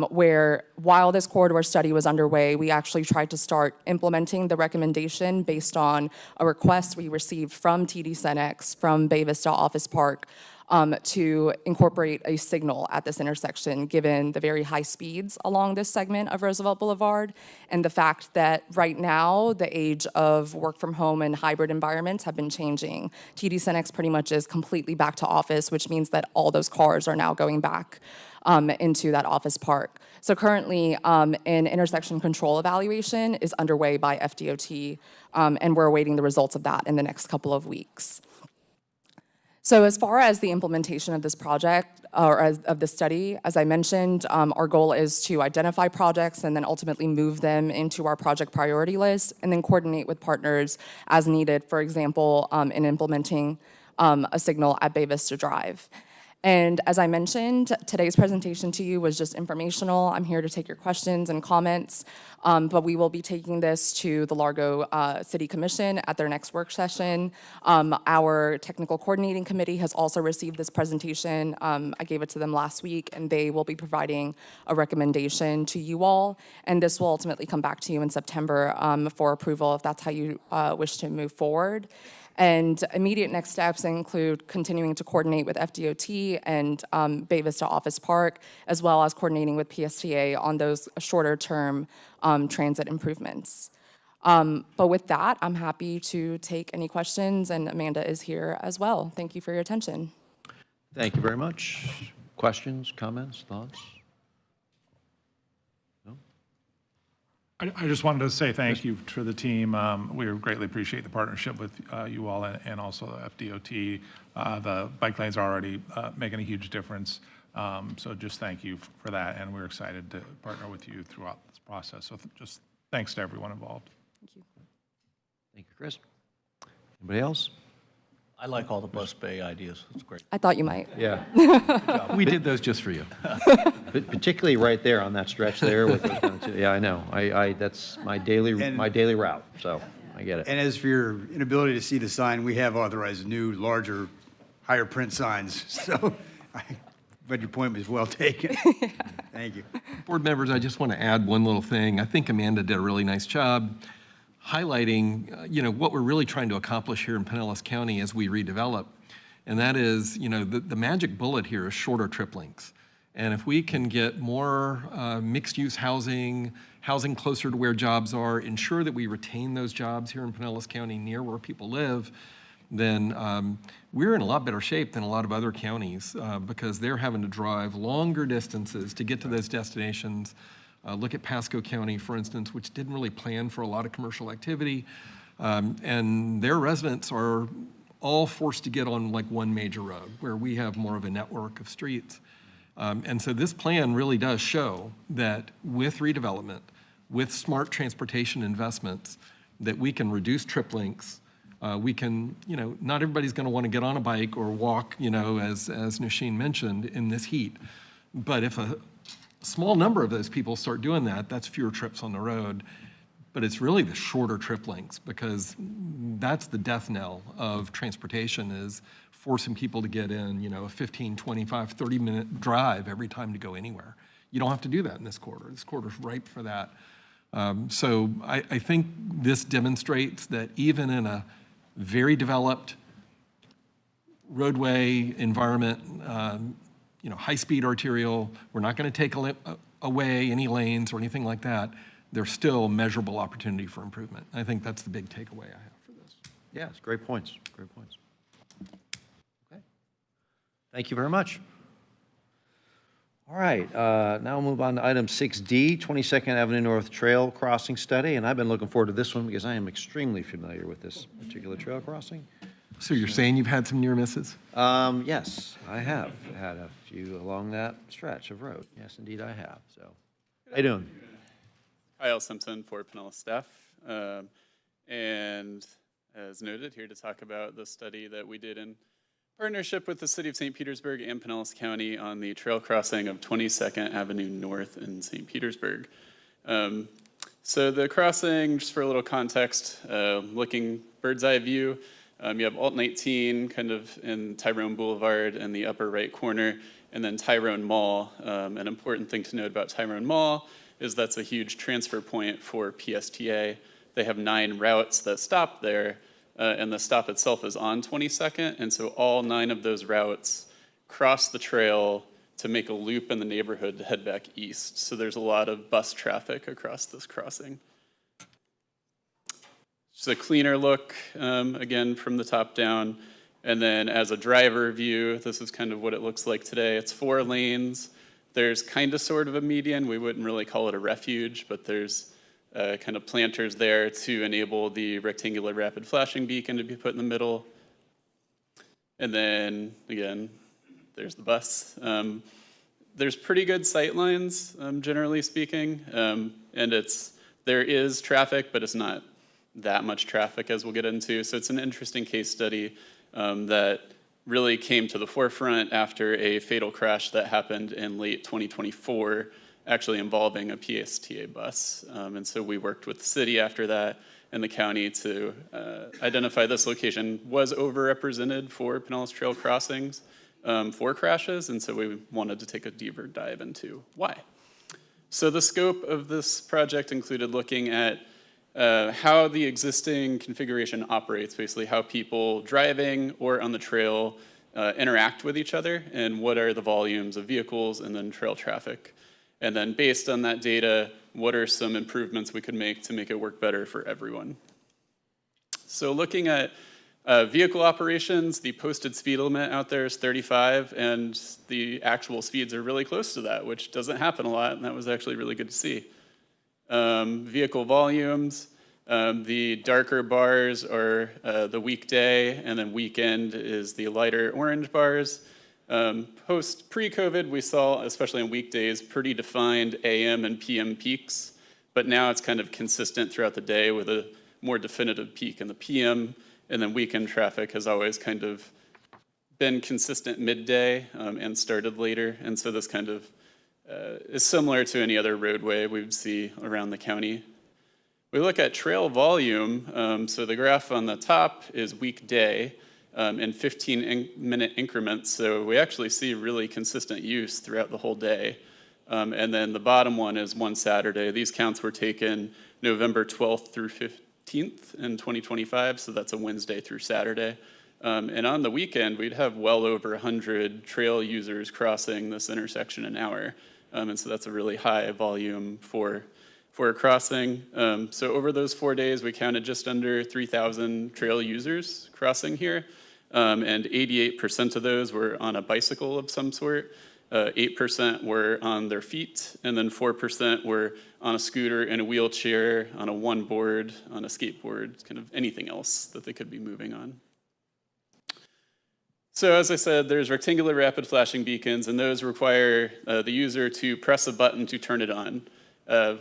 G: where while this corridor study was underway, we actually tried to start implementing the recommendation based on a request we received from TD Cenex, from Bay Vista Office Park, to incorporate a signal at this intersection, given the very high speeds along this segment of Roosevelt Boulevard, and the fact that right now, the age of work from home and hybrid environments have been changing. TD Cenex pretty much is completely back to office, which means that all those cars are now going back into that office park. So currently, an intersection control evaluation is underway by FDOT, and we're awaiting the results of that in the next couple of weeks. So as far as the implementation of this project, or of the study, as I mentioned, our goal is to identify projects and then ultimately move them into our project priority list, and then coordinate with partners as needed, for example, in implementing a signal at Bay Vista Drive. And as I mentioned, today's presentation to you was just informational. I'm here to take your questions and comments, but we will be taking this to the Largo City Commission at their next work session. Our technical coordinating committee has also received this presentation. I gave it to them last week, and they will be providing a recommendation to you all. And this will ultimately come back to you in September for approval if that's how you wish to move forward. And immediate next steps include continuing to coordinate with FDOT and Bay Vista Office Park, as well as coordinating with PSTA on those shorter-term transit improvements. But with that, I'm happy to take any questions, and Amanda is here as well. Thank you for your attention.
A: Thank you very much. Questions, comments, thoughts?
E: I just wanted to say thank you to the team. We greatly appreciate the partnership with you all and also FDOT. The bike lanes are already making a huge difference. So just thank you for that. And we're excited to partner with you throughout this process. So just thanks to everyone involved.
G: Thank you.
A: Thank you, Chris. Anybody else?
D: I like all the bus bay ideas. It's great.
G: I thought you might.
A: Yeah.
F: We did those just for you.
A: But particularly right there on that stretch there with those kind of two, yeah, I know. That's my daily route, so I get it.
C: And as for your inability to see the sign, we have authorized new, larger, higher print signs. So, but your point was well taken. Thank you.
F: Board members, I just want to add one little thing. I think Amanda did a really nice job highlighting, what we're really trying to accomplish here in Pinellas County as we redevelop. And that is, the magic bullet here is shorter trip links. And if we can get more mixed-use housing closer to where jobs are, ensure that we retain those jobs here in Pinellas County near where people live, then we're in a lot better shape than a lot of other counties because they're having to drive longer distances to get to those destinations. Look at Pasco County, for instance, which didn't really plan for a lot of commercial activity. And their residents are all forced to get on like one major road where we have more of a network of streets. And so this plan really does show that with redevelopment, with smart transportation investments, that we can reduce trip links. We can, not everybody's going to want to get on a bike or walk, as Nasheen mentioned, in this heat. But if a small number of those people start doing that, that's fewer trips on the road. But it's really the shorter trip lengths because that's the death knell of transportation is forcing people to get in, a 15, 25, 30-minute drive every time to go anywhere. You don't have to do that in this corridor. This corridor's ripe for that. So I think this demonstrates that even in a very developed roadway environment, high-speed arterial, we're not going to take away any lanes or anything like that. There's still measurable opportunity for improvement. I think that's the big takeaway I have for this.
A: Yeah, it's great points. Great points. Okay. Thank you very much. All right, now we'll move on to item 6D, 22nd Avenue North Trail Crossing Study, and I've been looking forward to this one because I am extremely familiar with this particular trail crossing.
F: So you're saying you've had some near misses?
A: Yes, I have had a few along that stretch of road. Yes, indeed I have, so. How you doing?
L: Kyle Simpson for Pinellas staff. And as noted, here to talk about the study that we did in partnership with the City of St. Petersburg and Pinellas County on the trail crossing of 22nd Avenue North in St. Petersburg. So the crossing, just for a little context, looking bird's eye view, you have Alt 19 kind of in Tyrone Boulevard in the upper right corner, and then Tyrone Mall. An important thing to note about Tyrone Mall is that's a huge transfer point for PSTA. They have 9 routes that stop there, and the stop itself is on 22nd, and so all 9 of those routes cross the trail to make a loop in the neighborhood to head back east. So there's a lot of bus traffic across this crossing. Just a cleaner look, again, from the top down. And then as a driver view, this is kind of what it looks like today. It's 4 lanes. There's kind of sort of a median. We wouldn't really call it a refuge, but there's kind of planters there to enable the rectangular rapid flashing beacon to be put in the middle. And then, again, there's the bus. There's pretty good sight lines, generally speaking. And there is traffic, but it's not that much traffic, as we'll get into. So it's an interesting case study that really came to the forefront after a fatal crash that happened in late 2024, actually involving a PSTA bus. And so we worked with the city after that and the county to identify this location was overrepresented for Pinellas Trail crossings for crashes, and so we wanted to take a deeper dive into why. So the scope of this project included looking at how the existing configuration operates, basically how people driving or on the trail interact with each other, and what are the volumes of vehicles and then trail traffic. And then based on that data, what are some improvements we could make to make it work better for everyone? So looking at vehicle operations, the posted speed limit out there is 35, and the actual speeds are really close to that, which doesn't happen a lot, and that was actually really good to see. Vehicle volumes, the darker bars are the weekday, and then weekend is the lighter orange bars. Pre-COVID, we saw, especially on weekdays, pretty defined AM and PM peaks, but now it's kind of consistent throughout the day with a more definitive peak in the PM, and then weekend traffic has always kind of been consistent midday and started later, and so this kind of is similar to any other roadway we would see around the county. We look at trail volume, so the graph on the top is weekday in 15-minute increments, so we actually see really consistent use throughout the whole day. And then the bottom one is one Saturday. These counts were taken November 12th through 15th in 2025, so that's a Wednesday through Saturday. And on the weekend, we'd have well over 100 trail users crossing this intersection an hour. And so that's a really high volume for a crossing. So over those 4 days, we counted just under 3,000 trail users crossing here. And 88% of those were on a bicycle of some sort. 8% were on their feet, and then 4% were on a scooter, in a wheelchair, on a one board, on a skateboard, kind of anything else that they could be moving on. So as I said, there's rectangular rapid flashing beacons, and those require the user to press a button to turn it on.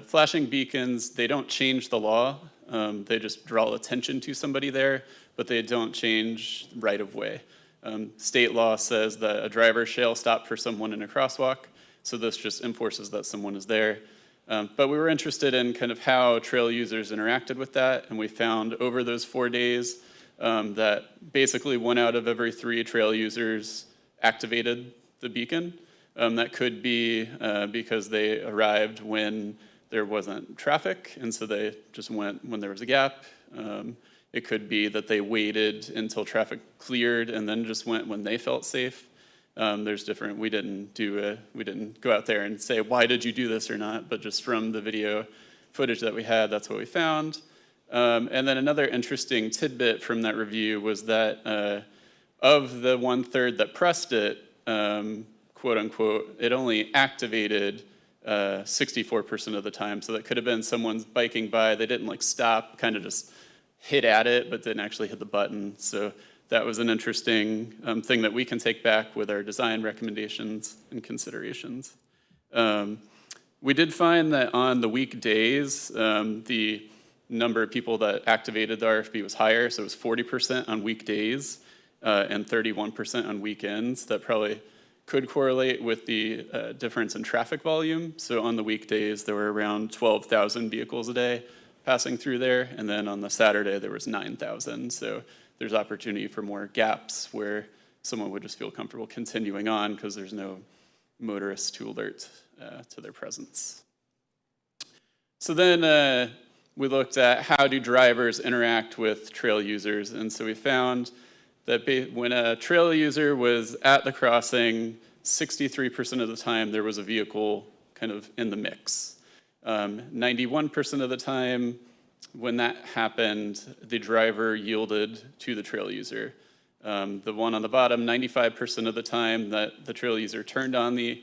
L: Flashing beacons, they don't change the law. They just draw attention to somebody there, but they don't change right of way. State law says that a driver shall stop for someone in a crosswalk, so this just enforces that someone is there. But we were interested in kind of how trail users interacted with that, and we found over those 4 days that basically 1 out of every 3 trail users activated the beacon. That could be because they arrived when there wasn't traffic, and so they just went when there was a gap. It could be that they waited until traffic cleared and then just went when they felt safe. There's different, we didn't go out there and say, why did you do this or not, but just from the video footage that we had, that's what we found. And then another interesting tidbit from that review was that of the 1/3 that pressed it, quote unquote, it only activated 64% of the time. So that could have been someone's biking by, they didn't like stop, kind of just hit at it, but didn't actually hit the button. So that was an interesting thing that we can take back with our design recommendations and considerations. We did find that on the weekdays, the number of people that activated the RFB was higher, so it was 40% on weekdays and 31% on weekends. That probably could correlate with the difference in traffic volume. So on the weekdays, there were around 12,000 vehicles a day passing through there, and then on the Saturday, there was 9,000. So there's opportunity for more gaps where someone would just feel comfortable continuing on because there's no motorist to alert to their presence. So then we looked at how do drivers interact with trail users, and so we found that when a trail user was at the crossing, 63% of the time there was a vehicle kind of in the mix. 91% of the time when that happened, the driver yielded to the trail user. The one on the bottom, 95% of the time that the trail user turned on the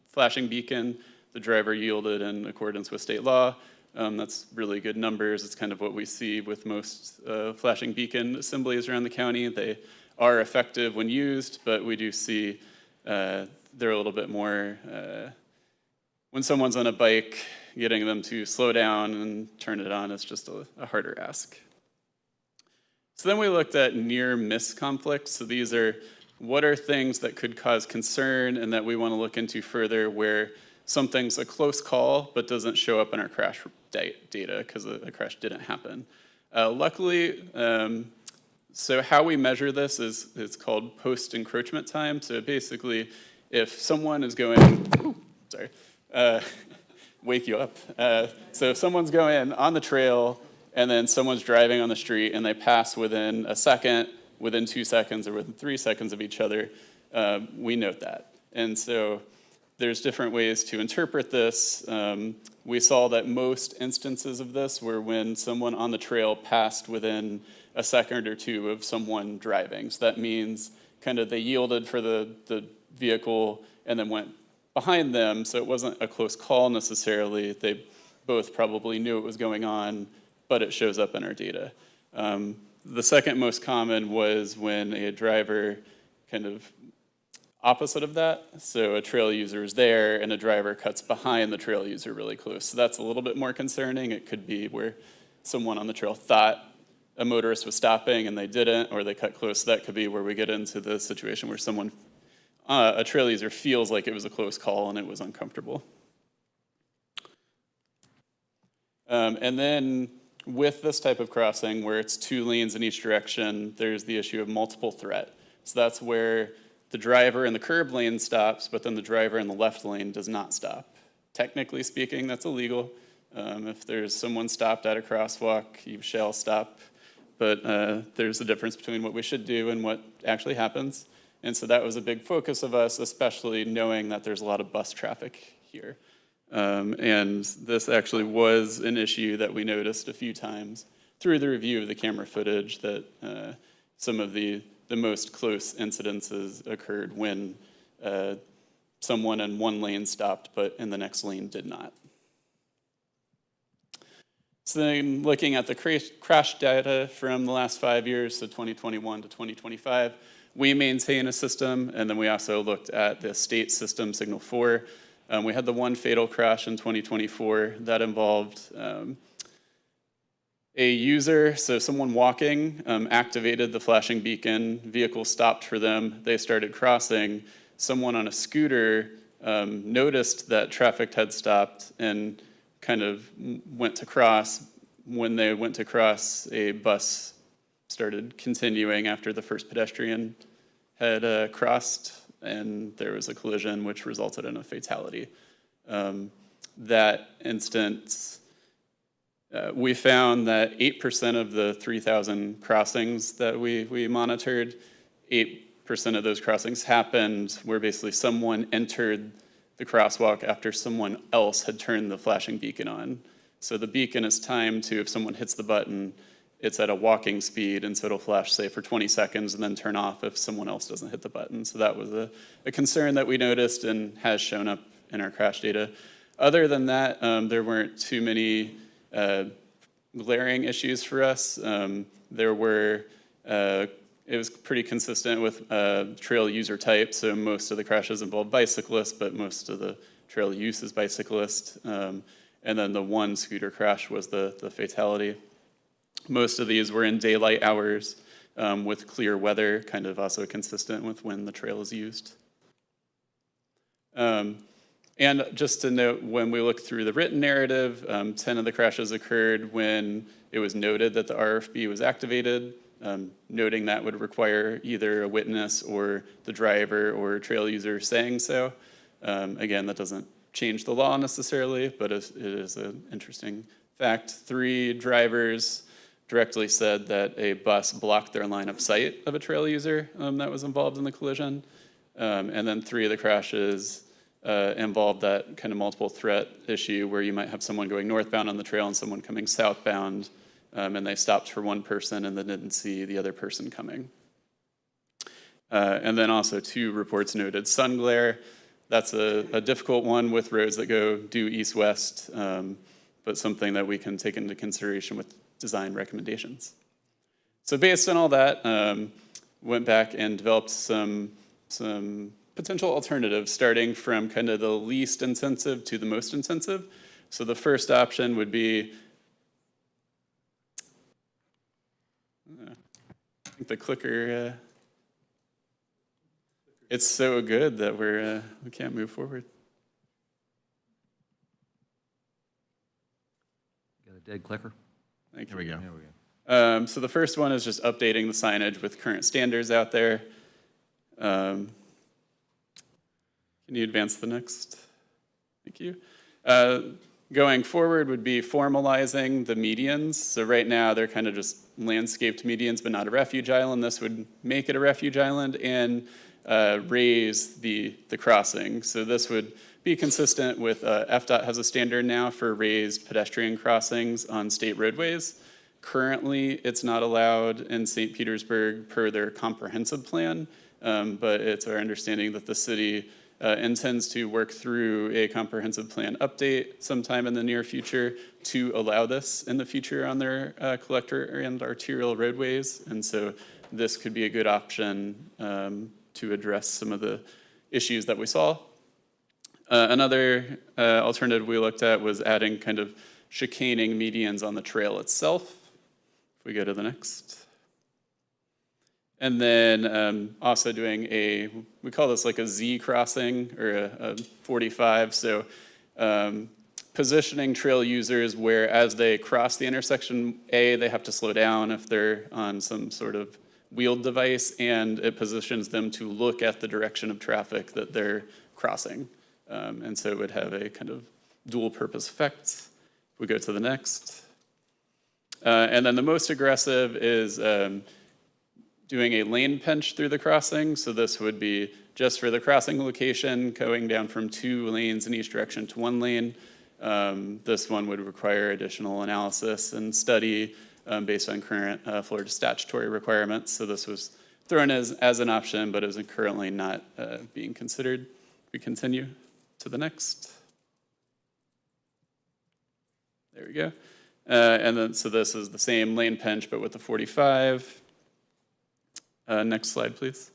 L: flashing beacon, the driver yielded in accordance with state law. That's really good numbers. It's kind of what we see with most flashing beacon assemblies around the county. They are effective when used, but we do see they're a little bit more, when someone's on a bike, getting them to slow down and turn it on is just a harder ask. So then we looked at near-miss conflicts. So these are, what are things that could cause concern and that we want to look into further where something's a close call but doesn't show up in our crash data because a crash didn't happen. Luckily, so how we measure this is it's called post-encroachment time. So basically, if someone is going, wake you up. So if someone's going on the trail and then someone's driving on the street and they pass within a second, within 2 seconds, or within 3 seconds of each other, we note that. And so there's different ways to interpret this. We saw that most instances of this were when someone on the trail passed within a second or two of someone driving. So that means kind of they yielded for the vehicle and then went behind them, so it wasn't a close call necessarily. They both probably knew what was going on, but it shows up in our data. The second most common was when a driver kind of opposite of that. So a trail user is there and a driver cuts behind the trail user really close. So that's a little bit more concerning. It could be where someone on the trail thought a motorist was stopping and they didn't, or they cut close. That could be where we get into the situation where someone, a trail user feels like it was a close call and it was uncomfortable. And then with this type of crossing where it's 2 lanes in each direction, there's the issue of multiple threat. So that's where the driver in the curb lane stops, but then the driver in the left lane does not stop. Technically speaking, that's illegal. If there's someone stopped at a crosswalk, you shall stop. But there's a difference between what we should do and what actually happens. And so that was a big focus of us, especially knowing that there's a lot of bus traffic here. And this actually was an issue that we noticed a few times through the review of the camera footage, that some of the most close incidences occurred when someone in one lane stopped, but in the next lane did not. So then looking at the crash data from the last 5 years, so 2021 to 2025, we maintain a system, and then we also looked at the state system, Signal 4. We had the one fatal crash in 2024 that involved a user, so someone walking, activated the flashing beacon, vehicle stopped for them, they started crossing. Someone on a scooter noticed that traffic had stopped and kind of went to cross. When they went to cross, a bus started continuing after the first pedestrian had crossed, and there was a collision which resulted in a fatality. That instance, we found that 8% of the 3,000 crossings that we monitored, 8% of those crossings happened where basically someone entered the crosswalk after someone else had turned the flashing beacon on. So the beacon is timed to, if someone hits the button, it's at a walking speed, and so it'll flash, say, for 20 seconds and then turn off if someone else doesn't hit the button. So that was a concern that we noticed and has shown up in our crash data. Other than that, there weren't too many glaring issues for us. It was pretty consistent with trail user type, so most of the crashes involved bicyclists, but most of the trail use is bicyclist. And then the one scooter crash was the fatality. Most of these were in daylight hours with clear weather, kind of also consistent with when the trail is used. And just to note, when we look through the written narrative, 10 of the crashes occurred when it was noted that the RFB was activated. Noting that would require either a witness or the driver or trail user saying so. Again, that doesn't change the law necessarily, but it is an interesting fact. 3 drivers directly said that a bus blocked their line of sight of a trail user that was involved in the collision. And then 3 of the crashes involved that kind of multiple threat issue where you might have someone going northbound on the trail and someone coming southbound, and they stopped for one person and then didn't see the other person coming. And then also 2 reports noted sun glare. That's a difficult one with roads that go due east-west, but something that we can take into consideration with design recommendations. So based on all that, went back and developed some potential alternatives, starting from kind of the least intensive to the most intensive. So the first option would be, I think the clicker, it's so good that we can't move forward.
A: Got a dead clicker?
L: Thank you.
A: There we go.
L: So the first one is just updating the signage with current standards out there. Can you advance the next? Thank you. Going forward would be formalizing the medians. So right now they're kind of just landscaped medians, but not a refuge island. This would make it a refuge island and raise the crossing. So this would be consistent with FDOT has a standard now for raised pedestrian crossings on state roadways. Currently, it's not allowed in St. Petersburg per their comprehensive plan, but it's our understanding that the city intends to work through a comprehensive plan update sometime in the near future to allow this in the future on their collector and arterial roadways. And so this could be a good option to address some of the issues that we saw. Another alternative we looked at was adding kind of chicaning medians on the trail itself. If we go to the next. And then also doing we call this like a Z crossing or a 45. So positioning trail users where as they cross the intersection, they have to slow down if they're on some sort of wheeled device, and it positions them to look at the direction of traffic that they're crossing. And so it would have a kind of dual purpose effect. If we go to the next. And then the most aggressive is doing a lane pinch through the crossing. So this would be just for the crossing location, going down from 2 lanes in each direction to 1 lane. This one would require additional analysis and study based on current Florida statutory requirements. So this was thrown as an option, but is currently not being considered. We continue to the next. There we go. And then, so this is the same lane pinch, but with the 45. Next slide, please.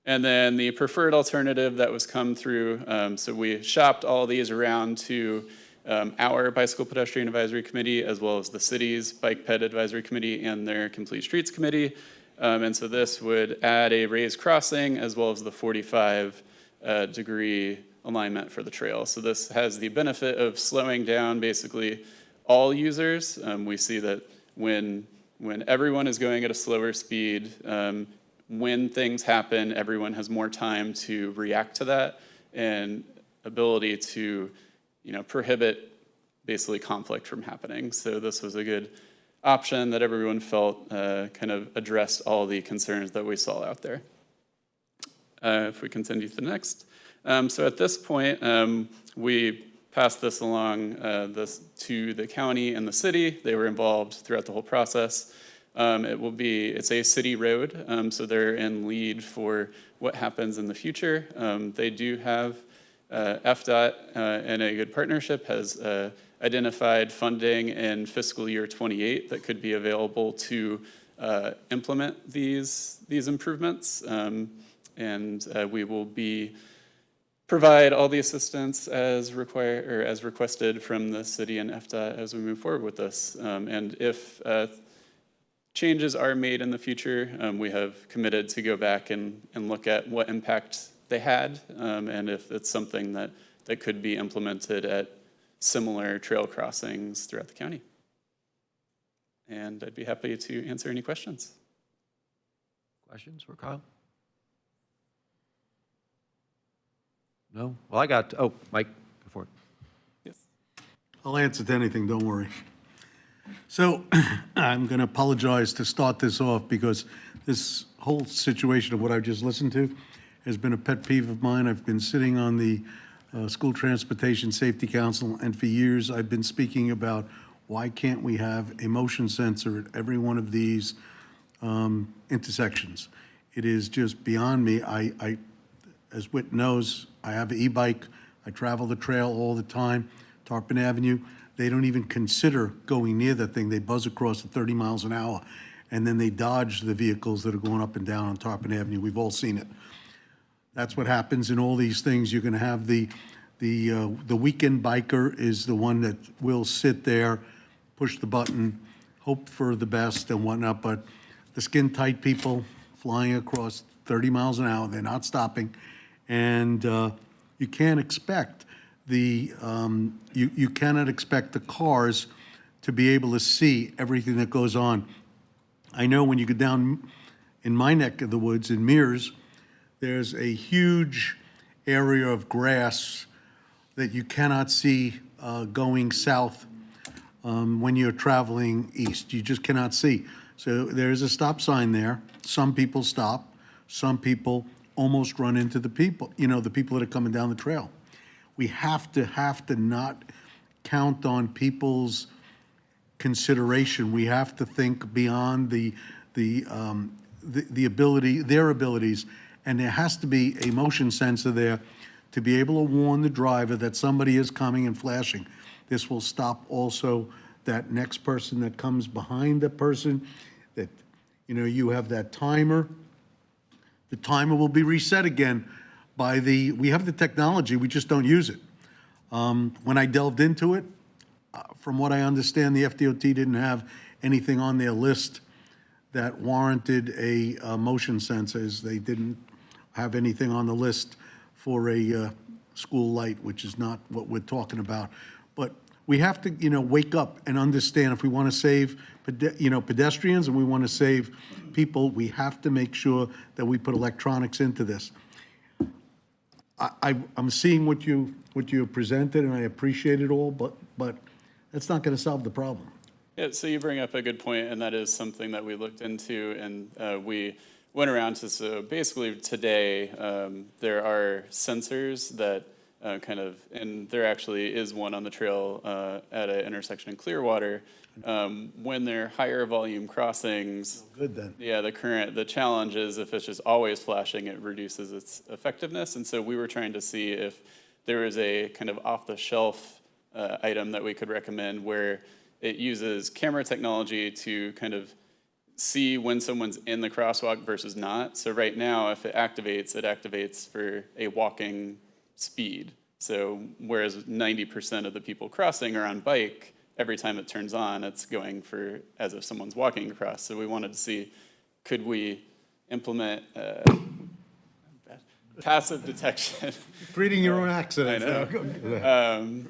L: And then the preferred alternative that was come through, so we shopped all these around to our Bicycle Pedestrian Advisory Committee, as well as the city's Bike Ped Advisory Committee and their Complete Streets Committee. And so this would add a raised crossing as well as the 45-degree alignment for the trail. So this has the benefit of slowing down basically all users. We see that when everyone is going at a slower speed, when things happen, everyone has more time to react to that and ability to, prohibit basically conflict from happening. So this was a good option that everyone felt kind of addressed all the concerns that we saw out there. If we continue to the next. So at this point, we passed this along to the county and the city. They were involved throughout the whole process. It's a city road, so they're in lead for what happens in the future. They do have FDOT in a good partnership has identified funding in fiscal year 28 that could be available to implement these improvements. And we will provide all the assistance as required or as requested from the city and FDOT as we move forward with this. And if changes are made in the future, we have committed to go back and look at what impact they had, and if it's something that could be implemented at similar trail crossings throughout the county. And I'd be happy to answer any questions.
A: Questions for Kyle? No? Well, I got, oh, Mike, go for it.
L: Yes.
B: I'll answer to anything, don't worry. So I'm going to apologize to start this off because this whole situation of what I just listened to has been a pet peeve of mine. I've been sitting on the School Transportation Safety Council, and for years I've been speaking about why can't we have a motion sensor at every one of these intersections. It is just beyond me. I as Whit knows, I have an e-bike. I travel the trail all the time, Tarpon Avenue. They don't even consider going near that thing. They buzz across at 30 miles an hour, and then they dodge the vehicles that are going up and down on Tarpon Avenue. We've all seen it. That's what happens in all these things. You're going to have the weekend biker is the one that will sit there, push the button, hope for the best and whatnot, but the skin-tight people flying across 30 miles an hour, they're not stopping, and you can't expect you cannot expect the cars to be able to see everything that goes on. I know when you go down in my neck of the woods in Mears, there's a huge area of grass that you cannot see going south when you're traveling east. You just cannot see. So there's a stop sign there. Some people stop. Some people almost run into the people, the people that are coming down the trail. We have to not count on people's consideration. We have to think beyond the ability, their abilities, and there has to be a motion sensor there to be able to warn the driver that somebody is coming and flashing. This will stop also that next person that comes behind the person, that, you have that timer. The timer will be reset again by we have the technology, we just don't use it. When I delved into it, from what I understand, the FDOT didn't have anything on their list that warranted a motion sensors. They didn't have anything on the list for a school light, which is not what we're talking about. But we have to, wake up and understand if we want to save, pedestrians and we want to save people, we have to make sure that we put electronics into this. I'm seeing what you presented, and I appreciate it all, but that's not going to solve the problem.
L: Yeah, so you bring up a good point, and that is something that we looked into, and we went around to, so basically today, there are sensors that and there actually is one on the trail at an intersection in Clearwater. When they're higher volume crossings,
B: good then.
L: Yeah, the challenge is if it's just always flashing, it reduces its effectiveness. And so we were trying to see if there was a kind of off-the-shelf item that we could recommend where it uses camera technology to kind of see when someone's in the crosswalk versus not. So right now, if it activates for a walking speed. So whereas 90% of the people crossing are on bike, every time it turns on, it's going for as if someone's walking across. So we wanted to see, could we implement passive detection?
B: Creating your own accident.
L: I know.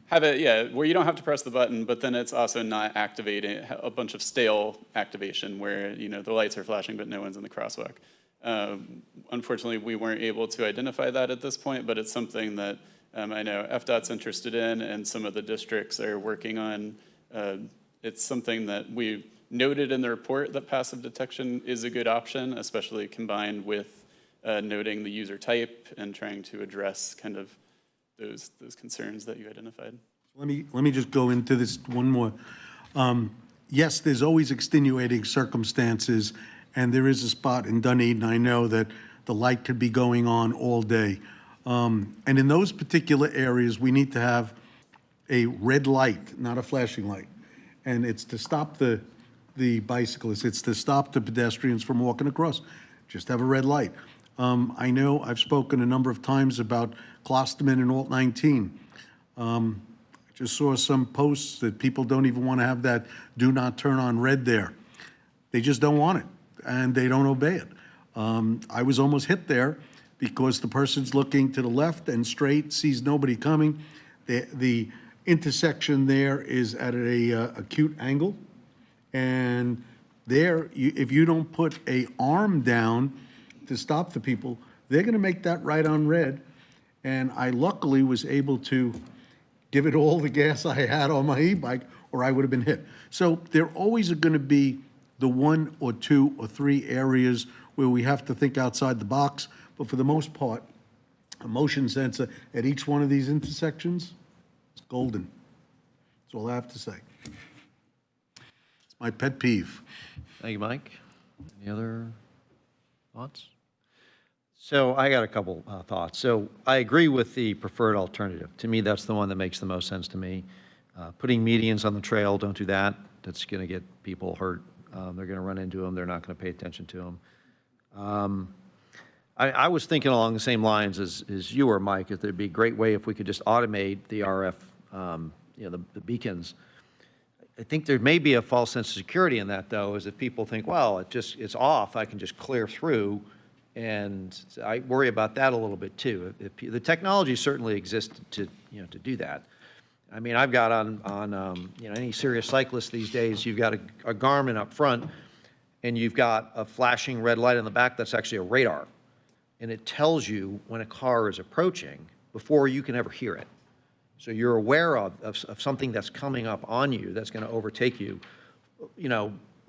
L: Have it, where you don't have to press the button, but then it's also not activating a bunch of stale activation where, the lights are flashing, but no one's in the crosswalk. Unfortunately, we weren't able to identify that at this point, but it's something that I know FDOT's interested in and some of the districts are working on. It's something that we noted in the report that passive detection is a good option, especially combined with noting the user type and trying to address kind of those concerns that you identified.
B: Let me just go into this one more. yes, there's always extenuating circumstances, and there is a spot in Dunedin, I know, that the light could be going on all day. And in those particular areas, we need to have a red light, not a flashing light. And it's to stop the bicyclists, it's to stop the pedestrians from walking across. Just have a red light. I know I've spoken a number of times about Klosterman and Alt 19. I just saw some posts that people don't even want to have that do not turn on red there. They just don't want it, and they don't obey it. I was almost hit there because the person's looking to the left and straight, sees nobody coming. The intersection there is at a acute angle, and there, if you don't put an arm down to stop the people, they're going to make that right on red. And I luckily was able to give it all the gas I had on my e-bike, or I would have been hit. So there always are going to be the 1 or 2 or 3 areas where we have to think outside the box, but for the most part, a motion sensor at each one of these intersections is golden. That's all I have to say. It's my pet peeve.
A: Thank you, Mike. Any other thoughts? So I got a couple thoughts. So I agree with the preferred alternative. To me, that's the one that makes the most sense to me. Putting medians on the trail, don't do that. That's going to get people hurt. They're going to run into them. They're not going to pay attention to them. I was thinking along the same lines as you were, Mike, that there'd be a great way if we could just automate the RF, the beacons. I think there may be a false sense of security in that, though, is if people think, well, it's off, I can just clear through, and I worry about that a little bit too. The technology certainly exists to do that. I mean, I've got on any serious cyclist these days, you've got a Garmin up front, and you've got a flashing red light in the back that's actually a radar, and it tells you when a car is approaching before you can ever hear it. So you're aware of something that's coming up on you that's going to overtake you,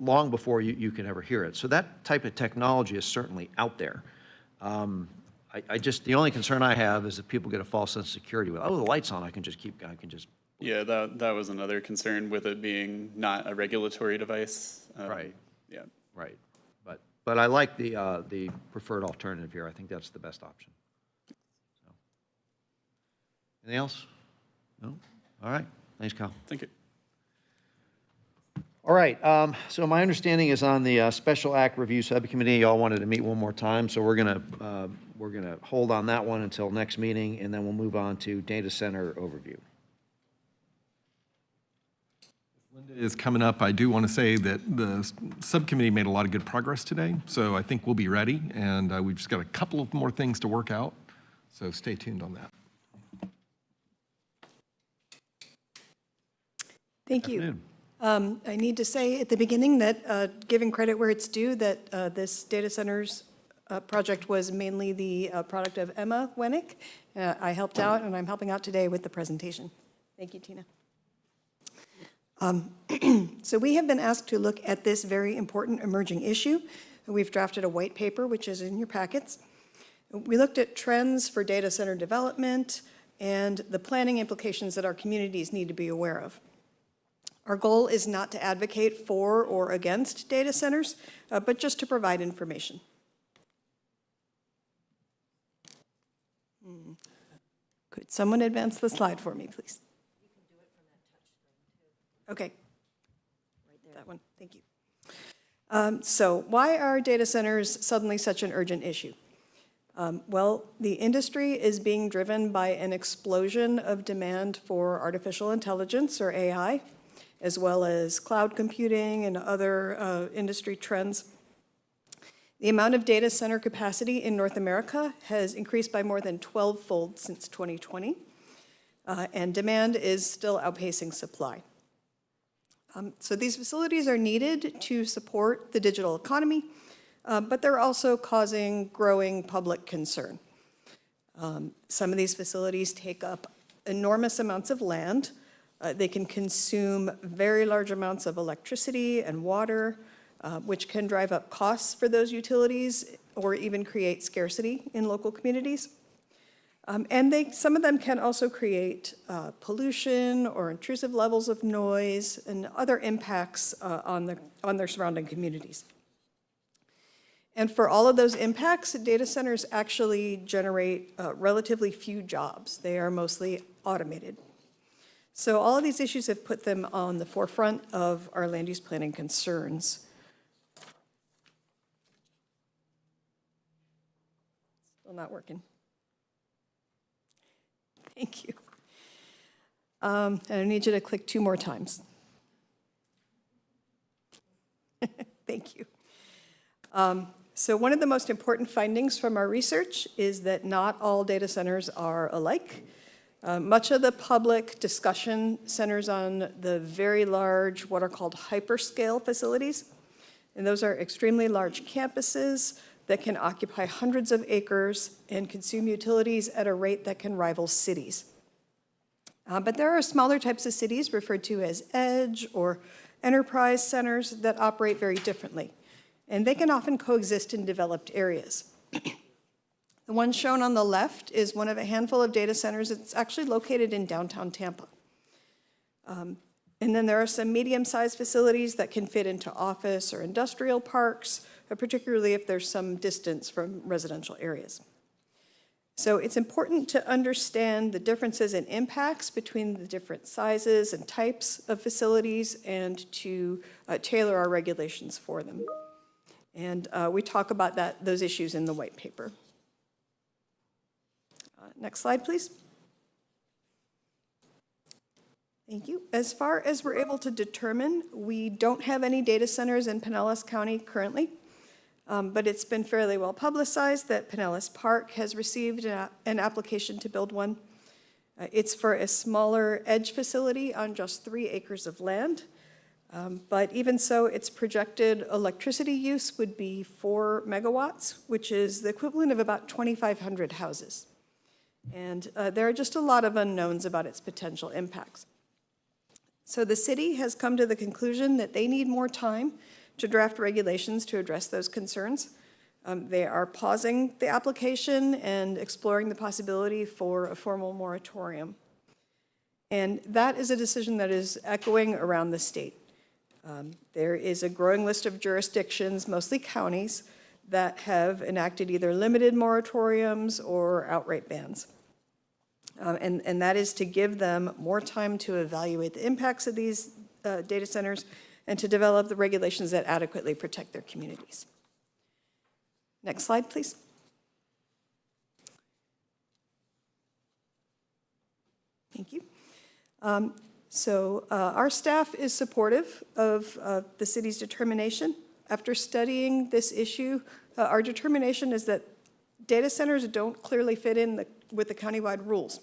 A: long before you can ever hear it. So that type of technology is certainly out there. The only concern I have is that people get a false sense of security with, oh, the light's on, I can just.
L: Yeah, that was another concern with it being not a regulatory device.
A: Right.
L: Yeah.
A: Right. But I like the preferred alternative here. I think that's the best option. So. Anything else? No? All right. Thanks, Kyle.
L: Thank you.
A: All right. So my understanding is on the Special Act Review Subcommittee, y'all wanted to meet one more time, so we're gonna hold on that one until next meeting, and then we'll move on to data center overview.
F: Linda is coming up. I do want to say that the subcommittee made a lot of good progress today, so I think we'll be ready, and we've just got a couple of more things to work out, so stay tuned on that.
M: Thank you. I need to say at the beginning that, giving credit where it's due, that this data centers project was mainly the product of Emma Wennick. I helped out, and I'm helping out today with the presentation. Thank you, Tina. So we have been asked to look at this very important emerging issue. We've drafted a white paper, which is in your packets. We looked at trends for data center development and the planning implications that our communities need to be aware of. Our goal is not to advocate for or against data centers, but just to provide information. Could someone advance the slide for me, please? You can do it from that touch screen, too. Okay. Right there. That one, thank you. So why are data centers suddenly such an urgent issue? Well, the industry is being driven by an explosion of demand for artificial intelligence, or AI, as well as cloud computing and other industry trends. The amount of data center capacity in North America has increased by more than 12-fold since 2020, and demand is still outpacing supply. So these facilities are needed to support the digital economy, but they're also causing growing public concern. Some of these facilities take up enormous amounts of land. They can consume very large amounts of electricity and water, which can drive up costs for those utilities or even create scarcity in local communities. And some of them can also create pollution or intrusive levels of noise and other impacts on their surrounding communities. And for all of those impacts, data centers actually generate relatively few jobs. They are mostly automated. So all of these issues have put them on the forefront of our land use planning concerns. Still not working. Thank you. And I need you to click 2 more times. Thank you. So one of the most important findings from our research is that not all data centers are alike. Much of the public discussion centers on the very large, what are called hyperscale facilities. And those are extremely large campuses that can occupy hundreds of acres and consume utilities at a rate that can rival cities. But there are smaller types of cities referred to as edge or enterprise centers that operate very differently. And they can often coexist in developed areas. The one shown on the left is one of a handful of data centers. It's actually located in downtown Tampa. And then there are some medium-sized facilities that can fit into office or industrial parks, particularly if there's some distance from residential areas. So it's important to understand the differences in impacts between the different sizes and types of facilities and to tailor our regulations for them. And we talk about those issues in the white paper. Next slide, please. Thank you. As far as we're able to determine, we don't have any data centers in Pinellas County currently, but it's been fairly well publicized that Pinellas Park has received an application to build one. It's for a smaller edge facility on just 3 acres of land. But even so, its projected electricity use would be 4 megawatts, which is the equivalent of about 2,500 houses. And there are just a lot of unknowns about its potential impacts. So the city has come to the conclusion that they need more time to draft regulations to address those concerns. They are pausing the application and exploring the possibility for a formal moratorium. And that is a decision that is echoing around the state. There is a growing list of jurisdictions, mostly counties, that have enacted either limited moratoriums or outright bans. And that is to give them more time to evaluate the impacts of these data centers and to develop the regulations that adequately protect their communities. Next slide, please. Thank you. So our staff is supportive of the city's determination. After studying this issue, our determination is that data centers don't clearly fit in with the countywide rules.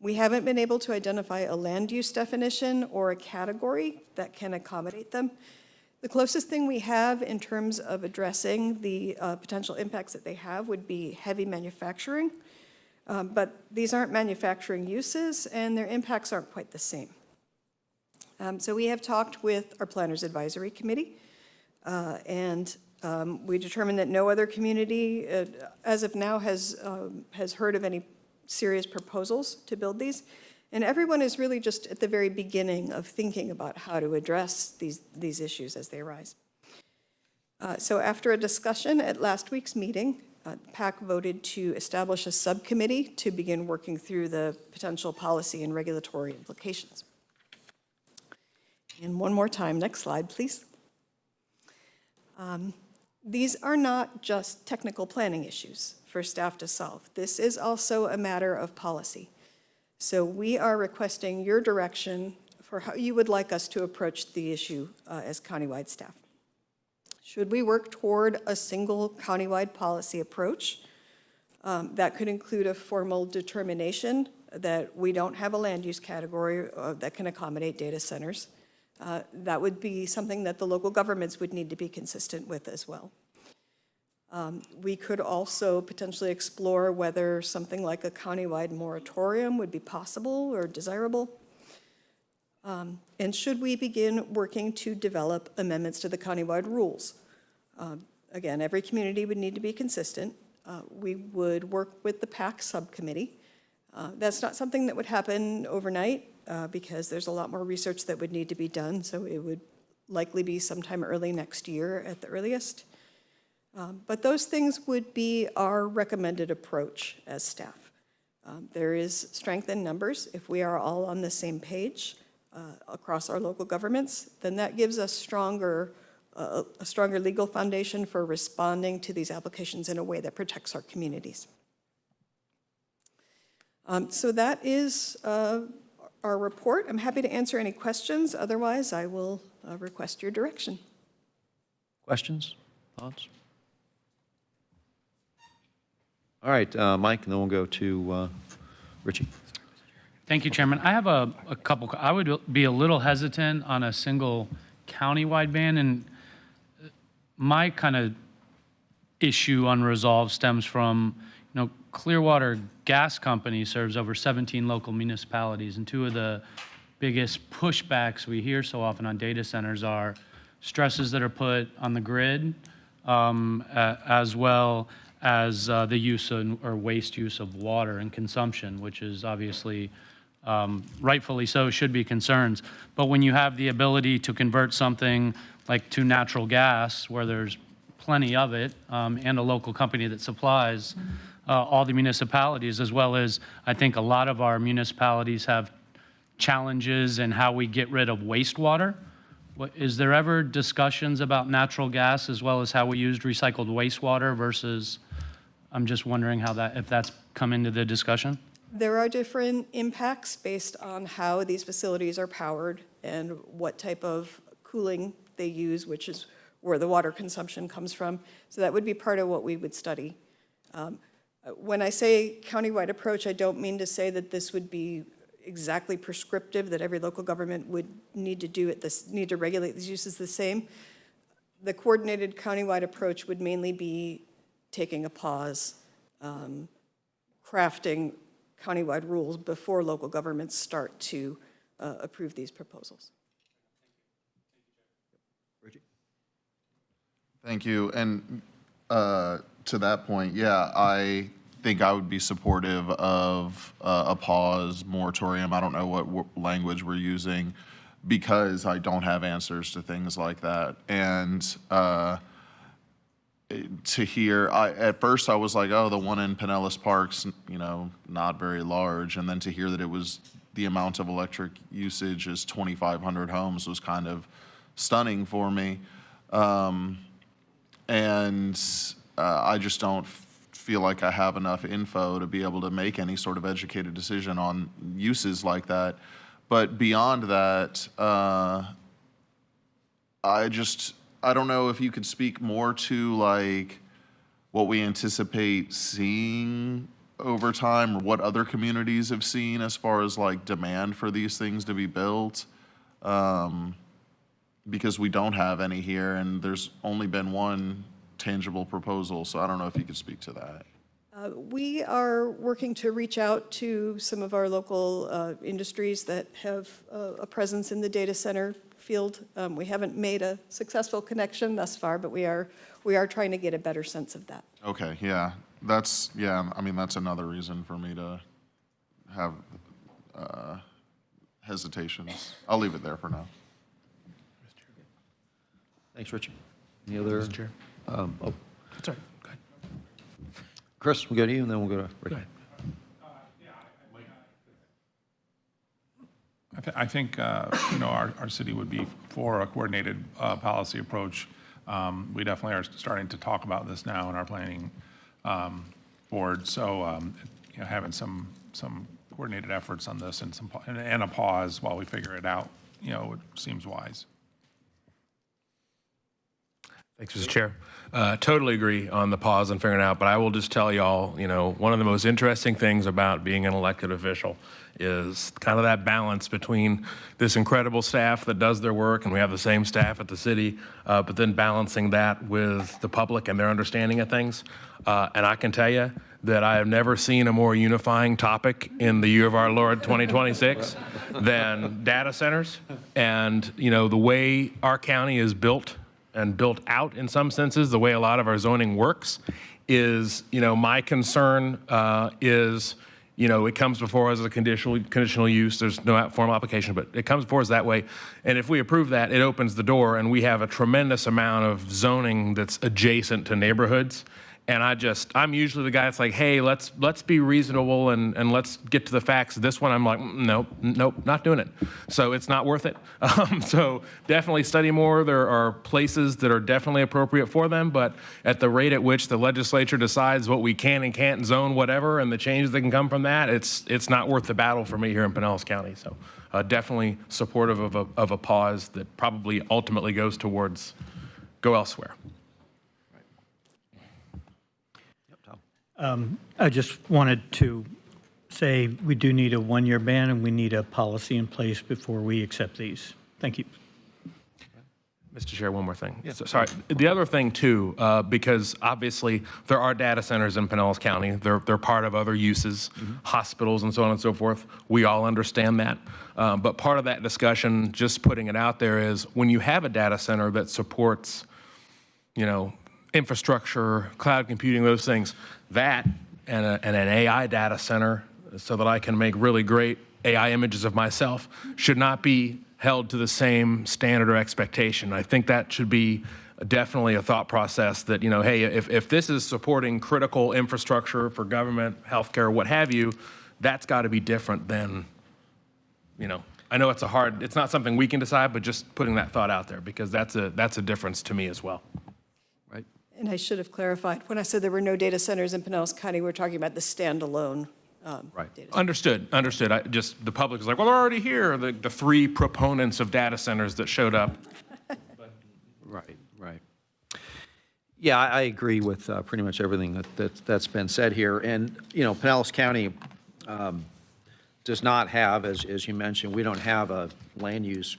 M: We haven't been able to identify a land use definition or a category that can accommodate them. The closest thing we have in terms of addressing the potential impacts that they have would be heavy manufacturing. But these aren't manufacturing uses, and their impacts aren't quite the same. So we have talked with our Planners Advisory Committee, and we determined that no other community, as of now, has heard of any serious proposals to build these. And everyone is really just at the very beginning of thinking about how to address these issues as they arise. So after a discussion at last week's meeting, PAC voted to establish a subcommittee to begin working through the potential policy and regulatory implications. And one more time, next slide, please. These are not just technical planning issues for staff to solve. This is also a matter of policy. So we are requesting your direction for how you would like us to approach the issue as countywide staff. Should we work toward a single countywide policy approach that could include a formal determination that we don't have a land use category that can accommodate data centers? That would be something that the local governments would need to be consistent with as well. We could also potentially explore whether something like a countywide moratorium would be possible or desirable. And should we begin working to develop amendments to the countywide rules? Again, every community would need to be consistent, We would work with the PAC subcommittee. That's not something that would happen overnight because there's a lot more research that would need to be done, so it would likely be sometime early next year at the earliest. But those things would be our recommended approach as staff. There is strength in numbers. If we are all on the same page across our local governments, then that gives us a stronger legal foundation for responding to these applications in a way that protects our communities. So that is our report. I'm happy to answer any questions. Otherwise, I will request your direction.
A: Questions? Thoughts? All right, Mike, and then we'll go to Richie.
H: Thank you, Chairman. I have a couple. I would be a little hesitant on a single county-wide ban, and my kind of issue unresolved stems from, Clearwater Gas Company serves over 17 local municipalities, and two of the biggest pushbacks we hear so often on data centers are stresses that are put on the grid, as well as the use or waste use of water and consumption, which is obviously rightfully so, should be concerns. But when you have the ability to convert something like to natural gas, where there's plenty of it, and a local company that supplies all the municipalities, as well as I think a lot of our municipalities have challenges in how we get rid of wastewater. Is there ever discussions about natural gas as well as how we used recycled wastewater versus, I'm just wondering how if that's come into the discussion?
M: There are different impacts based on how these facilities are powered and what type of cooling they use, which is where the water consumption comes from. So that would be part of what we would study. When I say countywide approach, I don't mean to say that this would be exactly prescriptive, that every local government would need to regulate these uses the same. The coordinated countywide approach would mainly be taking a pause, crafting countywide rules before local governments start to approve these proposals.
I: Thank you. And to that point, yeah, I think I would be supportive of a pause, moratorium. I don't know what language we're using because I don't have answers to things like that. And to hear, at first I was like, oh, the one in Pinellas Park's, not very large. And then to hear that it was the amount of electric usage is 2,500 homes was kind of stunning for me. And I just don't feel like I have enough info to be able to make any sort of educated decision on uses like that. But beyond that, I don't know if you could speak more to like what we anticipate seeing over time or what other communities have seen as far as like demand for these things to be built. Because we don't have any here and there's only been one tangible proposal. So I don't know if you could speak to that.
M: We are working to reach out to some of our local industries that have a presence in the data center field. We haven't made a successful connection thus far, but we are trying to get a better sense of that.
I: Okay, yeah. That's another reason for me to have hesitations. I'll leave it there for now.
A: Thanks, Richie. Any other?
E: Mr. Chair.
A: Oh,
E: Sorry, go ahead.
A: Chris, we'll go to you, and then we'll go to Richie.
E: Go ahead. I think our city would be for a coordinated policy approach. We definitely are starting to talk about this now in our planning board. So having some coordinated efforts on this and a pause while we figure it out, it seems wise.
V: Thanks, Mr. Chair. Totally agree on the pause and figuring it out, but I will just tell y'all, one of the most interesting things about being an elected official is kind of that balance between this incredible staff that does their work, and we have the same staff at the city, but then balancing that with the public and their understanding of things. And I can tell you that I have never seen a more unifying topic in the year of our Lord 2026 than data centers and, the way our county is built and built out in some senses the way a lot of our zoning works is, my concern is, it comes before us as a conditional use. There's no formal application, but it comes before us that way. And if we approve that, it opens the door, and we have a tremendous amount of zoning that's adjacent to neighborhoods. And I'm usually the guy that's like, hey, let's be reasonable and let's get to the facts. This one, I'm like, nope, not doing it. So it's not worth it. So definitely study more. There are places that are definitely appropriate for them, but at the rate at which the legislature decides what we can and can't zone whatever and the changes that can come from that, it's not worth the battle for me here in Pinellas County. So definitely supportive of a pause that probably ultimately goes towards go elsewhere.
N: I just wanted to say we do need a one-year ban and we need a policy in place before we accept these. Thank you.
V: Mr. Chair, one more thing. So, sorry. The other thing too, because obviously there are data centers in Pinellas County. They're part of other uses, hospitals and so on and so forth. We all understand that. But part of that discussion, just putting it out there, is when you have a data center that supports, infrastructure, cloud computing, those things, that and an AI data center so that I can make really great AI images of myself should not be held to the same standard or expectation. I think that should be definitely a thought process that, hey, if this is supporting critical infrastructure for government, healthcare, what have you, that's got to be different than, I know it's not something we can decide, but just putting that thought out there because that's a difference to me as well.
M: And I should have clarified, when I said there were no data centers in Pinellas County, we're talking about the standalone
V: Right.
M: data centers.
V: Understood. The public is like, well, they're already here. The three proponents of data centers that showed up.
A: Right. Yeah, I agree with pretty much everything that's been said here. And, Pinellas County does not have, as you mentioned, we don't have a land use,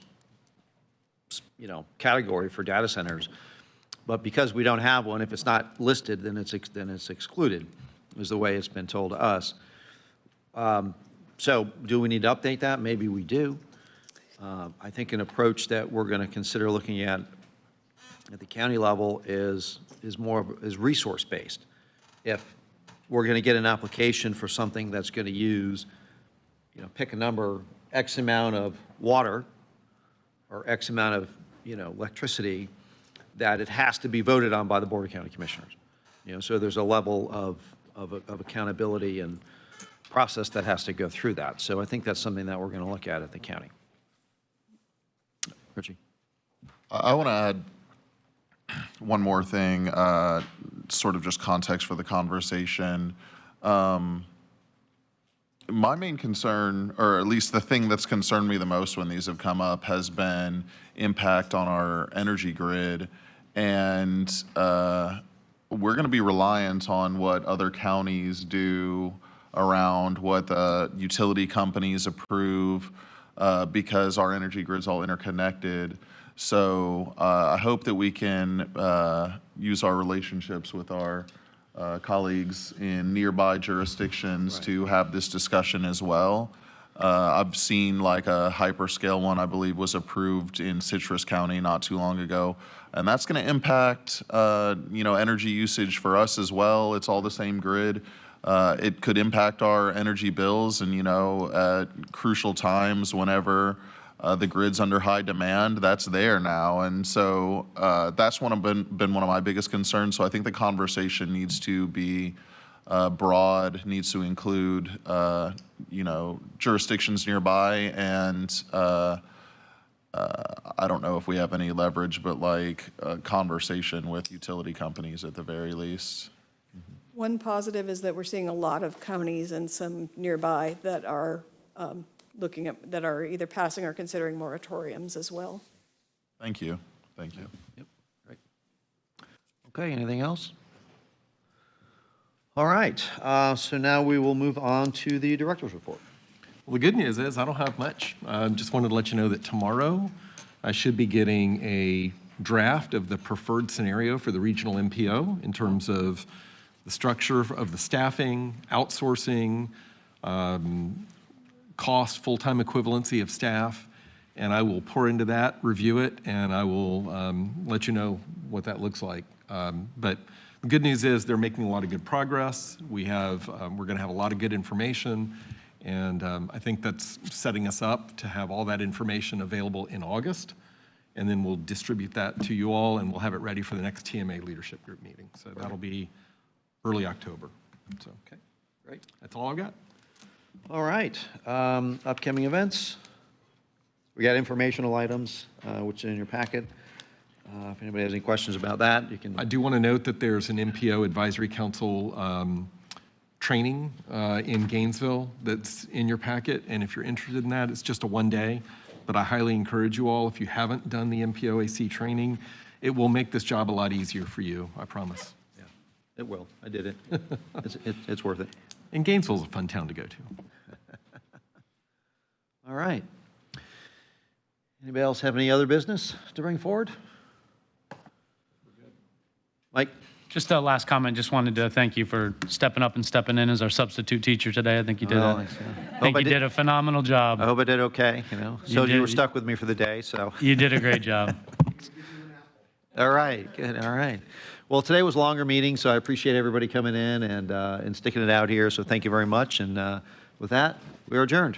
A: category for data centers. But because we don't have one, if it's not listed, then it's excluded, is the way it's been told to us. So do we need to update that? Maybe we do. I think an approach that we're going to consider looking at the county level is resource-based. If we're going to get an application for something that's going to use, pick a number, X amount of water or X amount of, electricity, that it has to be voted on by the Board of County Commissioners. So there's a level of accountability and process that has to go through that. So I think that's something that we're going to look at the county. Richie.
I: I want to add one more thing, sort of just context for the conversation. My main concern, or at least the thing that's concerned me the most when these have come up, has been impact on our energy grid. And we're going to be reliant on what other counties do around what the utility companies approve because our energy grid's all interconnected. So I hope that we can use our relationships with our colleagues in nearby jurisdictions to have this discussion as well. I've seen like a hyperscale one, I believe, was approved in Citrus County not too long ago. And that's going to impact, energy usage for us as well. It's all the same grid. It could impact our energy bills and, at crucial times whenever the grid's under high demand, that's there now. And so that's been one of my biggest concerns. So I think the conversation needs to be broad, needs to include, jurisdictions nearby. And I don't know if we have any leverage, but like a conversation with utility companies at the very least.
M: One positive is that we're seeing a lot of counties and some nearby that are that are either passing or considering moratoriums as well.
I: Thank you. Yep,
A: great. Okay, anything else? All right, so now we will move on to the director's report.
F: Well, the good news is I don't have much. Just wanted to let you know that tomorrow I should be getting a draft of the preferred scenario for the regional MPO in terms of the structure of the staffing, outsourcing, cost, full-time equivalency of staff, and I will pour into that, review it, and I will let you know what that looks like. But the good news is they're making a lot of good progress. We're going to have a lot of good information, and I think that's setting us up to have all that information available in August, and then we'll distribute that to you all, and we'll have it ready for the next TMA leadership group meeting. So that'll be early October. So,
A: Okay, great.
F: that's all I've got.
A: All right, upcoming events. We got informational items, which are in your packet. If anybody has any questions about that, you can.
F: I do want to note that there's an MPO Advisory Council training in Gainesville that's in your packet, and if you're interested in that, it's just a one-day, but I highly encourage you all, if you haven't done the MPOAC training, it will make this job a lot easier for you, I promise.
A: Yeah, it will. I did it. It's worth it.
F: And Gainesville's a fun town to go to.
A: All right. Anybody else have any other business to bring forward? Mike?
H: Just a last comment, just wanted to thank you for stepping up and stepping in as our substitute teacher today. I think you did did a phenomenal job.
A: I hope I did okay, So you were stuck with me for the day, so.
H: You did a great job.
A: All right, good, all right. Well, today was a longer meeting, so I appreciate everybody coming in and sticking it out here, so thank you very much. And with that, we are adjourned.